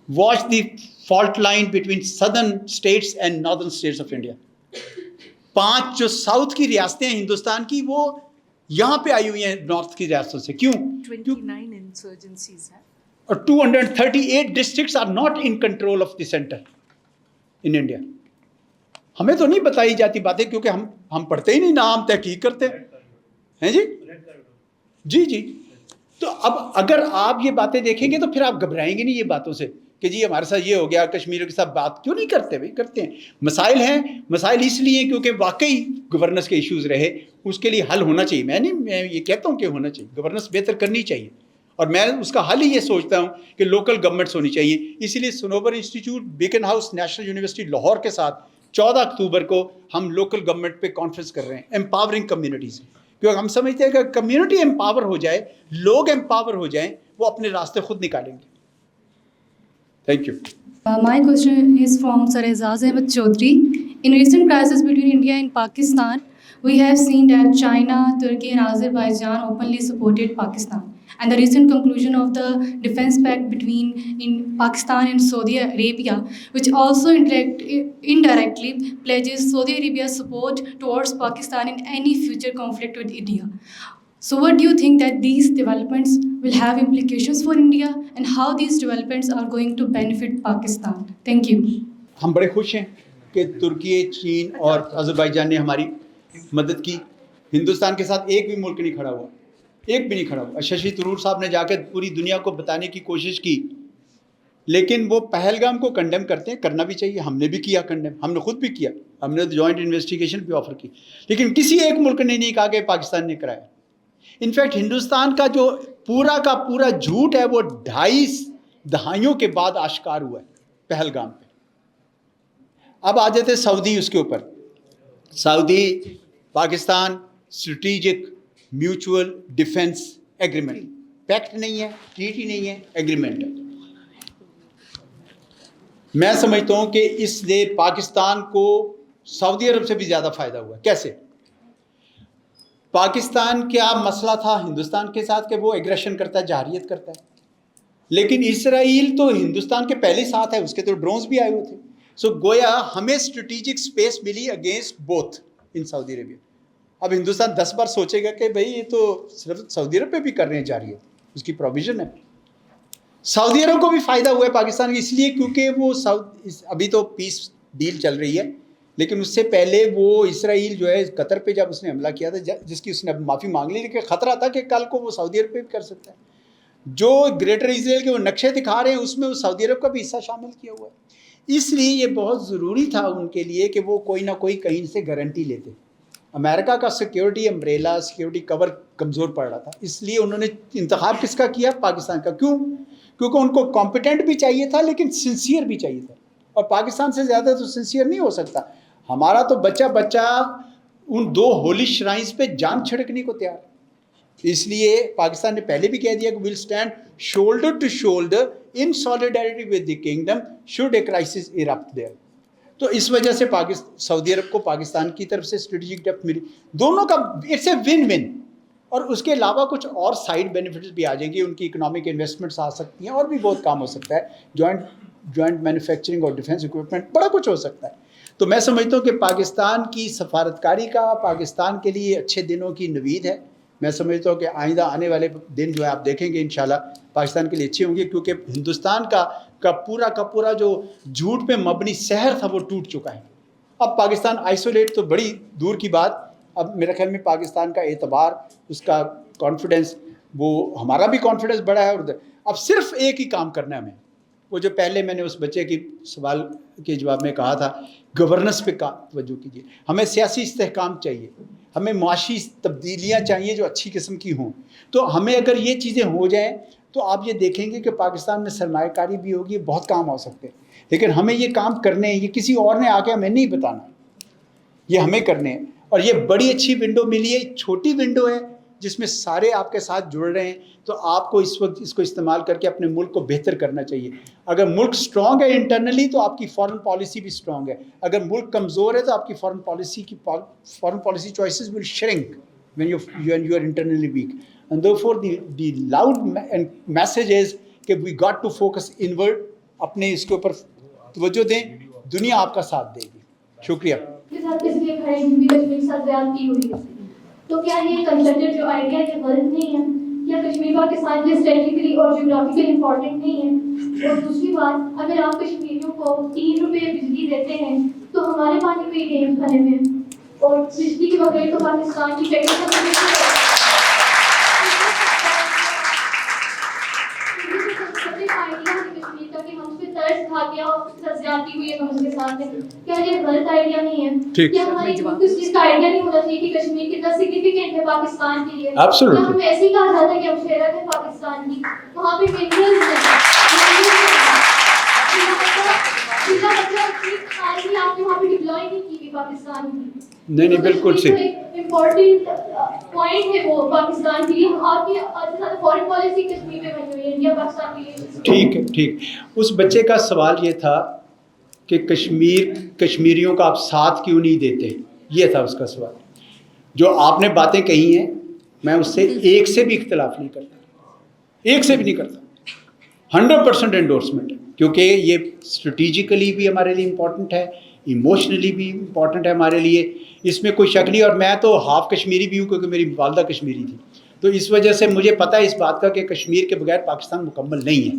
Speaker 5: watch the fault line between southern states and northern states of India. 5 جو ساؤتھ کی ریاستیں ہیں ہندوستان کی, وہ یہاں پہ آئی ہوئی ہیں نارتھ کی ریاستوں سے. کیوں؟
Speaker 6: 29 انسرجنسیز ہیں,
Speaker 5: اور 238 districts are not in control of the centre in India. ہمیں تو نہیں بتائی جاتی باتیں کیونکہ ہم پڑھتے ہی نہیں, نہ ہم تحقیق کرتے ہیں جی. تو اب اگر آپ یہ باتیں دیکھیں گے تو پھر آپ گھبرائیں گے نہیں یہ باتوں سے کہ جی ہمارے ساتھ یہ ہو گیا, کشمیریوں کے ساتھ بات کیوں نہیں کرتے؟ بھائی کرتے ہیں. مسائل ہیں, مسائل اس لیے کیونکہ واقعی گورننس کے ایشوز رہے, اس کے لیے حل ہونا چاہیے. میں یہ کہتا ہوں کہ ہونا چاہیے, گورننس بہتر کرنی چاہیے, اور میں اس کا حل ہی یہ سوچتا ہوں کہ لوکل گورنمنٹس ہونی چاہیے. اسی لیے Sanobar institute Beaconhouse National University Lahore کے ساتھ 14 اکتوبر کو ہم لوکل گورنمنٹ پہ کانفرنس کر رہے ہیں, امپاورنگ کمیونٹیز. کیونکہ ہم سمجھتے ہیں کہ کمیونٹی امپاور ہو جائے, لوگ امپاور ہو جائیں, وہ اپنے راستے خود نکالیں گے. Thank you.
Speaker 12: My question is from Sir Aizaz Ahmed Chaudhary. In recent crisis between India and Pakistan, we have seen that China, Turkey and Azerbaijan openly supported Pakistan. And the recent conclusion of the defense pact between Pakistan and Saudi Arabia, which also indirectly pledges Saudi Arabia's support towards Pakistan in any future conflict with India. So what do you think that these developments will have implications for India, and how these developments are going to benefit Pakistan? Thank you.
Speaker 5: ہم بڑے خوش ہیں کہ ترکی, چین اور آذربائیجان نے ہماری مدد کی. ہندوستان کے ساتھ ایک بھی ملک نہیں کھڑا ہوا, ایک بھی نہیں کھڑا ہوا. ششی تھرور صاحب نے جا کے پوری دنیا کو بتانے کی کوشش کی, لیکن وہ پہلگام کو کنڈیم کرتے ہیں. کرنا بھی چاہیے, ہم نے بھی کیا کنڈیم, ہم نے خود بھی کیا, ہم نے جوائنٹ انویسٹیگیشن بھی آفر کی, لیکن کسی ایک ملک نے نہیں کہا کہ پاکستان نے کرایا. انفیکٹ ہندوستان کا جو پورا کا پورا جھوٹ ہے وہ 2.5 دہائیوں کے بعد آشکار ہوا ہے پہلگام پہ. اب آ جاتے سعودی اس کے اوپر. Saudi Pakistan strategic mutual defence agreement, pact نہیں ہے, ٹریٹی نہیں ہے, ایگریمنٹ ہے. میں سمجھتا ہوں کہ اس سے پاکستان کو سعودی عرب سے بھی زیادہ فائدہ ہوا. کیسے؟ پاکستان کیا مسئلہ تھا ہندوستان کے ساتھ کہ وہ ایگریشن کرتا ہے, جارحیت کرتا ہے, لیکن اسرائیل تو ہندوستان کے پہلے ساتھ ہے, اس کے تو ڈرونز بھی آئے ہوئے تھے. سو گویا ہمیں اسٹریٹجک اسپیس ملی اگینسٹ بوتھ ان سعودی عربیہ. اب ہندوستان 10 بار سوچے گا کہ بھائی یہ تو صرف سعودی عرب پہ بھی کر رہے ہیں جارحیت, اس کی پروویژن ہے. سعودی عرب کو بھی فائدہ ہوا ہے پاکستان کی, اس لیے کیونکہ وہ ابھی تو پیس ڈیل چل رہی ہے, لیکن اس سے پہلے وہ اسرائیل جو ہے قطر پہ جب اس نے حملہ کیا تھا, جس کی اس نے اب معافی مانگ لی, لیکن خطرہ تھا کہ کل کو وہ سعودی عرب پہ بھی کر سکتا ہے. جو گریٹر اسرائیل کے وہ نقشے دکھا رہے ہیں اس میں وہ سعودی عرب کا بھی حصہ شامل کیا ہوا ہے. اس لیے یہ بہت ضروری تھا ان کے لیے کہ وہ کوئی نہ کوئی کہیں سے گارنٹی لیتے. امریکہ کا سیکیورٹی امبریلا, سیکیورٹی کور کمزور پڑ رہا تھا, اس لیے انہوں نے انتخاب کس کا کیا؟ پاکستان کا. کیوں؟ کیونکہ ان کو کمپیٹنٹ بھی چاہیے تھا لیکن سنسیئر بھی چاہیے تھا, اور پاکستان سے زیادہ تو سنسیئر نہیں ہو سکتا. ہمارا تو بچہ ان 2 ہولی شرائنز پہ جان چھڑکنے کو تیار. اس لیے پاکستان نے پہلے بھی کہہ دیا کہ we'll stand shoulder to shoulder in solidarity with the kingdom should a crisis erupt there. تو اس وجہ سے سعودی عرب کو پاکستان کی طرف سے اسٹریٹجک ڈیپتھ ملی. دونوں کا اٹس اے ون ون, اور اس کے علاوہ کچھ اور سائڈ بینیفٹس بھی آ جائیں گی. ان کی اکنامک انویسٹمنٹس آ سکتی ہیں, اور بھی بہت کام ہو سکتا ہے. جوائنٹ مینوفیکچرنگ اور ڈیفینس اکوپمنٹ, بڑا کچھ ہو سکتا ہے. تو میں سمجھتا ہوں کہ پاکستان کی سفارتکاری کا پاکستان کے لیے اچھے دنوں کی نوید ہے. میں سمجھتا ہوں کہ آئندہ آنے والے دن جو ہے آپ دیکھیں گے انشاءاللہ پاکستان کے لیے اچھے ہوں گے, کیونکہ ہندوستان کا پورا جو جھوٹ پہ مبنی سحر تھا وہ ٹوٹ چکا ہے. اب پاکستان آئسولیٹ تو بڑی دور کی بات. اب میرے خیال میں پاکستان کا اعتبار, اس کا کانفیڈنس, وہ ہمارا بھی کانفیڈنس بڑا ہے. اور اب صرف ایک ہی کام کرنا ہے ہمیں, وہ جو پہلے میں نے اس بچے کی سوال کے جواب میں کہا تھا, گورننس پہ توجہ کیجیے. ہمیں سیاسی استحکام چاہیے, ہمیں معاشی تبدیلیاں چاہیے جو اچھی قسم کی ہوں. تو ہمیں اگر یہ چیزیں ہو جائیں تو آپ یہ دیکھیں گے کہ پاکستان میں سرمایہ کاری بھی ہوگی, بہت کام ہو سکتے ہیں. لیکن ہمیں یہ کام کرنے ہیں, یہ کسی اور نے آ کے ہمیں نہیں بتانا, یہ ہمیں کرنے ہیں. اور یہ بڑی اچھی ونڈو ملی ہے, چھوٹی ونڈو ہے جس میں سارے آپ کے ساتھ جڑ رہے ہیں. تو آپ کو اس وقت اس کو استعمال کر کے اپنے ملک کو بہتر کرنا چاہیے. اگر ملک اسٹرانگ ہے انٹرنلی تو آپ کی فارن پالیسی بھی اسٹرانگ ہے. اگر ملک کمزور ہے تو آپ کی foreign policy choices will shrink when you are internally weak. And therefore the loud message is کہ we got to focus inward, اپنے اس کے اوپر توجہ دیں, دنیا آپ کا ساتھ دے گی. شکریہ.
Speaker 13: تو کیا یہ کنسیپٹ جو آئیڈیا ہے غلط نہیں ہے, یا کشمیر پاکستان کے اسٹریٹجیکلی اور جغرافیکلی امپورٹنٹ نہیں ہے؟ اور دوسری بات, اگر آپ کشمیریوں کو 3 روپے بجلی دیتے ہیں تو ہمارے پانی پہ ہی گیمز بنے ہوئے ہیں, اور بجلی کے بغیر تو پاکستان کی آئیڈیا ہے کشمیر کا کہ ہم سے ساتھ ہیں. کیا یہ غلط آئیڈیا نہیں ہے؟
Speaker 5: ٹھیک.
Speaker 13: کیا ہمارے کو اس چیز کا آئیڈیا نہیں ہونا چاہیے کہ کشمیر کتنا سگنیفیکینٹ ہے پاکستان کے لیے؟
Speaker 5: Absolutely.
Speaker 13: کیا ہمیں ایسے ہی کہا جاتا ہے کہ ہم شہرت ہے پاکستان کی، وہاں پہ منرلز ہیں. آپ نے وہاں پہ ڈپلوائے نہیں کی پاکستان کی.
Speaker 5: نہیں بالکل صحیح.
Speaker 13: امپورٹنٹ پوائنٹ ہے وہ پاکستان کے لیے. آپ کی فارن پالیسی کشمیر پہ بنی ہوئی ہے، انڈیا پاکستان کے لیے.
Speaker 5: ٹھیک ہے ٹھیک. اس بچے کا سوال یہ تھا کہ کشمیریوں کا آپ ساتھ کیوں نہیں دیتے، یہ تھا اس کا سوال. جو آپ نے باتیں کہی ہیں میں اس سے ایک سے بھی اختلاف نہیں کرتا، ایک سے بھی نہیں کرتا. 100% انڈورسمنٹ ہے، کیونکہ یہ اسٹریٹجیکلی بھی ہمارے لیے امپورٹنٹ ہے، ایموشنلی بھی امپورٹنٹ ہے ہمارے لیے، اس میں کوئی شک نہیں. اور میں تو ہاف کشمیری بھی ہوں کیونکہ میری والدہ کشمیری تھی، تو اس وجہ سے مجھے پتہ ہے اس بات کا کہ کشمیر کے بغیر پاکستان مکمل نہیں ہے.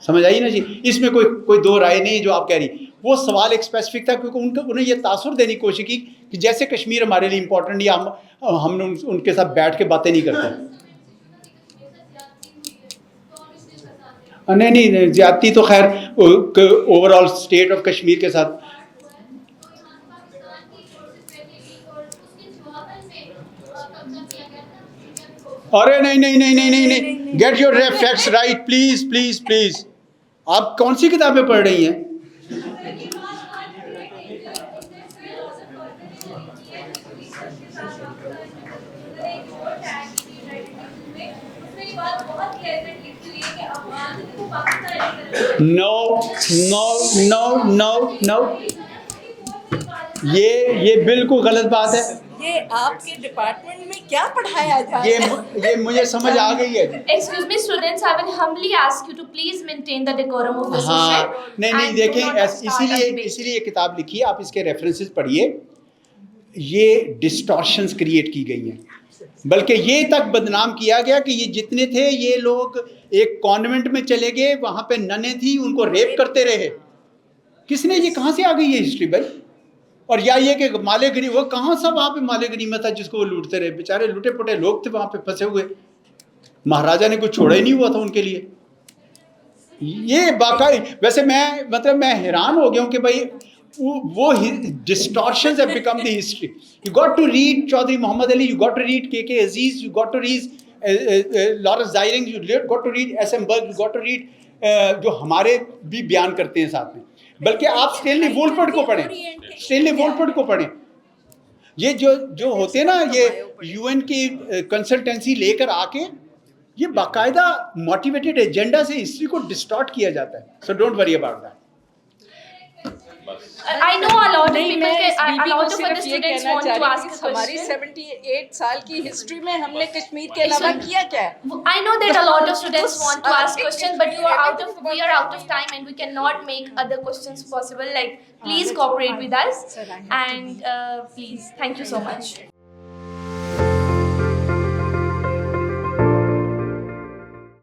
Speaker 5: سمجھ آئی نا جی؟ اس میں کوئی دو رائے نہیں ہے جو آپ کہہ رہی. وہ سوال ایک اسپیسیفک تھا کیونکہ انہیں یہ تاثر دینے کی کوشش کی کہ جیسے کشمیر ہمارے لیے امپورٹنٹ، یا ہم ان کے ساتھ بیٹھ کے باتیں نہیں کرتے. نہیں زیادتی تو خیر overall state of Kashmir کے ساتھ. ارے نہیں get your facts right please. آپ کون سی کتابیں پڑھ رہی ہیں؟ نو یہ بالکل غلط بات ہے.
Speaker 14: یہ آپ کے ڈپارٹمنٹ میں کیا پڑھایا جاتا ہے؟
Speaker 5: یہ مجھے سمجھ آ گئی ہے.
Speaker 1: Excuse me students, I will humbly ask you to please maintain the decorum of the session.
Speaker 5: ہاں نہیں دیکھیں اسی لیے کتاب لکھی ہے، آپ اس کے ریفرنسز پڑھیے. یہ ڈسٹارشنز کریٹ کی گئی ہیں، بلکہ یہ تک بدنام کیا گیا کہ یہ جتنے تھے یہ لوگ ایک کانوینٹ میں چلے گئے، وہاں پہ ننیں تھیں، ان کو ریپ کرتے رہے. کس نے، یہ کہاں سے آ گئی یہ ہسٹری بھائی؟ اور یا یہ کہ مالے گنی، وہ کہاں سا وہاں پہ مالے غنیمت تھا جس کو وہ لوٹتے رہے؟ بیچارے لوٹے پٹے لوگ تھے وہاں پہ پھنسے ہوئے، مہاراجا نے کچھ چھوڑا ہی نہیں ہوا تھا ان کے لیے. یہ باقاعدہ ویسے میں حیران ہو گیا ہوں کہ بھائی وہ distortions have become the history. You got to read Chaudhry Muhammad Ali, you got to read K.K. Aziz, you got to read Lawrence Ziring, you got to read S.M. Burke, you got to read جو ہمارے بھی بیان کرتے ہیں ساتھ میں. بلکہ آپ اسٹینلی وولفرڈ کو پڑھیں, اسٹینلی وولفرڈ کو پڑھیں. یہ جو ہوتے ہیں نا, یہ یو این کی کنسلٹنسی لے کر آ کے یہ باقاعدہ موٹیویٹڈ ایجنڈا سے ہسٹری کو ڈسٹارٹ کیا جاتا ہے. So don't worry about that.
Speaker 1: I know a lot of people, a lot of other students want to ask a
Speaker 14: ہماری
Speaker 1: question.
Speaker 14: 78 سال کی ہسٹری میں ہم نے کشمیر کے علاوہ کیا کیا ہے؟
Speaker 1: I know that a lot of students want to ask questions, but we are out of time and we cannot make other questions possible. Like, please cooperate with us and please, thank you so much.